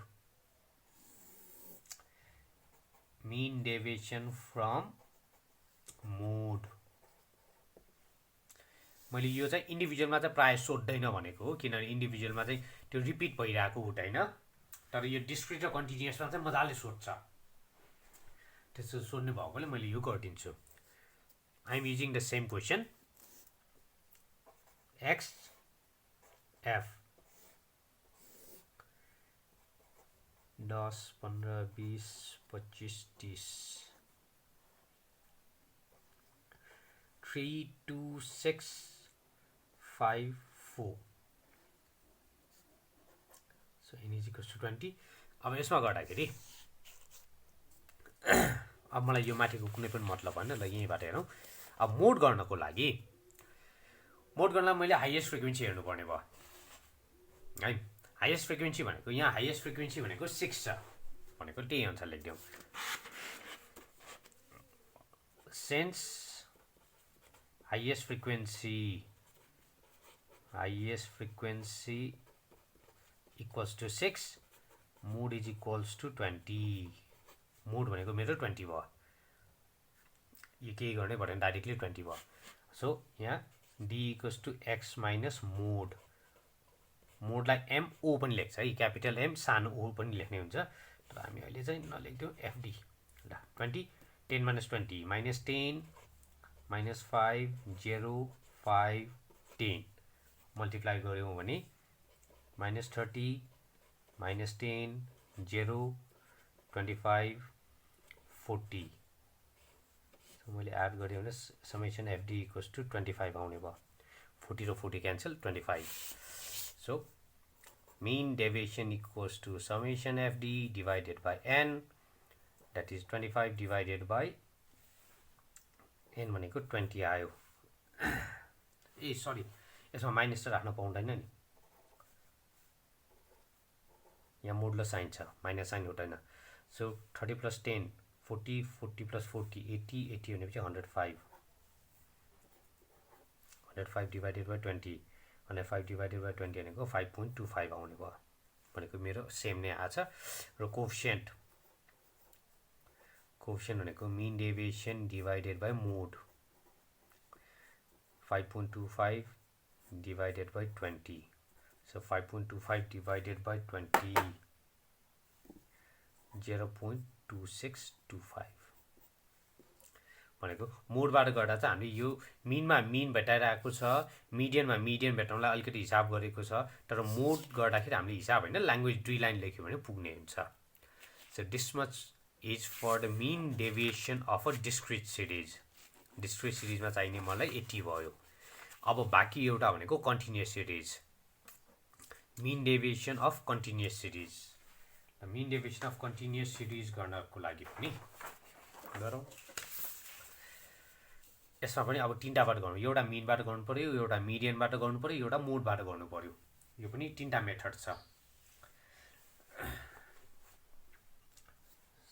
mean deviation from mode, मैले यो चाहिँ इन्डिभिजुअलमा चाहिँ प्राय सोध्दैन भनेको हो किनभने इन्डिभिजुअलमा चाहिँ त्यो रिपिट भइरहेको हुँदैन, तर यो डिस्क्रिट र कन्टिन्युअसमा चाहिँ मजाले सोध्छ, त्यसो सोध्ने भएकोले मैले यो गरिदिन्छु। I am using the same question, x f 10 15 20 25 30 3 2 6 5 4, so n is equals to 20। अब यसमा गर्दाखेरि अब मलाई यो माथिको कुनै पनि मतलब भएन, ल यहीँबाट हेरौँ। अब मोड गर्नको लागि मैले हाइएस्ट फ्रिक्वेन्सी हेर्नुपर्ने भयो है, हाइएस्ट फ्रिक्वेन्सी भनेको यहाँ हाइएस्ट फ्रिक्वेन्सी भनेको 6 छ भनेको त्यही अनुसार लेख्दियौँ, since highest frequency equals to 6, mode is equals to 20, mode भनेको मेरो 20 भयो, यो केही गर्नै परेन डाइरेक्टली 20 भयो। सो यहाँ d equals to x minus mode, मोडलाई MO पनि लेख्छ है, क्यापिटल M सानो O पनि लेख्ने हुन्छ, तर हामी अहिले चाहिँ नलेख्दिउँ FD। ल 20 10 - 20 -10 -5 0 5 10 मल्टिप्लाई गऱ्यौँ भने -30 -10 0 25 40, मैले एड गरेँ भने समेसन FD इक्वल्स टु 25 आउने भयो, 40 र 40 cancel 25। So mean deviation equals to summation FD divided by N, that is 25 divided by N भनेको 20 आयो। ए सरी, यसमा माइनस त राख्न पाउँदैन नि, यहाँ मोडुलस साइन छ, माइनस साइन हुँदैन। सो 30 + 10 40 40 + 40 80 80 भनेपछि 105, 105 divided by 20, 105 divided by 20 भनेको 5.25 आउने भयो भनेको मेरो सेम नै आछ र कोएफिसिएन्ट भनेको mean deviation divided by mode 5.25 divided by 20. So 5.25 divided by 20, 0.2625. भनेको मोडबाट गर्दा चाहिँ हामीले यो मिनमा मिन भेटाइरहेको छ, मिडियनमा मिडियन भेटाउनलाई अलिकति हिसाब गरेको छ, तर मोड गर्दाखेरि हामीले हिसाब हैन ल्याङ्ग्वेज 2 लाइन लेख्यो भने पुग्ने हुन्छ. So this much is for the mean deviation of a discrete series. Discrete सिरिजमा चाहिने मलाई 80 भयो. अब बाँकी एउटा भनेको continuous series, mean deviation of continuous series. Mean deviation of continuous series गर्नको लागि पनि गरौँ. यसमा पनि अब तीनटाबाट गर्नु, एउटा मिनबाट गर्नु पर्यो, एउटा मिडियनबाट गर्नु पर्यो, एउटा मोडबाट गर्नु पर्यो. यो पनि तीनटा मेथड छ.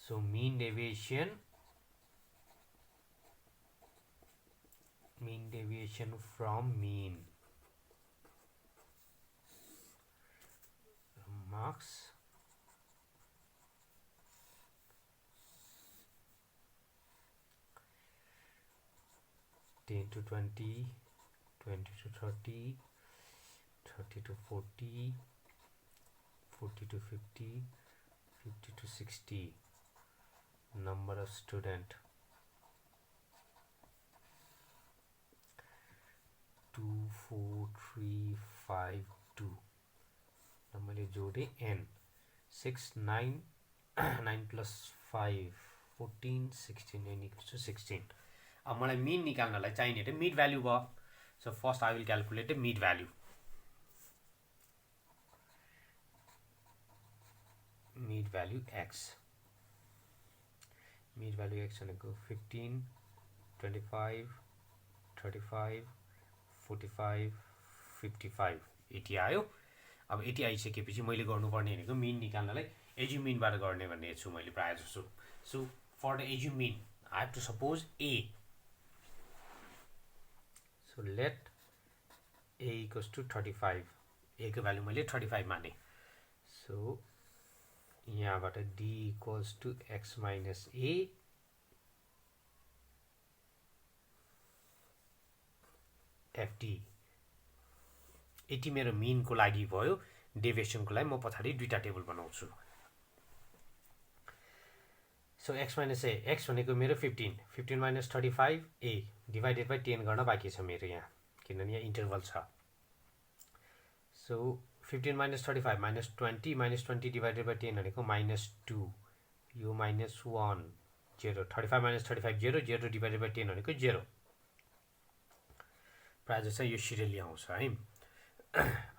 So mean deviation from mean marks (10 to 20, 20 to 30, 30 to 40, 40 to 50, 50 to 60). Number of student 2, 4, 3, 5, 2. मैले जोडे n 6, 9, 9 plus 5, 14, 16 n equals to 16. अब मलाई मिन निकाल्नलाई चाहिने त मिड भ्यालु भयो. So first I will calculate the mid value. Mid value x. Mid value x भनेको 15, 25, 35, 45, 55, 80 आयो. अब 80 आइसकेपछि मैले गर्नुपर्ने भनेको मिन निकाल्नलाई एज्युम मिनबाट गर्ने भन्ने छु मैले प्राय जसो. So for the assume mean I have to suppose a. So let a equals to 35. a को भ्यालु मैले 35 माने. सो यहाँबाट d equals to x minus a FD. 80 मेरो मिनको लागि भयो. डेभिएसनको लागि म पछाडि दुईटा टेबल बनाउँछु. So x minus a, x भनेको मेरो 15, 15 माइनस 35 a डिभाइडेड बाई 10 गर्न बाँकी छ मेरो यहाँ, किनभने यहाँ इन्टरभल छ. So 15 minus 35 minus 20 minus 20 divided by 10 भनेको माइनस 2, यो माइनस 1, 0. 35 माइनस 35 0, 0 डिभाइडेड बाई 10 भनेको 0. प्रायः जस्तो यो सिरियली आउँछ है.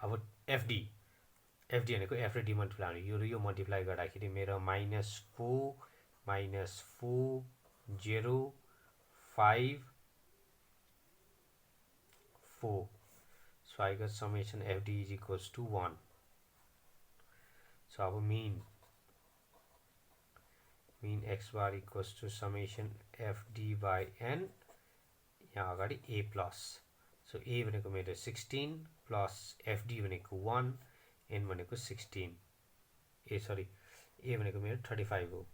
अब एफडी भनेको एफ र डी मल्टिप्लाई हुने, यो र यो मल्टिप्लाई गर्दाखेरि मेरो -4 0 5 4. So I got summation FD is equals to 1. So अब mean x bar equals to summation FD by n. यहाँ अगाडि a plus. So a भनेको मेरो 16 plus FD भनेको 1, n भनेको 16. a भनेको मेरो 35 हो.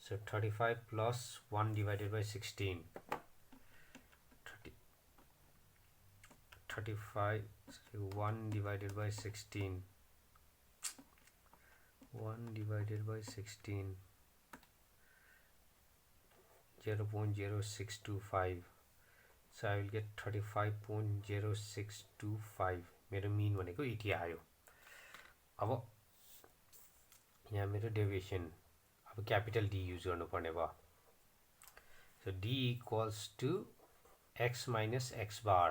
So 35 plus 1 divided by 16. 35, 1 divided by 16. 1 divided by 16. 0.0625. So I will get 35.0625. मेरो मीन भनेको 80 आयो. अब यहाँ मेरो डेभिएसन, अब क्यापिटल D युज गर्नुपर्ने भयो. So D equals to x minus x bar.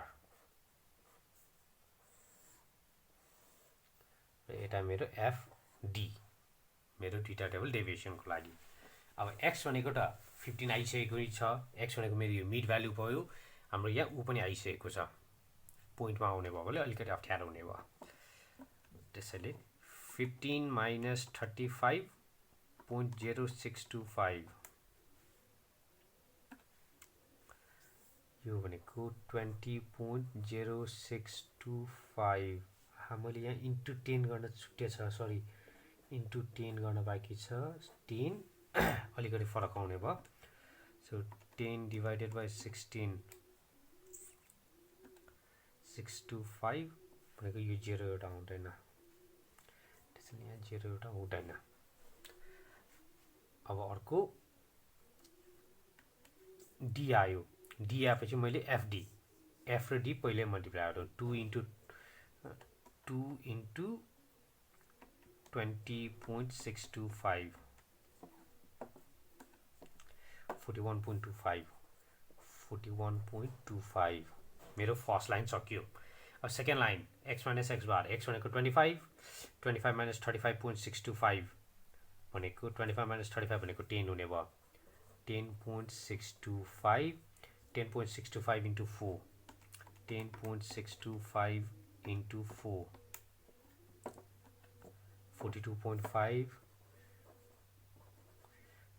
यता मेरो FD, मेरो दुईटा टेबल डेभिएसनको लागि. अब x भनेको त 15 आइसकेको छ. x भनेको मेरो यो मिड भ्यालु भयो. हाम्रो यहाँ ऊ पनि आइसकेको छ. पोइन्टमा आउने भयो भने अलिकति अप्ठ्यारो हुने भयो. त्यसैले 15 minus 35.0625. यो भनेको 20.0625 मैले यहाँ इन्टु 10 गर्न छुट्टेछ सरी इन्टु 10 गर्न बाँकी छ 10 अलिकति फरक आउने भयो सो 10 डिवाइडेड बाई 16 625 भनेको यो 0 एउटा हुँदैन त्यसैले यहाँ 0 एउटा हुँदैन अब अर्को डी आयो डी आएपछि मैले एफडी एफ र डी पहिले मल्टिप्लाई गरौँ 2 इन्टु 20.625 41.25 मेरो फर्स्ट लाइन सक्यो अब second line x minus x बार x भनेको 25 माइनस 35.625 भनेको 25 माइनस 35 भनेको 10 हुने भयो 10.625 10.625 into 4 10.625 into 4 42.5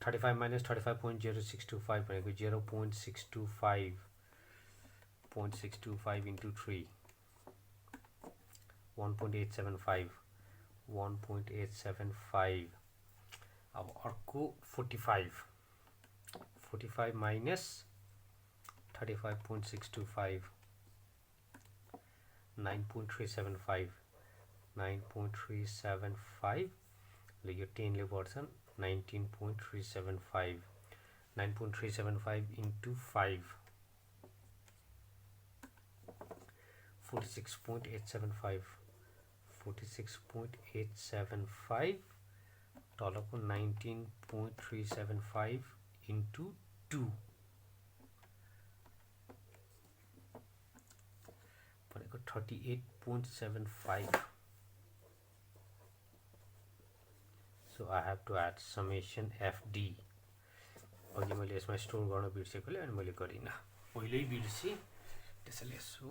35 minus 35.0625 भनेको 0.625 into 3 1.875 अब अर्को 45 minus 35.625 9.375 ले यो 10 ले बढ्छन् 19.375 9.375 into 5 46.875 डलरको 19.375 into 2 भनेको 38.75 so I have to add summation FD अघि मैले यसमा स्टोर गर्न बिर्सेकोले अनि मैले गरिन पहिल्यै बिर्से त्यसैले so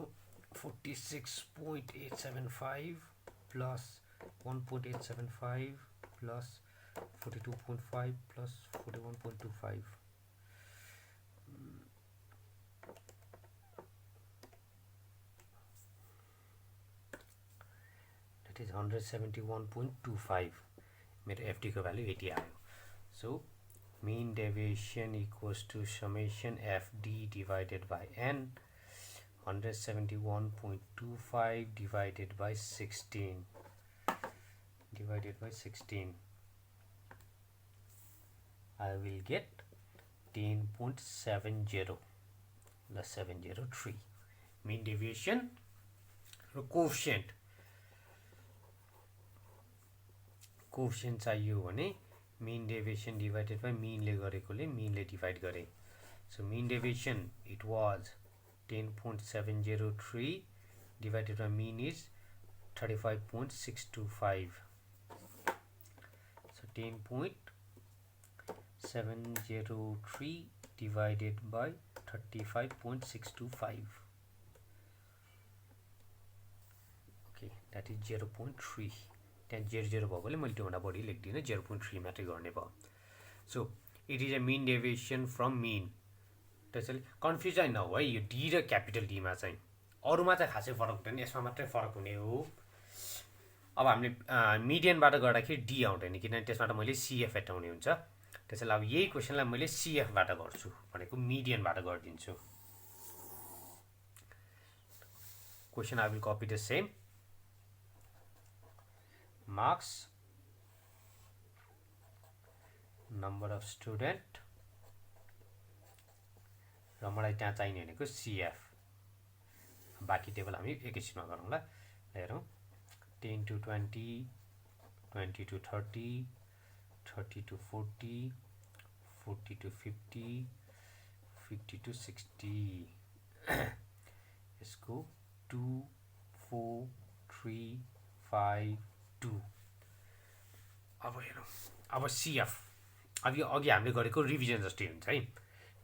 46.875 plus 1.875 plus 42.5 plus 41.25 that is 171.25 मेरो FD को value 80 आयो so mean deviation equals to summation FD divided by n 171.25 divided by 16 I will get 10.70 plus 703 mean deviation coefficient चाहियो भने mean deviation divided by mean ले गरेकोले mean ले divide गरे so mean deviation it was 10.703 divided by mean is 35.625 so 10.703 divided by 35.625 okay that is 0.3 10 भएकोले मैले त्योभन्दा बढी लेख्दिनँ 0.3 मात्रै गर्ने भयो so it is a mean deviation from mean त्यसैले कन्फ्युज नहो है यो डी र क्यापिटल डी मा चाहिँ अरुमा चाहिँ खासै फरक हुँदैन यसमा मात्रै फरक हुने हो अब हामीले मिडियनबाट गर्दाखेरि डी आउँदैन किनभने त्यसबाट मैले सीएफ हटाउने हुन्छ त्यसैले अब यही क्वेशनलाई मैले सीएफ बाट गर्छु भनेको मिडियनबाट गर्दिन्छु question I will copy the same marks number of student र मलाई त्यहाँ चाहिने भनेको सीएफ बाकी टेबल हामी एकैछिनमा गरौँला हेरौँ 10 to 20 20 to 30 30 to 40 40 to 50 50 to 60 यसको 2 4 3 5 2 अब हेरौँ अब सीएफ अघि हामीले गरेको रिभिजन जस्तै हुन्छ है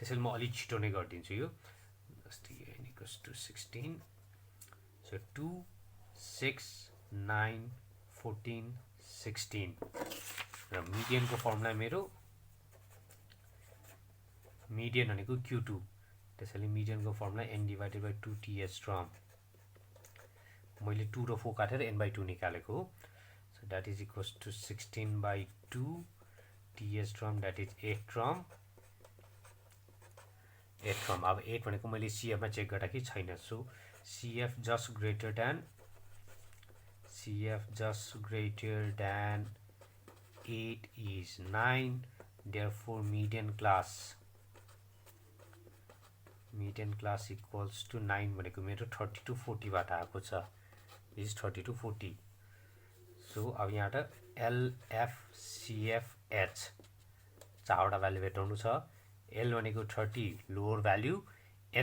त्यसैले म अलि छिटो नै गरिदिन्छु यो जस्तै n equals to 16 so 2 6 9 14 16 र मिडियनको फर्मुला मेरो मिडियन भनेको Q2 त्यसैले मिडियनको formula n divided by 2ts from मैले 2 र 4 काटेर n/2 निकालेको हो so that is equals to 16/2 ts term that is 8 term अब 8 भनेको मैले CF मा चेक गर्दा कि छैन so CF just greater than 8 is 9 therefore median class equals to 9 भनेको मेरो 30 to 40 बाट आएको छ is 30 to 40 so अब यहाँ LFCFH चारवटा भ्यालु भेटाउनु छ L भनेको 30 लोअर भ्यालु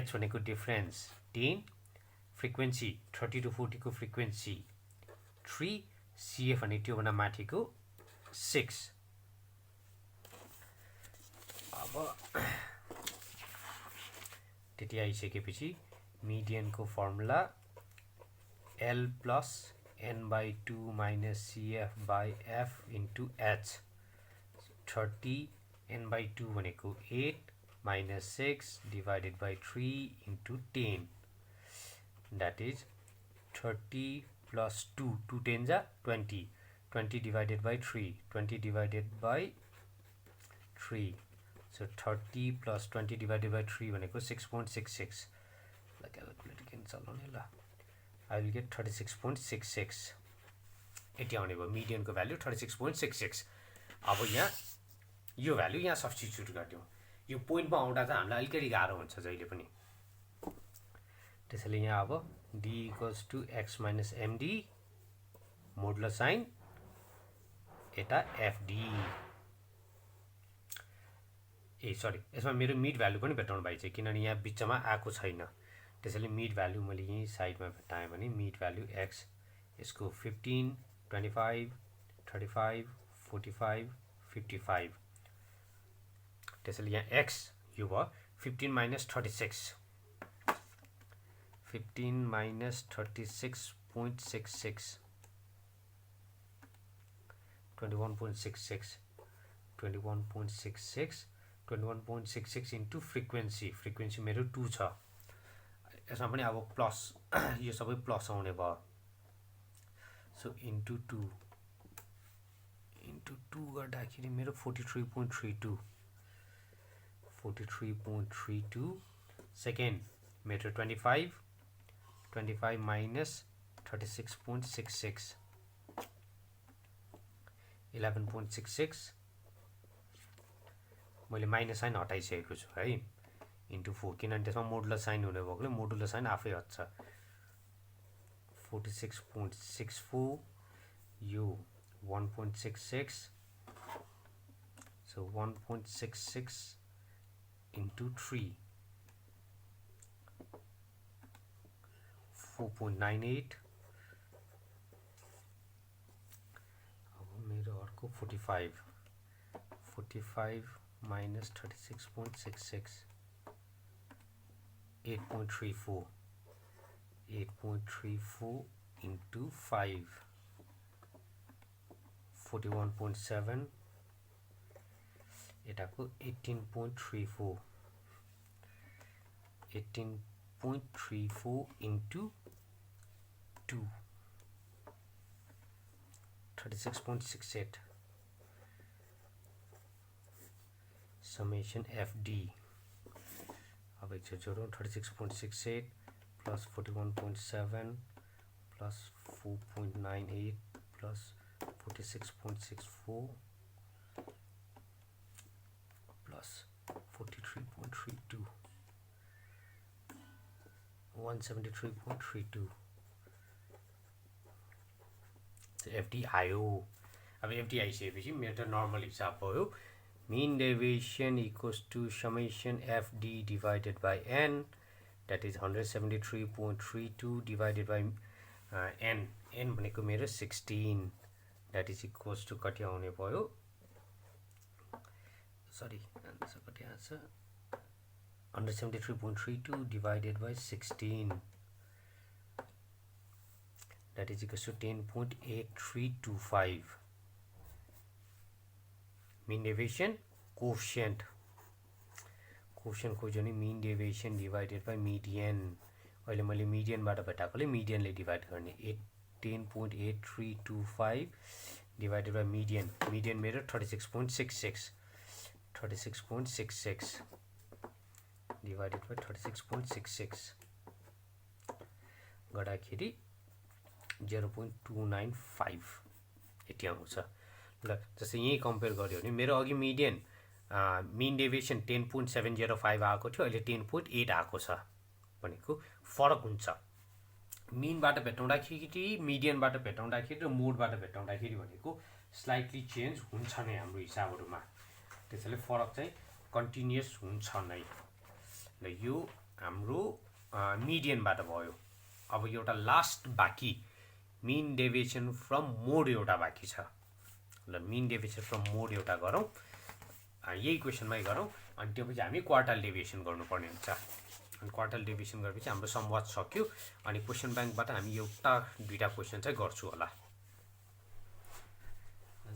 H भनेको डिफरेन्स 10 फ्रिक्वेन्सी 30 to 40 को फ्रिक्वेन्सी 3 CF भने त्यो भन्दा माथिको 6 अब त्यति आइसकेपछि मिडियन को formula L plus n/2 minus CF by F into H 30 n/2 भनेको 8 minus 6 divided by 3 into 10 that is 30 plus 2 2 10s are 20 divided by 20 divided by 3 so 30 plus 20 divided by 3 भनेको 6.66 ल क्याल्कुलेटर किन चलाउने ल I will get 36.66 यति आउने भयो median को भ्यालु 36.66 अब यहाँ यो भ्यालु यहाँ सब्स्टिट्युट गर्दियौ यो पोइन्टमा आउँदा चाहिँ हामीलाई अलिकति गाह्रो हुन्छ जहिले पनि त्यसैले यहाँ अब d equals to x minus md modulus sign यता fd सरी यसमा मेरो मिड भ्यालु पनि भेटाउनु भएको छ किनभने यहाँ बिचमा आएको छैन त्यसैले मिड भ्यालु मैले यही साइडमा भेटाएँ भने मिड भ्यालु x यसको 15 25 35 45 55 त्यसैले यहाँ x यो भयो 15 minus 36 15 minus 36.66 21.66 21.66 21.66 into frequency मेरो 2 छ यसमा पनि अब प्लस यो सबै प्लस आउने भयो सो इन्टु 2 गर्दाखेरि मेरो 43.32 सेकेन्ड मेरो 25 minus 36.66 11.66 मैले माइनस साइन हटाइसकेको छु है इन्टु 4 किनभने त्यसमा मोडुलस साइन हुने भएकोले मोडुलस साइन आफै हट्छ 46.64 यो 1.66 so 1.66 into 3 4.98 अब मेरो अर्को 45 minus 36.66 8.34 into 5 41.7 यताको 18.34 into 2 36.68 summation FD अब एक जोड़ो 36.68 plus 41.7 plus 4.98 plus 46.64 plus 43.32 173.32 so FD आयो अब FD आइसकेपछि मेरो त नर्मल हिसाब भयो mean deviation equals to summation FD divided by n that is 173.32 divided by n भनेको मेरो 16 that is equals to कति आउने भयो sorry आन्सर कति आछ 173.32 divided by 16 that is equals to 10.8325 mean deviation coefficient खोज्यो नि mean deviation divided by median अहिले मैले मिडियनबाट भेटाएकोले मिडियनले डिभाइड गर्ने 10.8325 डिभाइडेड बाई मिडियन मेरो 36.66 डिभाइडेड बाई 36.66 गर्दाखेरि 0.295 यति आउँछ ल। जस्तै यही कम्पेयर गर्यो भने मेरो अघि मिन डेभिएसन 10.705 आएको थियो, अहिले 10.8 आएको छ भनेको फरक हुन्छ। मिनबाट भेटाउँदाखेरि, मिडियनबाट भेटाउँदाखेरि र मोडबाट भेटाउँदाखेरि भनेको स्लाइटली चेन्ज हुन्छ नै हाम्रो हिसाबहरुमा। त्यसैले फरक चाहिँ कन्टिन्युअस हुन्छ नै। ल यो हाम्रो मिडियनबाट भयो। अब एउटा लास्ट बाँकी मिन डेभिएसन फ्रम मोड एउटा बाँकी छ। ल मिन डेभिएसन फ्रम मोड एउटा गरौँ, यही क्वेसनमै गरौँ, अनि त्यसपछि हामी क्वार्टाइल डेभिएसन गर्नुपर्ने हुन्छ। अनि क्वार्टाइल डेभिएसन गरेपछि हाम्रो समवाद सक्यो। अनि क्वेसन ब्याङ्कबाट हामी एउटा दुईटा क्वेसन चाहिँ गर्छु होला।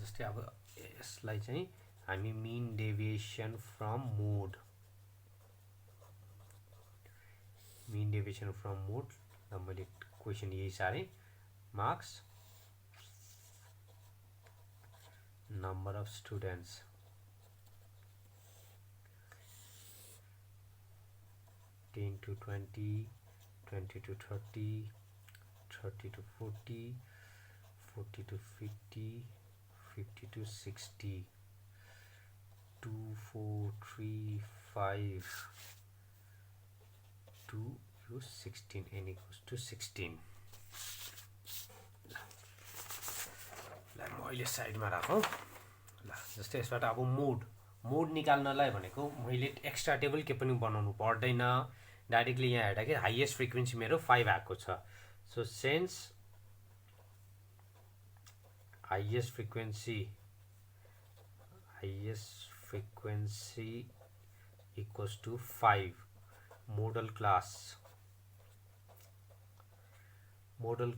जस्तै अब यसलाई चाहिँ हामी mean deviation from mode, mean deviation from mode, ल मैले क्वेसन यही सारेँ। Marks, number of students, (10 to 20, 20 to 30, 30 to 40, 40 to 50, 50 to 60, 2, 4, 3, 5, 2, 16, n equals to 16. म अहिले साइडमा राखौँ। ल जस्तै यसबाट अब मोड निकाल्नलाई भनेको मैले एक्स्ट्रा टेबल के पनि बनाउनु पर्दैन। डाइरेक्टली यहाँ हेर्दाखेरि हाइएस्ट फ्रिक्वेन्सी मेरो 5 आएको छ। So since highest frequency equals to 5। Modal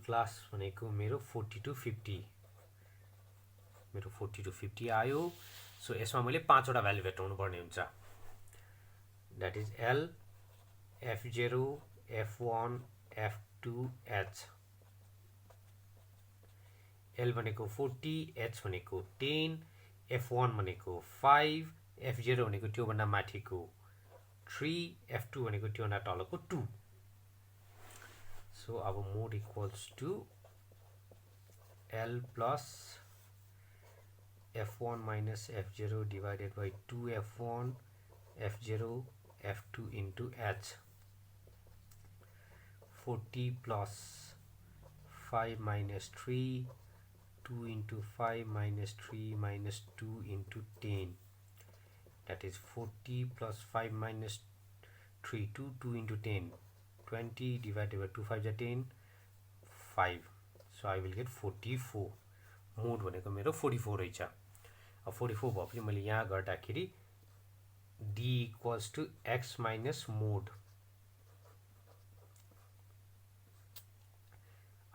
class भनेको मेरो 40 to 50, मेरो 40 to 50 आयो। सो यसमा मैले 5 वटा भ्यालु भेटाउनु पर्ने हुन्छ। That is L, F0, F1, F2, H। L भनेको 40, H भनेको 10, F1 भनेको 5, F0 भनेको त्योभन्दा माथिको 3, F2 भनेको त्योभन्दा तलको 2। सो अब mode equals to L plus F1 minus F0 divided by 2F1 F0 F2 into H। 40 plus 5 minus 3, 2 into 5 minus 3 minus 2 into 10. That is 40 plus 5 minus 3, 2 into 10. 20 divided by 2 5 is 10, 5. So I will get 44. मोड भनेको मेरो 44 रहेछ। अब 44 भएपछि मैले यहाँ गर्दाखेरि D equals to X minus mode.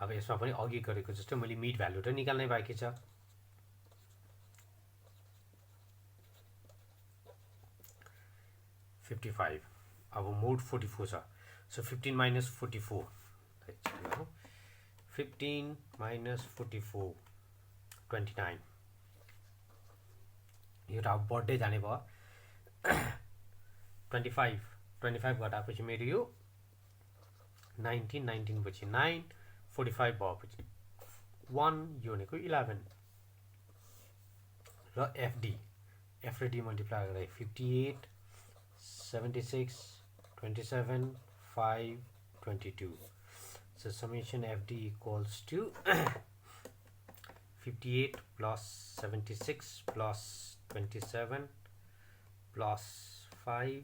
अब यसमा पनि अघि गरेको जस्तो मैले मिड भ्यालु त निकाल्नै बाँकी छ। $55। अब मोड 44 छ। So 15 minus 44, 15 minus 44, 29। यो त अब बढ्दै जाने भयो। 25 घटाएपछि मेरो यो 19 पछि 9, 45 भएपछि 1, यो भनेको 11 र एफ र डी मल्टिप्लाई गर्दा 58, 76, 27, 5, 22। So summation FD equals to 58 plus 76 plus 27 plus 5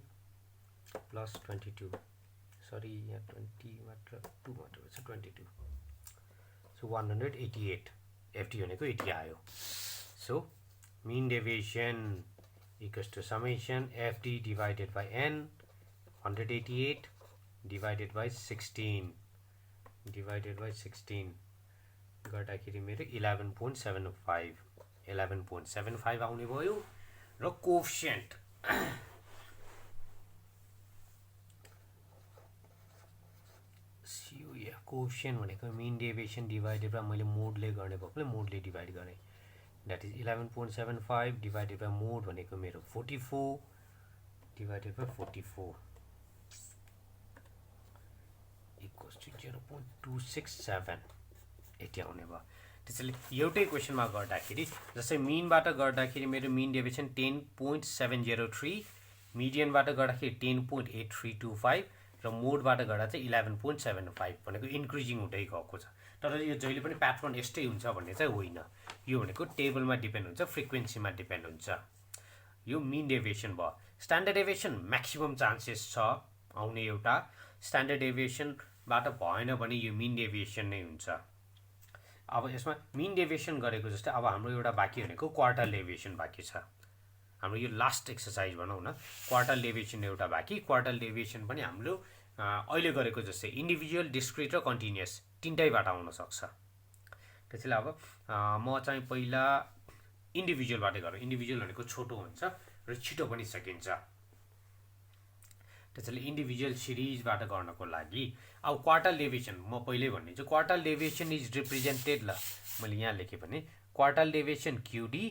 plus 22. Sorry, yeah, 20 matter 2 matter, so 22. So 188 FD भनेको 80 आयो। So mean deviation equals to summation FD divided by N, 188 divided by 16 गर्दाखेरि मेरो 11.75 आउने भयो। र coefficient coefficient भनेको mean deviation divided by मैले मोडले गर्ने भएकोले मोडले डिभाइड गरेँ द्याट इज 11.75 डिभाइडेड बाइ मोड भनेको मेरो 44 डिभाइडेड बाइ 44 इक्वल्स टु 0.267 यति आउने भयो त्यसैले एउटै क्वेसनमा गर्दाखेरि जस्तै मिनबाट गर्दाखेरि मेरो मिन डेभिएसन 10.703 मिडियनबाट गर्दाखेरि 10.8325 र मोडबाट गर्दा चाहिँ 11.75 भनेको इन्क्रिजिङ हुँदै गएको छ तर यो जहिले पनि प्याटर्न यस्तै हुन्छ भन्ने चाहिँ होइन यो भनेको टेबलमा डिपेन्ड हुन्छ फ्रिक्वेन्सीमा डिपेन्ड हुन्छ यो मिन डेभिएसन भयो स्ट्यान्डर्ड डेभिएसन म्याक्सिमम चान्सेस छ आउने एउटा स्ट्यान्डर्ड डेभिएसनबाट भएन भने यो मिन डेभिएसन नै हुन्छ अब यसमा मिन डेभिएसन गरेको जस्तै अब हाम्रो एउटा बाँकी भनेको क्वार्टर डेभिएसन बाँकी छ हाम्रो यो लास्ट एक्सर्साइज भनौँ न क्वार्टर डेभिएसन एउटा बाँकी क्वार्टर डेभिएसन पनि हाम्रो अहिले गरेको जस्तै इन्डिभिजुअल डिस्क्रिट र कन्टिन्युअस तिनटैबाट आउन सक्छ त्यसैले अब म चाहिँ पहिला इन्डिभिजुअलबाट गरौँ इन्डिभिजुअल भनेको छोटो हुन्छ र छिटो पनि सकिन्छ त्यसैले इन्डिभिजुअल सिरिजबाट गर्नको लागि अब क्वार्टर डेभिएसन म पहिल्यै भनिदिन्छु क्वार्टर डेभिएसन इज रिप्रेजेन्टेड ल मैले यहाँ लेखेँ भने क्वार्टर डेभिएसन क्युडी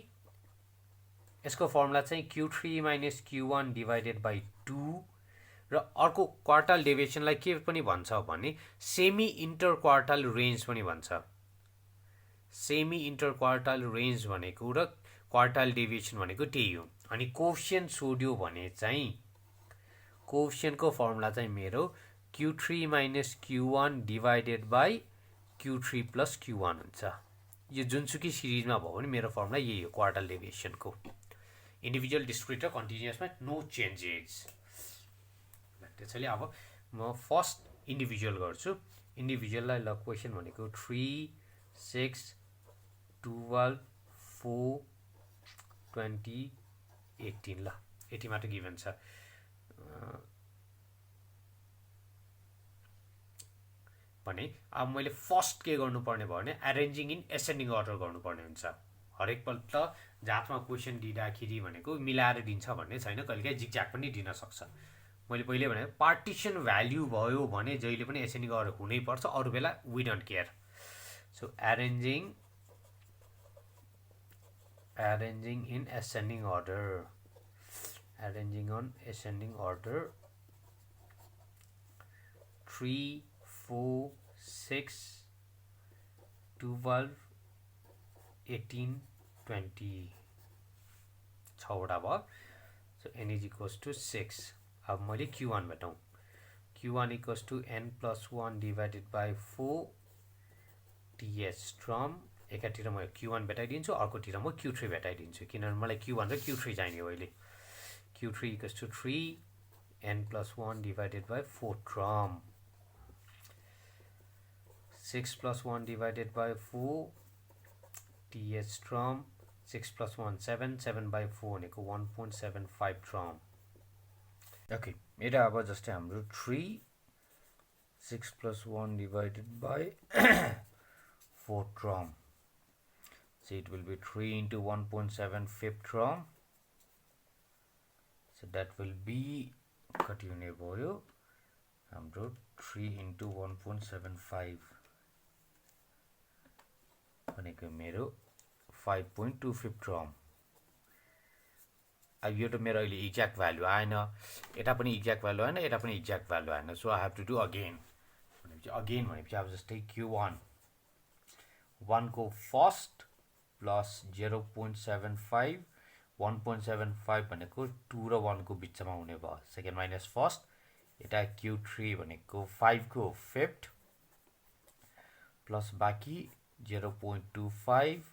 यसको फर्मुला चाहिँ Q3 minus Q1 divided by 2 र अर्को क्वार्टल डेभिएसनलाई के पनि भन्छ भने सेमी इन्टर क्वार्टल रेन्ज पनि भन्छ सेमी इन्टर क्वार्टल रेन्ज भनेको र क्वार्टल डेभिएसन भनेको त्यही हो अनि कोएफिसिएन्ट सोध्यो भने चाहिँ कोएफिसिएन्टको फर्मुला चाहिँ मेरो Q3 minus Q1 divided by Q3 plus Q1 हुन्छ यो जुनसुकै सिरिजमा भयो भने मेरो फर्मुला यही हो क्वार्टल डेभिएसनको इन्डिभिजुअल डिस्क्रिट र कन्टिन्युअसमा नो चेन्जेस त्यसैले अब म फर्स्ट इन्डिभिजुअल गर्छु इन्डिभिजुअललाई ल क्वेसन भनेको 3 6 12 4 20 18 ल यति मात्र गिभन छ भने अब मैले फर्स्ट के गर्नुपर्ने भयो भने एरेन्जिङ इन एसेन्डिङ अर्डर गर्नुपर्ने हुन्छ हरेक पल्ट जातमा क्वेसन दिँदाखेरि भनेको मिलाएर दिन्छ भन्ने छैन कहिलेकाहीँ जिगज्याग पनि दिन सक्छ मैले पहिले भने पार्टिसन भ्याल्यु भयो भने जहिले पनि एसेन्डिङ अर्डर हुनै पर्छ अरू बेला we don't care so arranging in ascending order arranging on ascending order 3 4 6 12 18 20 छवटा भयो so n is equals to 6 अब मैले q1 भेटौँ q1 equals to n plus 1 divided by 4 ts from एकातिर म q1 भेटाइदिन्छु अर्कोतिर म q3 भेटाइदिन्छु किनभने मलाई q1 र q3 चाहिने हो अहिले Q3 equals to 3 n plus 1 divided by 4 term 6 plus 1 divided by 4 ts term 6 plus 1 7 7 by 4 भनेको 1.75 term okay मेरो अब जस्तै हाम्रो 3 6 plus 1 divided by 4 term so it will be 3 into 1.75 term so that will be कति हुने भयो हाम्रो 3 into 1.75 भनेको मेरो 5.25 term अब यो त मेरो अहिले एक्ज्याक्ट भ्यालु आएन यता पनि एक्ज्याक्ट भ्यालु आएन यता पनि एक्ज्याक्ट भ्यालु आएन so I have to do again भनेपछि अब जस्तै q1 1 को फर्स्ट प्लस 0.75 1.75 भनेको 2 र 1 को बिचमा हुने भयो सेकेन्ड माइनस फर्स्ट यता q3 भनेको 5 को फिफ्थ प्लस बाँकी 0.25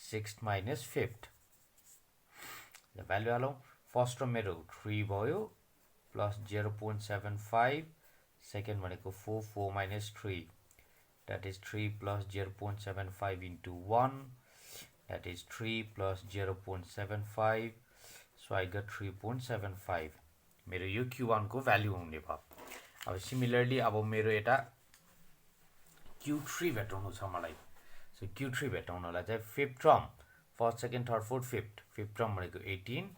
सिक्स्थ माइनस फिफ्थ भ्यालु हालौँ फर्स्ट र मेरो 3 भयो प्लस 0.75 सेकेन्ड भनेको 4 4 minus 3 that is 3 plus 0.75 into 1 that is 3 plus 0.75 so I got 3.75 मेरो यो q1 को भ्यालु हुने भयो अब सिमिलरली अब मेरो यता q3 भेटाउनु छ मलाई सो q3 भेटाउनलाई चाहिँ fifth term first second third fourth fifth term भनेको 18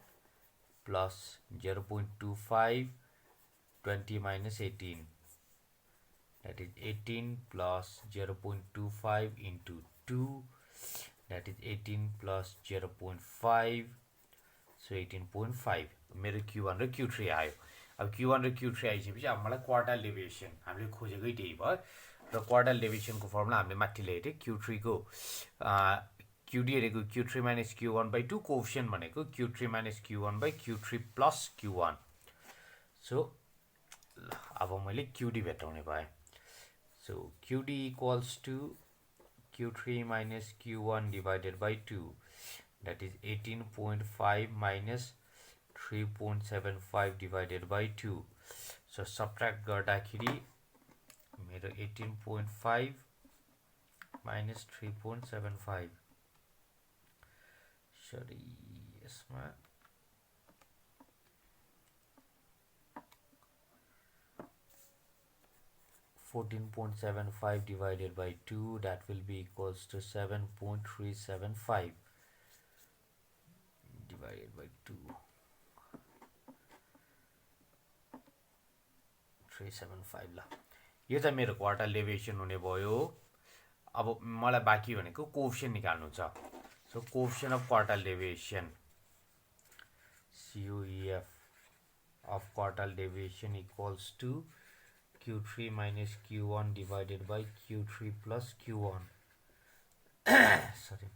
plus 0.25 20 minus 18 that is 18 plus 0.25 into 2, that is 18 plus 0.5, so 18.5 मेरो Q1 र Q3 आयो। अब Q1 र Q3 आइसकेपछि अब मलाई क्वार्टाइल डेभिएसन हामीले खोजेकै त्यही भयो र क्वार्टाइल डेभिएसनको फर्मुला हामीले माथि लेखेको थियो Q3 को QD भनेको Q3 minus Q1/2, कोएफिसिएन्ट भनेको Q3 minus Q1/Q3 plus Q1। So अब मैले QD भेटाउने भएँ। So QD equals to Q3 minus Q1 divided by 2, that is 18.5 minus 3.75 divided by 2. So subtract गर्दाखेरि मेरो 18.5 minus 3.75, sorry यसमा 14.75 divided by 2, that will be equals to 7.375 divided by 2, 375 ला। यो चाहिँ मेरो क्वार्टाइल डेभिएसन हुने भयो। अब मलाई बाँकी भनेको कोएफिसिएन्ट निकाल्नु छ। So coefficient of quartile deviation COEF of quartile deviation equals to Q3 minus Q1 divided by Q3 plus Q1 sorry,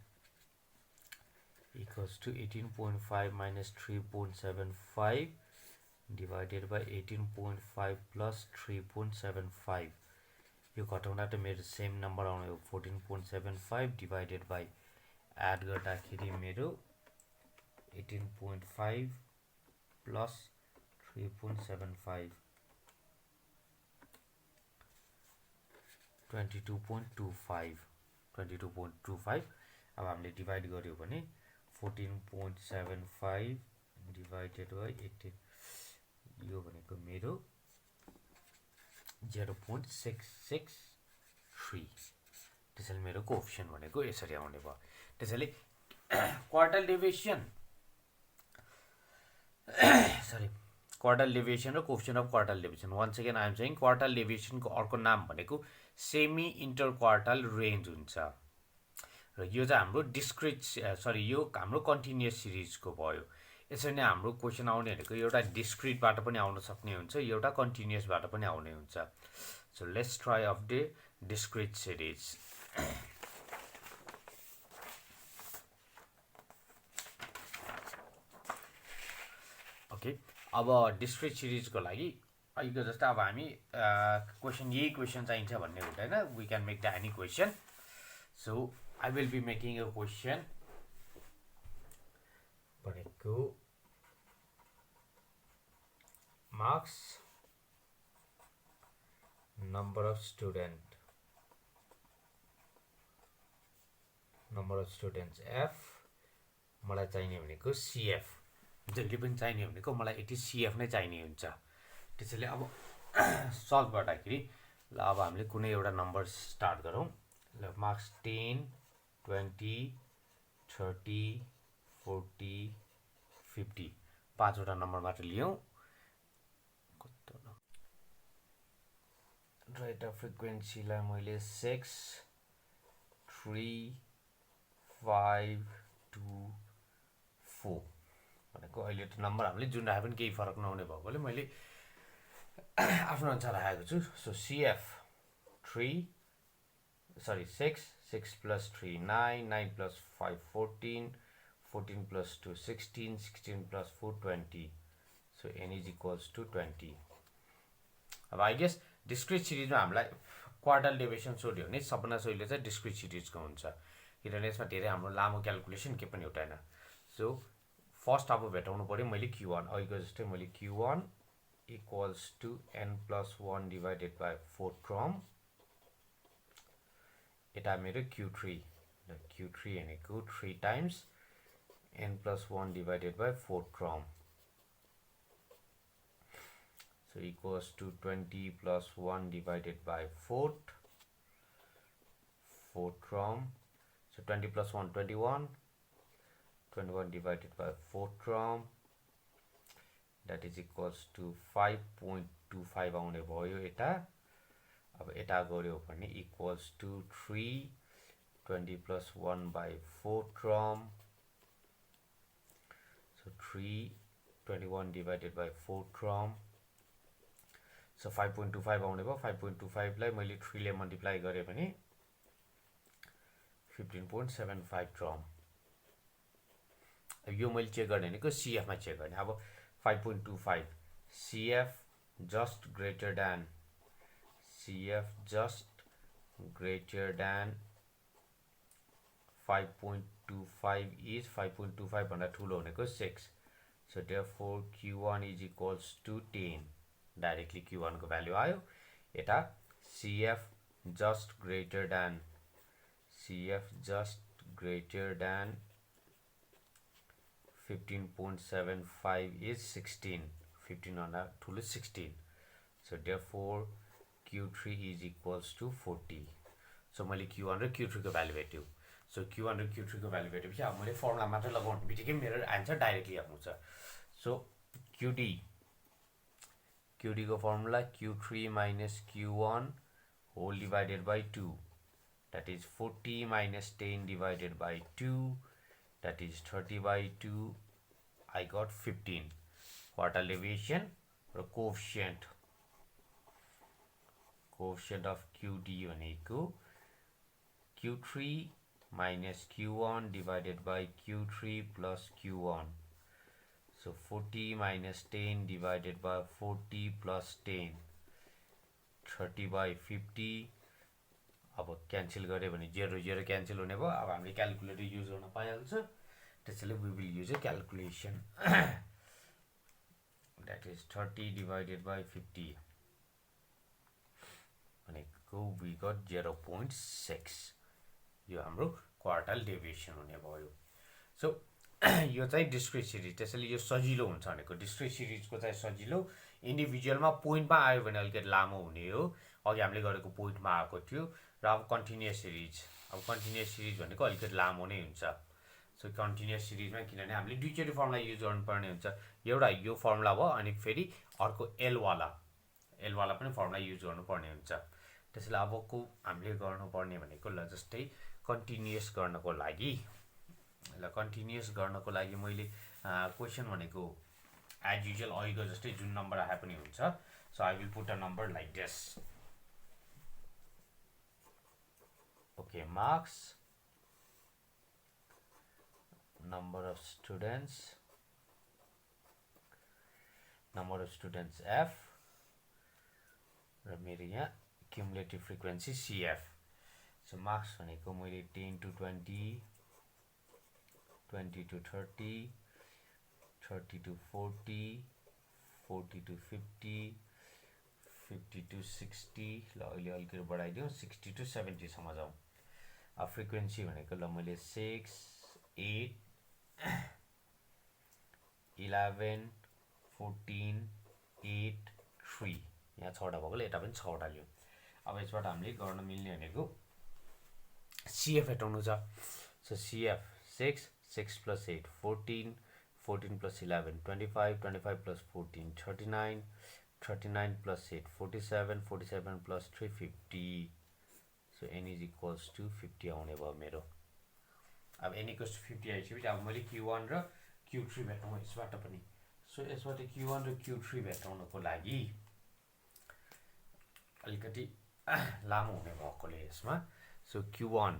equals to 18.5 minus 3.75 divided by 18.5 plus 3.75। यो घटाउँदा त मेरो सेम नम्बर आउने हो 14.75 divided by एड गर्दाखेरि मेरो 18.5 plus 3.75 22.25 अब हामीले डिभाइड गर्यो भने 14.75 divided by 18, यो भनेको मेरो 0.663। त्यसैले मेरो कोएफिसिएन्ट भनेको यसरी आउने भयो। त्यसैले quartile deviation sorry quartile deviation र coefficient of quartile deviation, once again I am saying quartile डेभिएसनको अर्को नाम भनेको सेमी इन्टर क्वार्टाइल रेन्ज हुन्छ र यो चाहिँ हाम्रो डिस्क्रिट सरी यो हाम्रो कन्टिन्युअस सिरिजको भयो। यसरी नै हाम्रो क्वेसन आउने भनेको एउटा डिस्क्रिटबाट पनि आउन सक्ने हुन्छ, एउटा कन्टिन्युअसबाट पनि आउने हुन्छ। So let's try of the discrete series. Okay, अब डिस्क्रिट सिरिजको लागि अहिलेको जस्तो अब हामी क्वेसन यही क्वेसन चाहिन्छ भन्ने हुँदैन, we can make the any question. So I will be making a question भनेको marks number of students f, मलाई चाहिने भनेको CF, जहिले पनि चाहिने भनेको मलाई यति CF नै चाहिने हुन्छ। त्यसैले अब सल्भ गर्दाखेरि ल अब हामीले कुनै एउटा नम्बर स्टार्ट गरौँ। ल मार्क्स 10, 20, 30, 40, 50 पाँचवटा नम्बर मात्र लियौँ। राइट अफ फ्रिक्वेन्सीलाई मैले 6, 3, 5, 2, 4 भनेको अहिले त नम्बर हामीले जुन राखे पनि केही फरक नहुने भएकोले मैले आफ्नो अनुसार राखेको छु। So CF 6, 6 plus 3 9, 9 plus 5 14, 14 plus 2 16, 16 plus 4 20, so n is equals to 20। अब आई गेस डिस्क्रिट सिरिजमा हामीलाई क्वार्टाइल डेभिएसन सोध्यो भने सबभन्दा सजिलो चाहिँ डिस्क्रिट सिरिजको हुन्छ, किनभने यसमा धेरै हाम्रो लामो क्यालकुलेसन के पनि हुँदैन। सो फर्स्ट अब भेटाउनु पर्यो मैले Q1, अहिलेको जस्तै मैले Q1 equals to n plus 1 divided by 4 term, यता मेरो Q3 भनेको 3 times n plus 1 divided by 4 term, so equals to 20 plus 1 divided by 4 term, so 20 plus 1 21, 21 divided by 4 term, that is equals to 5.25 आउने भयो यता। अब यता गऱ्यो भने equals to 3 20 plus 1 by 4 term. So 321 divided by 4 term. So 5.25 आउने भयो 5.25 लाई मैले 3 ले मल्टिप्लाई गरे भने 15.75 term. अब यो मैले चेक गर्ने भनेको CF मा चेक गर्ने. अब 5.25 CF just greater than 5.25 is 5.25 भन्दा ठुलो भनेको 6. So therefore Q1 is equals to 10. Directly Q1 को value आयो. यता CF just greater than 15.75 is 16. 15 भन्दा ठुलो 16. So therefore Q3 is equals to 40. So मैले Q1 र Q3 को value भेट्यो. So Q1 र Q3 को value भेटेपछि अब मैले फर्मुला मात्र लगाउने बित्तिकै मेरो आन्सर डाइरेक्टली आउँछ. So QD को formula Q3 minus Q1 whole divided by 2. That is 40 minus 10 divided by 2. That is 30 by 2. I got 15. Quartile deviation or coefficient of QD भनेको Q3 minus Q1 divided by Q3 plus Q1. So 40 minus 10 divided by 40 plus 10. 30 by 50. अब cancel गरे भने 0 0 cancel हुने भयो. अब हामीले calculator use गर्न पाइहाल्छ. त्यसैले we will use a calculation. That is 30 divided by 50. भनेको we got 0.6. यो हाम्रो क्वार्टाइल डेभिएसन हुने भयो. सो यो चाहिँ डिस्क्रिट सिरिज. त्यसैले यो सजिलो हुन्छ भनेको. डिस्क्रिट सिरिजको चाहिँ सजिलो. इन्डिभिजुअलमा पोइन्टमा आयो भने अलिकति लामो हुने हो. अघि हामीले गरेको पोइन्टमा आएको थियो. र अब कन्टिन्युअस सिरिज. अब कन्टिन्युअस सिरिज भनेको अलिकति लामो नै हुन्छ. सो कन्टिन्युअस सिरिजमा किनभने हामीले दुईचोटि फर्मुला युज गर्नुपर्ने हुन्छ. एउटा यो फर्मुला भयो अनि फेरि अर्को एलवाला पनि फर्मुला युज गर्नुपर्ने हुन्छ. त्यसैले अबको हामीले गर्नुपर्ने भनेको ल जस्तै कन्टिन्युअस गर्नको लागि मैले क्वेसन भनेको एज युजुअल अहिलेको जस्तै जुन नम्बर आए पनि हुन्छ. So I will put a number like this. Okay, marks, number of students F र मेरो यहाँ cumulative frequency CF. So marks भनेको मैले 10 to 20, 20 to 30, 30 to 40, 40 to 50, 50 to 60. ल अहिले अलिकति बढाइदिउँ 60 to 70 सम्म जाउँ. अब फ्रिक्वेन्सी भनेको ल मैले 6 8 11 14 8 3 यहाँ 6वटा भएकोले यता पनि 6वटा लियौँ. अब यसबाट हामीले गर्न मिल्ने भनेको CF हटाउनु छ. So CF 6 plus 8 14 14 plus 11 25 25 plus 14 39 39 plus 8 47 47 plus 3 50. So n is equals to 50 आउने भयो मेरो. अब n equals to 50 आइसकेपछि अब मैले Q1 र Q3 भेट्टाउँ यसबाट पनि. सो यसबाट Q1 र Q3 भेट्टाउनको लागि अलिकति लामो हुने भएकोले यसमा. सो Q1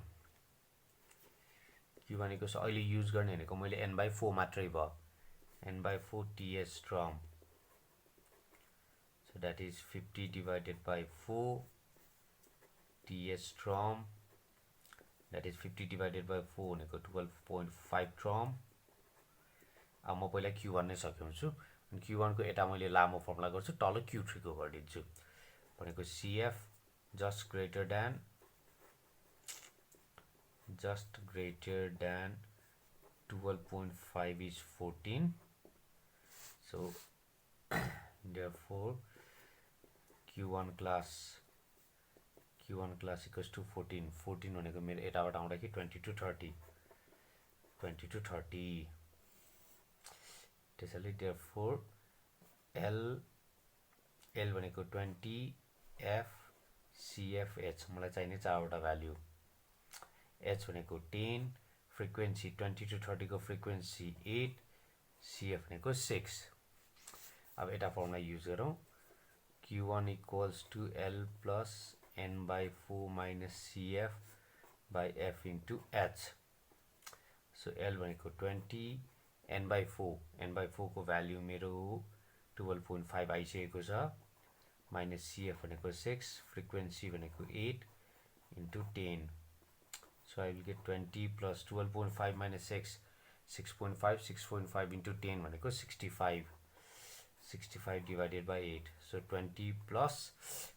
equals अहिले युज गर्ने भनेको मैले n/4 मात्रै भयो. n/4 TS term. So that is 50 divided by 4 TS term. That is 50 divided by 4 भनेको 12.5 term. अब म पहिला Q1 नै सकिन्छु. अनि Q1 को यता मैले लामो फर्मुला गर्छु, तल Q3 को गरिदिन्छु. भनेको CF just greater than 12.5 is 14. So therefore Q1 class equals to 14. 14 भनेको मेरो यताबाट आउँदाखेरि 20 to 30. त्यसैले therefore L भनेको 20, F CFH मलाई चाहिने चारवटा भ्याल्यु H भनेको 10 फ्रिक्वेन्सी 20 to 30 को फ्रिक्वेन्सी 8 CF भनेको 6 अब एटा फर्मुला युज गरौँ Q1 equals to L plus N by 4 minus CF by F into H so L भनेको 20 N by 4 को भ्याल्यु मेरो 12.5 आइसकेको छ minus CF भनेको 6 frequency भनेको 8 into 10 so I will get 20 plus 12.5 minus 6 6.5 into 10 भनेको 65 divided by 8 so 20 plus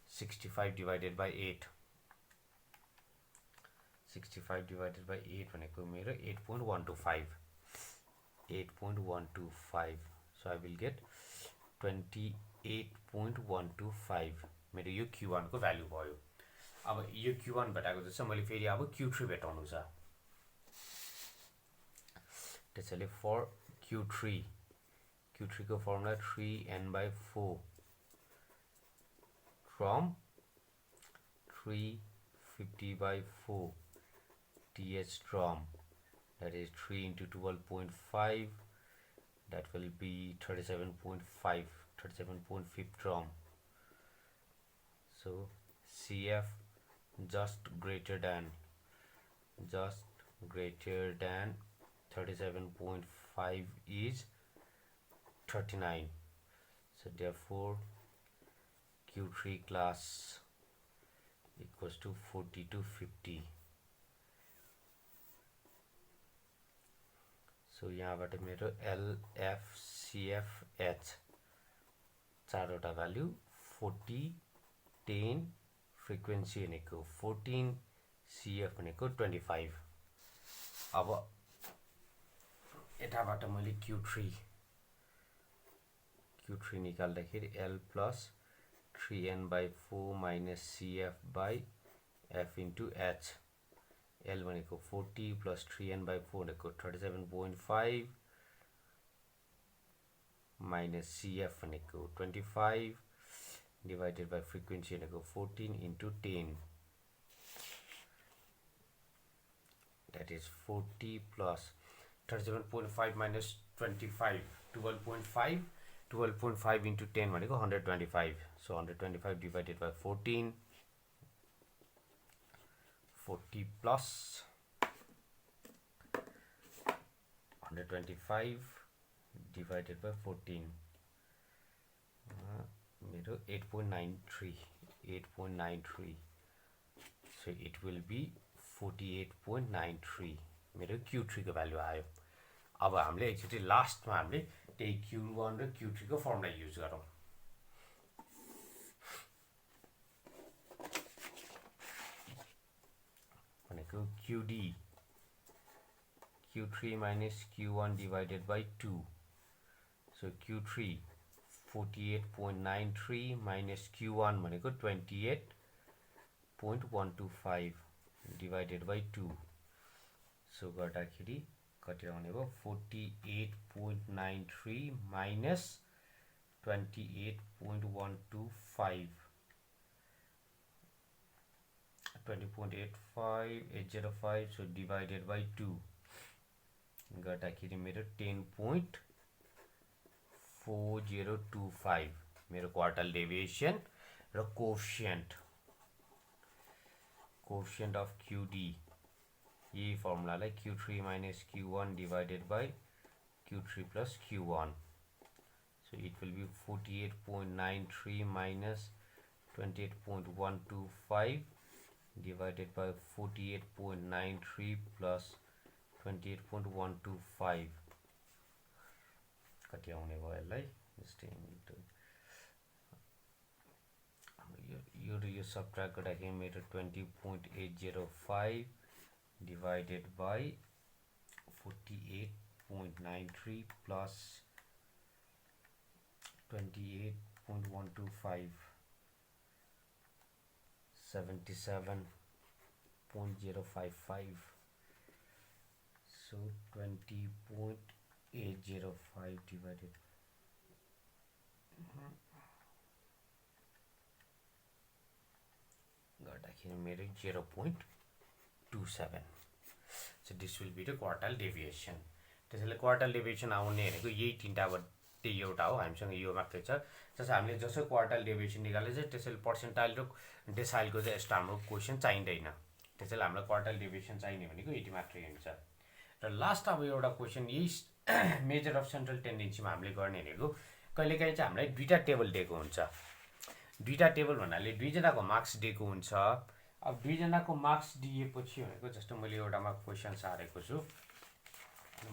65 divided by 8 65 divided by 8 भनेको मेरो 8.125 so I will get 28.125 मेरो यो Q1 को भ्यालु भयो अब यो Q1 भेटाएको जस्तो मैले फेरि अब Q3 भेटाउनु छ त्यसैले for Q3 को formula 3n by 4 from 350 by 4 TH drum that is 3 into 12.5 that will be 37.5 drum so CF just greater than 37.5 is 39 so therefore Q3 class equals to 40 to 50 so यहाँबाट मेरो LFCFH चारवटा value 40 10 frequency भनेको 14 CF भनेको 25 अब यताबाट मैले Q3 निकाल्दाखेरि L plus 3n by 4 minus CF by F into H L भनेको 40 plus 3n by 4 भनेको 37.5 minus CF भनेको 25 divided by frequency भनेको 14 into 10 that is 40 plus 37.5 minus 25 12.5 into 10 भनेको 125 so 125 divided by 14 40 plus 125 divided by 14 मेरो 8.93 so it will be 48.93 मेरो Q3 को value आयो अब हामीले एकचोटी लास्टमा हामीले त्यही Q1 र Q3 को फर्मुला युज गरौँ भनेको QD Q3 minus Q1 divided by 2 so Q3 48.93 minus Q1 भनेको 28.125 divided by 2 so गर्दाखेरि कति आउने भयो 48.93 minus 28.125 20.85805 so divided by 2 गर्दाखेरि मेरो 10.4025 मेरो क्वार्टल डेभिएसन र कोएफिसिएन्ट of QD यही फर्मुलालाई Q3 minus Q1 divided by Q3 plus Q1 so it will be 48.93 minus 28.125 divided by 48.93 plus 28.125 कति आउने भयो यसलाई यो सबट्र्याक्ट गर्दाखेरि मेरो 20.805 divided by 48.93 plus 28.125 77.055 so 20.805 divided here मेरो 0.27. So this will be the quartile deviation. त्यसैले quartile deviation आउने भनेको यही तीनटाबाट एउटा हो हामीसँग यो मात्रै छ जस्तो हामीले जसो quartile deviation निकाले चाहिँ त्यसैले पर्सेन्टाइल र डेसाइलको चाहिँ यस्तो हाम्रो क्वेशन चाहिँदैन त्यसैले हामीलाई quartile deviation चाहिने भनेको यति मात्रै हुन्छ र लास्ट अब एउटा क्वेशन यही मेजर अफ सेन्ट्रल टेन्डेन्सीमा हामीले गर्ने भनेको कहिलेकाहीँ चाहिँ हामीलाई दुईटा टेबल दिएको हुन्छ दुईटा टेबल भन्नाले दुईजनाको मार्क्स दिएको हुन्छ अब दुईजनाको मार्क्स दिएपछि भनेको जस्तो मैले एउटामा क्वेशन सारेको छु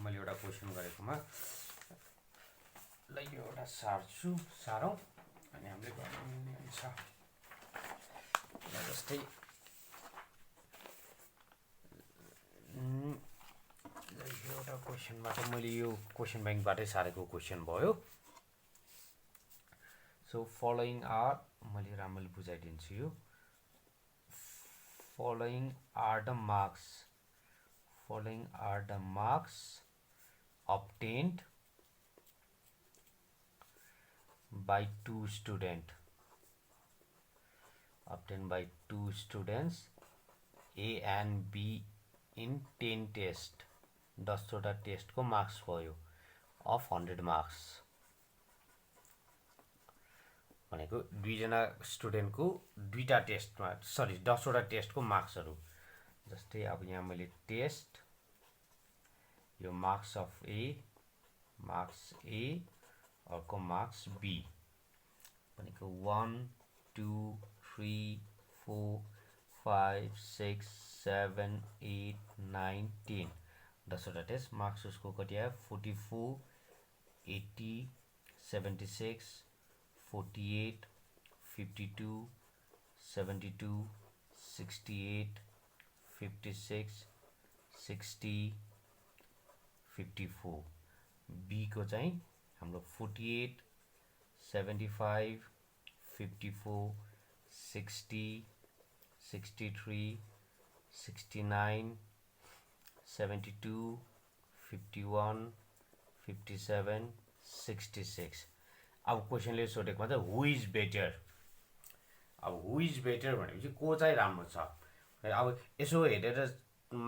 मैले एउटा क्वेशन गरेकोमा ल यो एउटा सार्छु सारौँ अनि हामीले गर्ने हुन्छ जस्तै एउटा क्वेशनबाट मैले यो क्वेशन ब्याङ्कबाटै सारेको क्वेशन भयो सो फलोइङ आर मैले राम्ररी बुझाइदिन्छु यो following are the marks obtained by two students A and B in 10 test 10 वटा टेस्ट को मार्क्स भयो of 100 marks भनेको दुईजना स्टुडेन्ट को दुईटा टेस्टमा सरी 10 वटा टेस्ट को मार्क्सहरु जस्तै अब यहाँ मैले टेस्ट यो मार्क्स अफ ए अर्को मार्क्स बी भनेको 1 2 3 4 5 6 7 8 9 10 10 वटा टेस्ट मार्क्स उसको कति आयो 44 80 76 48 52 72 68 56 60 54 बी को चाहिँ हाम्रो 48 75 54 60 63 69 72 51 57 66 अब क्वेशनले सोधेकोमा चाहिँ हु इज बेटर अब हु इज बेटर भनेपछि को चाहिँ राम्रो छ अब यसो हेरेर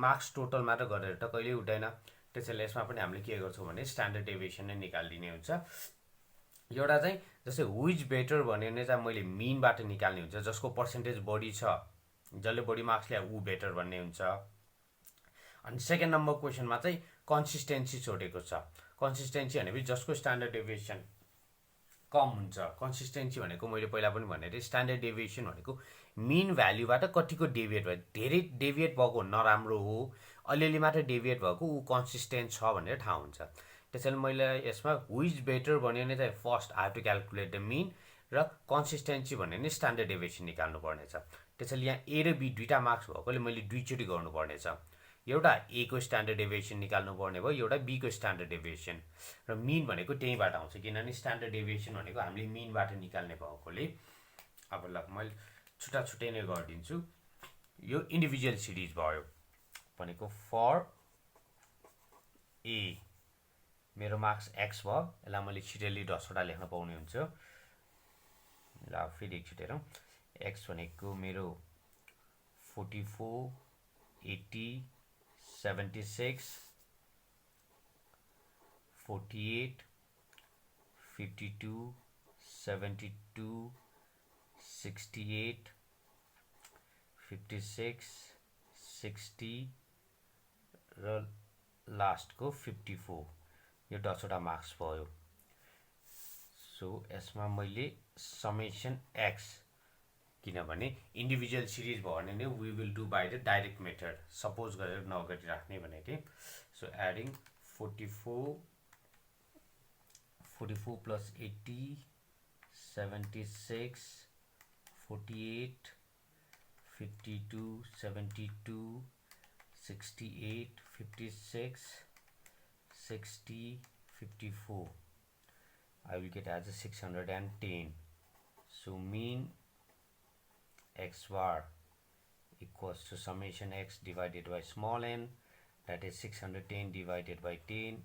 मार्क्स टोटल मात्र गरेर त कहिले हुँदैन त्यसैले यसमा पनि हामीले के गर्छौं भने स्ट्यान्डर्ड डेभिएसन नै निकाल्दिने हुन्छ एउटा चाहिँ जस्तै हु इज बेटर भन्ने चाहिँ मैले मिनबाट निकाल्ने हुन्छ जसको पर्सेन्टेज बढी छ जसले बढी मार्क्स ल्यायो उ बेटर भन्ने हुन्छ अनि सेकेन्ड नम्बर क्वेशनमा चाहिँ कन्सिस्टेन्सी सोधेको छ कन्सिस्टेन्सी भनेपछि जसको स्ट्यान्डर्ड डेभिएसन कम हुन्छ कन्सिस्टेन्सी भनेको मैले पहिला पनि भने थिएँ स्ट्यान्डर्ड डेभिएसन भनेको मिन भ्यालुबाट कतिको डेभिएट भयो धेरै डेभिएट भएको नराम्रो हो अलिअलि मात्र डेभिएट भएको उ कन्सिस्टेन्ट छ भनेर थाहा हुन्छ त्यसैले मैले यसमा हु इज बेटर भन्यो भने चाहिँ first I have to calculate the mean र कन्सिस्टेन्सी भन्यो भने स्ट्यान्डर्ड डेभिएसन निकाल्नु पर्नेछ त्यसैले यहाँ ए र बी दुईटा मार्क्स भएकोले मैले दुईचोटि गर्नु पर्नेछ एउटा ए को स्ट्यान्डर्ड डेभिएसन निकाल्नु पर्ने भयो एउटा बी को स्ट्यान्डर्ड डेभिएसन र मिन भनेको त्यहीबाट आउँछ किनभने स्ट्यान्डर्ड डेभिएसन भनेको हामीले मिनबाट निकाल्ने भएकोले अब ल मैले छुट्टा छुट्टै नै गरिदिन्छु यो इन्डिभिजुअल सिरिज भयो भनेको फर ए मेरो मार्क्स एक्स भयो यसलाई मैले छिटैली 10 वटा लेख्न पाउने हुन्छ ल फेरि एकचोटि हेरौँ एक्स भनेको मेरो 44 80 76 48 52 72 68 56 60 र लास्ट को 54 यो 10 वटा मार्क्स भयो सो यसमा मैले समेसन एक्स किनभने इन्डिभिजुअल सिरिज भयो भने we will do by the direct method suppose गरेर नगरिराख्ने भनेको थिएँ so adding 44 plus 80 76 48 52 72 68 56 60 54 I will get as a 610 so mean x bar equals to summation x divided by small n that is 610 divided by 10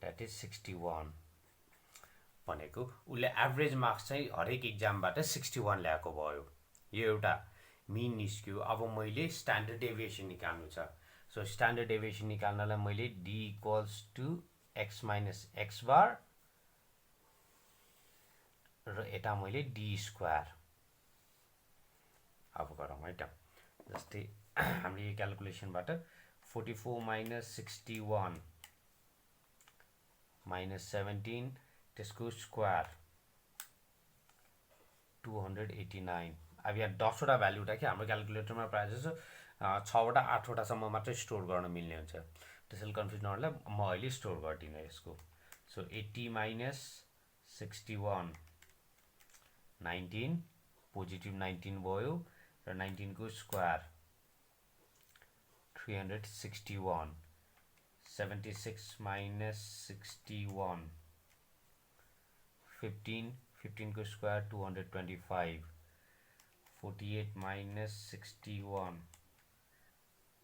that is 61 भनेको उले average marks चाहिँ हरेक एक्जामबाट 61 ल्याएको भयो यो एउटा मिन निस्क्यो अब मैले स्ट्यान्डर्ड डेभिएसन निकाल्नु छ सो स्ट्यान्डर्ड डेभिएसन निकाल्नलाई मैले d equals to x minus x bar र यता मैले d स्क्वायर अब गरौँ है त जस्तै हामीले यो क्याल्कुलेसनबाट 44 माइनस 61 माइनस 17 त्यसको स्क्वायर 289 अब यहाँ 10 वटा भ्यालु राख्यो हाम्रो क्याल्कुलेटरमा प्रायः जस्तो 6 वटा 8 वटासम्म मात्रै स्टोर गर्न मिल्ने हुन्छ त्यसैले कन्फ्युज नहुनलाई म अहिले स्टोर गर्दिनँ यसको सो 80 माइनस 61 19 पोजिटिभ 19 भयो र 19 को स्क्वायर 361 76 माइनस 61 15 को स्क्वायर 225 48 माइनस 61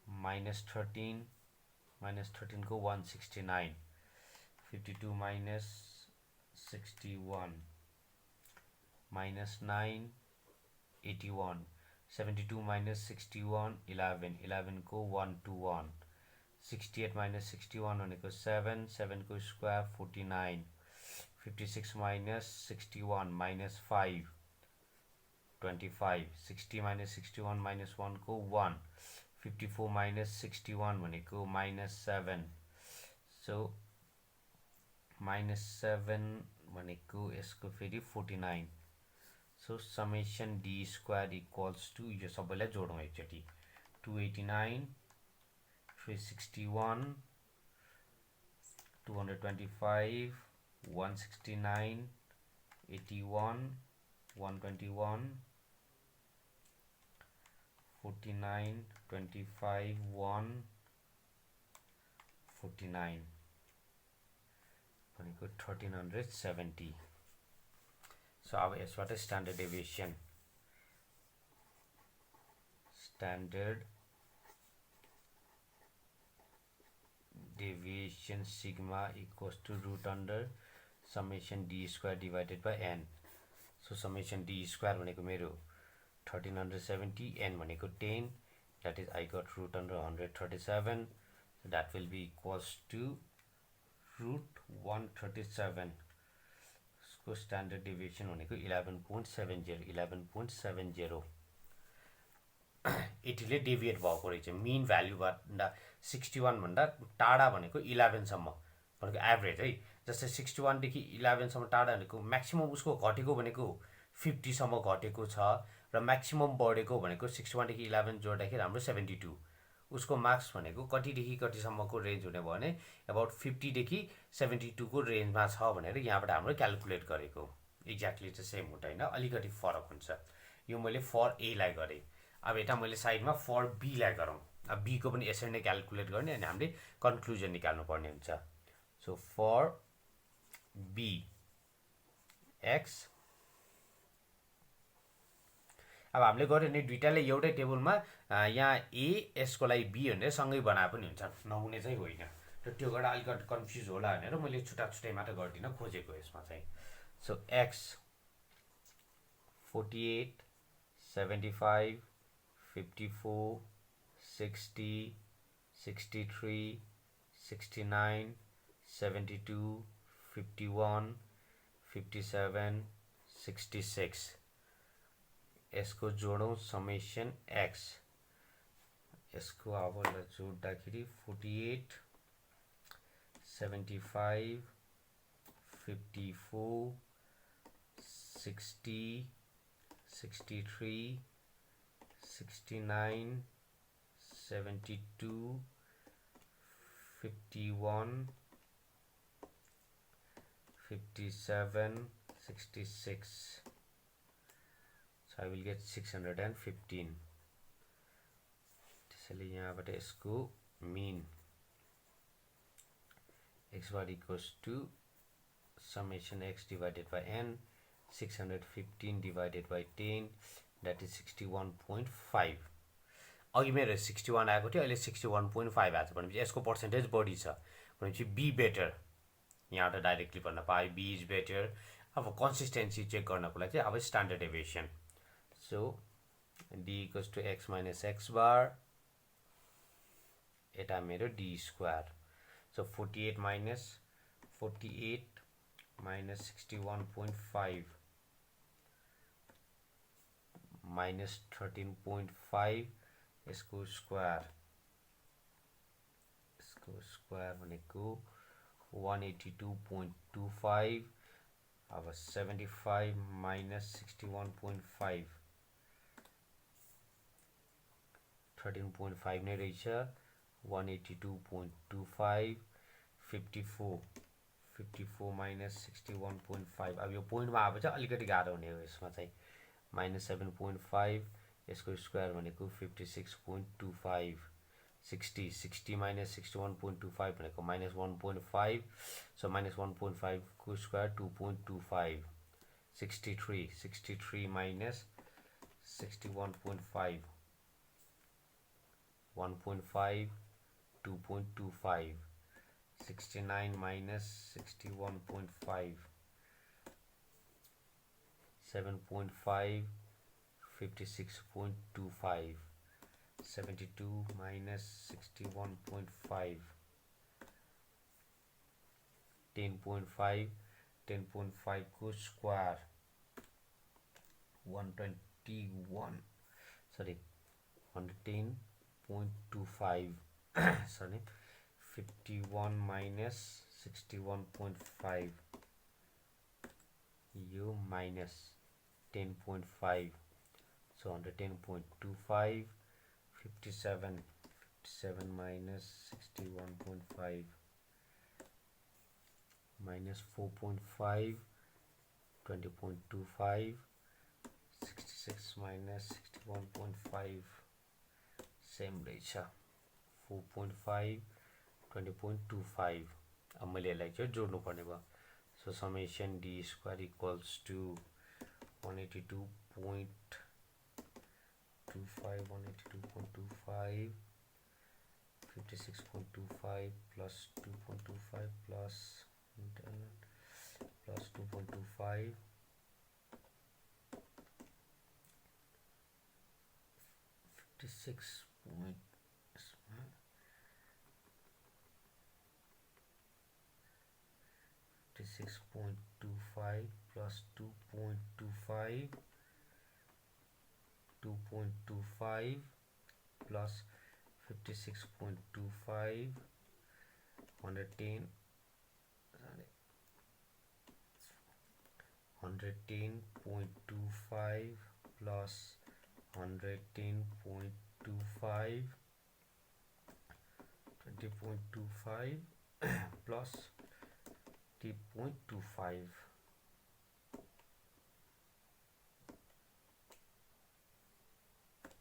माइनस 13 को 169 52 माइनस 61 माइनस 9 81 72 माइनस 61 11 को 121 68 माइनस 61 भनेको 7 को square 49 56 minus 61 minus 5 25 60 minus 61 minus 1 को 1 54 minus 61 भनेको minus 7 so minus 7 भनेको यसको फेरि 49 so summation d square equals to यो सबैलाई जोडौँ एकचोटि 289 361 225 169 81 121 49 25 1 49 भनेको 1370 सो अब यसबाट standard deviation sigma equals to root under summation d square divided by n so summation d square भनेको मेरो 1370 n भनेको 10 that is I got root under 137 so that will be equals to root 137 so standard deviation भनेको 11.70 यतिले deviate भएको रहेछ main भ्यालुबाट 61 भन्दा टाढा भनेको 11 सम्म भनेको एभरेज है जस्तै 61 देखि 11 सम्म टाढा भनेको म्याक्सिमम उसको घटेको भनेको 50 सम्म घटेको छ र म्याक्सिमम बढेको भनेको 61 देखि 11 जोड्दाखेरि हाम्रो 72 उसको मार्क्स भनेको कतिदेखि कतिसम्मको रेन्ज हुने भयो भने अबाउट 50 देखि 72 को रेन्जमा छ भनेर यहाँबाट हाम्रो क्याल्कुलेट गरेको एक्ज्याक्टली चाहिँ सेम हुँदैन अलिकति फरक हुन्छ यो मैले फर ए लाई गरे अब यता मैले साइडमा फर बी लाई गरौँ अब बी को पनि यसरी नै क्याल्कुलेट गर्ने अनि हामीले कन्क्लुजन निकाल्नु पर्ने हुन्छ सो फर बी एक्स अब हामीले गर्यो भने दुईटाले एउटै टेबलमा यहाँ ए यसको लागि बी भनेर सँगै बनाए पनि हुन्छ नहुने चाहिँ होइन र त्यो गर्दा अलिकति कन्फ्युज होला भनेर मैले छुट्टा छुट्टै मात्र गर्दिन खोजेको यसमा चाहिँ सो एक्स 48 75 54 60 63 69 72 51 57 66 यसको जोडौं समेसन x यसको अब जोड्दाखेरि 48 75 54 60 63 69 72 51 57 66 so I will get 615 त्यसैले यहाँबाट यसको mean x bar equals to summation x divided by n 615 divided by 10 that is 61.5 अघि मेरो 61 आएको थियो अहिले 61.5 आएको छ भनेपछि यसको पर्सेन्टेज बढी छ भनेपछि बी बेटर यहाँ त डाइरेक्टली भन्न पाए बी इज बेटर अब कन्सिस्टेन्सी चेक गर्नको लागि चाहिँ अब standard deviation so d equals to x minus x bar, eta मेरो d square. So 48 minus 61.5 minus 13.5 यसको स्क्वायर भनेको 182.25. अब 75 minus 61.5 13.5 नै रहेछ. 182.25 54 minus 61.5. अब यो पोइन्टमा आएको छ, अलिकति गाह्रो हुने हो यसमा चाहिँ. minus 7.5 यसको स्क्वायर भनेको 56.25. 60 minus 61.25 भनेको minus 1.5. So minus 1.5 को स्क्वायर 2.25. 63 minus 61.5 1.5 2.25. 69 minus 61.5 7.5 56.25. 72 minus 61.5 10.5 को square 110.25 sorry 51 minus 61.5 you minus 10.5, so 110.25. 57 minus 61.5 minus 4.5 20.25. 66 minus 61.5 same रहेछ. 4.5 20.25. अब मैले यसलाई चाहिँ जोड्नु पर्ने भयो. So summation d square equals to 182.25 56.25 plus 2.25 plus 2.25 56.25 plus 2.25 plus 56.25 110.25 plus 110.25 20.25 plus 3.25.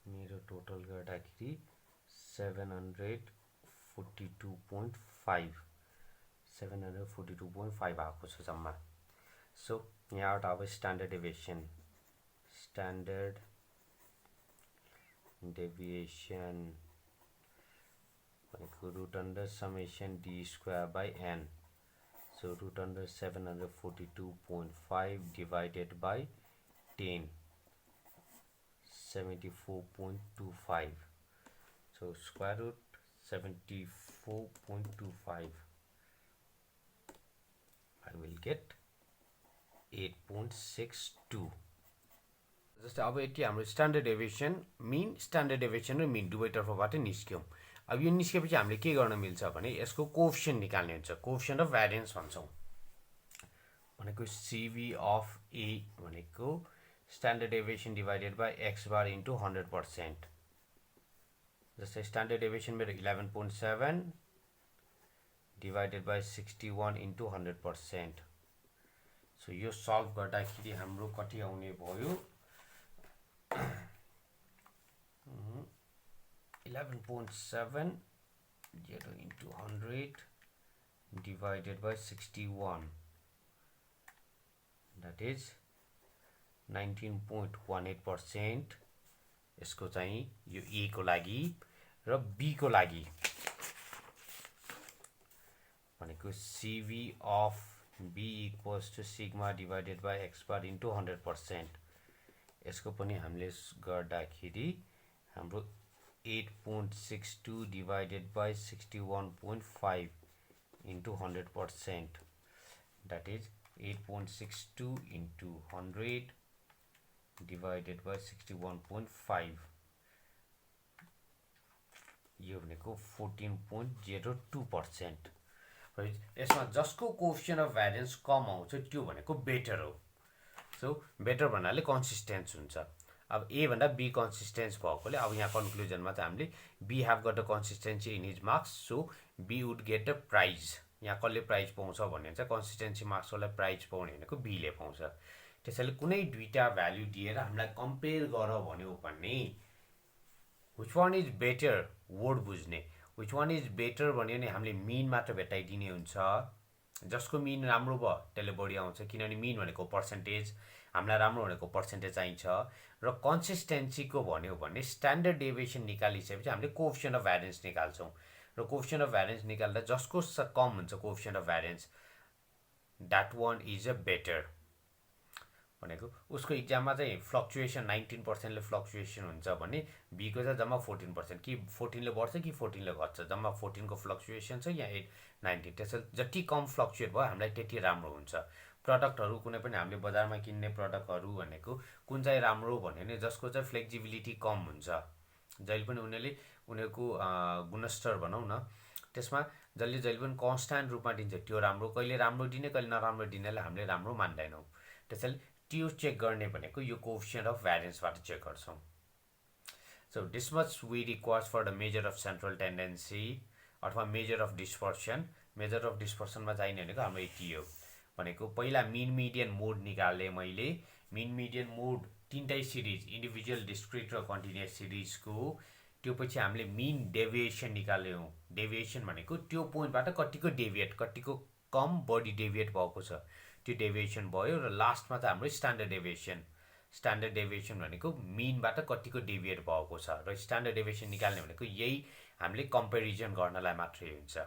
मेरो टोटल गर्दाखेरि 742.5 आएको छ जम्मा. सो यहाँबाट अब स्ट्यान्डर्ड डेभिएसन भनेको root under summation d square by n. So root under 742.5 divided by 10 74.25. So square root 74.25. I will get 8.62. जस्तै अब यति हाम्रो स्ट्यान्डर्ड डेभिएसन र मिन दुवैतर्फबाट निस्क्यौं. अब यो निस्केपछि हामीले के गर्न मिल्छ भने यसको कोएफिसिएन्ट निकाल्ने हुन्छ. कोएफिसिएन्ट अफ भ्यारिएन्स भन्छौं. भनेको CV अफ A भनेको standard deviation divided by x bar into 100%. जस्तै स्ट्यान्डर्ड डेभिएसन मेरो 11.7 डिभाइडेड बाइ 61 इन्टु 100%. सो यो सल्भ गर्दाखेरि हाम्रो कति आउने भयो 11.7 0 into 100 divided by 61, that is 19.18%. यसको चाहिँ यो A को लागि र B को लागि भनेको CV of B equals to sigma divided by x bar into 100%. यसको पनि हामीले गर्दाखेरि हाम्रो 8.62 divided by 61.5 into 100%, that is 8.62 into 100 divided by 61.5, यो भनेको 14.02%। यसमा जसको कोएफिसिएन्ट अफ भ्यारिएन्स कम आउँछ त्यो भनेको बेटर हो। सो बेटर भन्नाले कन्सिस्टेन्स हुन्छ। अब ए भन्दा बी कन्सिस्टेन्स भएकोले अब यहाँ कन्क्लुजनमा चाहिँ हामीले B have got a consistency in his marks, so B would get a prize. यहाँ कसले प्राइज पाउँछ भने चाहिँ कन्सिस्टेन्सी मार्क्सवाला प्राइज पाउने भनेको बीले पाउँछ। त्यसैले कुनै दुईटा भ्याल्यु दिएर हामीलाई कम्पेयर गर भन्यो भने which one is better word बुझ्ने, विच वान इज बेटर भन्यो भने हामीले मिन मात्र भेटाइदिने हुन्छ। जसको मिन राम्रो भयो त्यसले बढी आउँछ, किनभने मिन भनेको पर्सेन्टेज, हामीलाई राम्रो भनेको पर्सेन्टेज चाहिन्छ। र कन्सिस्टेन्सीको भन्यो भने स्ट्यान्डर्ड डेभिएसन निकालिसकेपछि हामीले कोएफिसिएन्ट अफ भ्यारिएन्स निकाल्छौँ र कोएफिसिएन्ट अफ भ्यारिएन्स निकाल्दा जसको कम हुन्छ coefficient of variance, that one is a better भनेको। उसको इक्जाममा चाहिँ फ्लक्चुएसन 19%ले फ्लक्चुएसन हुन्छ भने बीको चाहिँ जम्मा 14%, कि 14ले बढ्छ कि 14ले घट्छ, जम्मा 14 को फ्लक्चुएसन छ या 19। त्यसैले जति कम फ्लक्चुएट भयो हामीलाई त्यति राम्रो हुन्छ। प्रडक्टहरू कुनै पनि हामीले बजारमा किन्ने प्रडक्टहरू भनेको कुन चाहिँ राम्रो भन्यो भने जसको चाहिँ फ्लेक्सिबिलिटी कम हुन्छ, जहिले पनि उनीहरूको गुणस्तर भनौँ न, त्यसमा जहिले पनि कन्स्ट्यान्ट रूपमा दिन्छ त्यो राम्रो, कहिले राम्रो दिने कहिले नराम्रो दिनेलाई हामीले राम्रो मान्दैनौँ। त्यसैले त्यो चेक गर्ने भनेको यो कोएफिसिएन्ट अफ भ्यारिएन्सबाट चेक गर्छौँ। So this much we requires for the measure of central tendency अथवा measure of dispersion. Measure of डिस्पर्सनमा चाहिने भनेको हाम्रो यति हो भनेको पहिला मिन मिडियन मोड निकालेँ मैले। मिन मिडियन मोड तीनटै सिरिज, इन्डिभिजुअल, डिस्क्रिट र कन्टिन्युअस सिरिजको। त्यो पछि हामीले मिन डेभिएसन निकाल्यौँ। डेभिएसन भनेको त्यो पोइन्टबाट कतिको डेभिएट, कतिको कम बढी डेभिएट भएको छ त्यो डेभिएसन भयो। र लास्टमा चाहिँ हाम्रो स्ट्यान्डर्ड डेभिएसन। स्ट्यान्डर्ड डेभिएसन भनेको मिनबाट कतिको डेभिएट भएको छ र स्ट्यान्डर्ड डेभिएसन निकाल्ने भनेको यही हामीले कम्पेरिजन गर्नलाई मात्रै हुन्छ।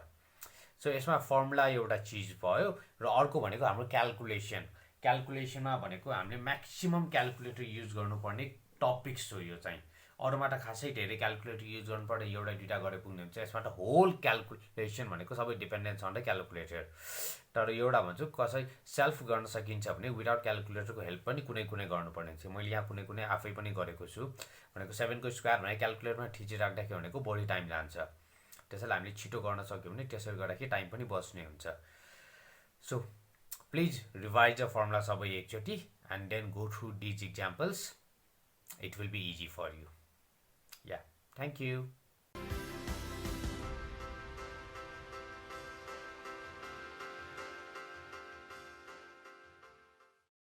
सो यसमा फर्मुला एउटा चिज भयो र अर्को भनेको हाम्रो क्यालकुलेसन। क्यालकुलेसनमा भनेको हामीले म्याक्सिमम क्यालकुलेटर युज गर्नुपर्ने टपिक्स हो यो चाहिँ। अरूमा त खासै धेरै क्यालकुलेटर युज गर्नुपर्छ, एउटा दुईवटा गरेर पुग्ने हुन्छ। यसमा त होल क्यालकुलेसन भनेको सबै डिपेन्डेन्स अन द क्यालकुलेटर। तर एउटा भन्छु कसै सेल्फ गर्न सकिन्छ भने विदाउट क्यालकुलेटरको हेल्प पनि कुनै गर्नुपर्ने हुन्छ। मैले यहाँ कुनै आफै पनि गरेको छु भनेको 7 को स्क्वायर भने क्यालकुलेटरमा थिचिराख्दाखेरि भनेको बढी टाइम लान्छ। त्यसैले हामीले छिटो गर्न सक्यौँ भने त्यसरी गर्दाखेरि टाइम पनि बच्ने हुन्छ। So please revise the formula सबै एकचोटि and then go through these examples, it will be easy for you. Yeah, thank you.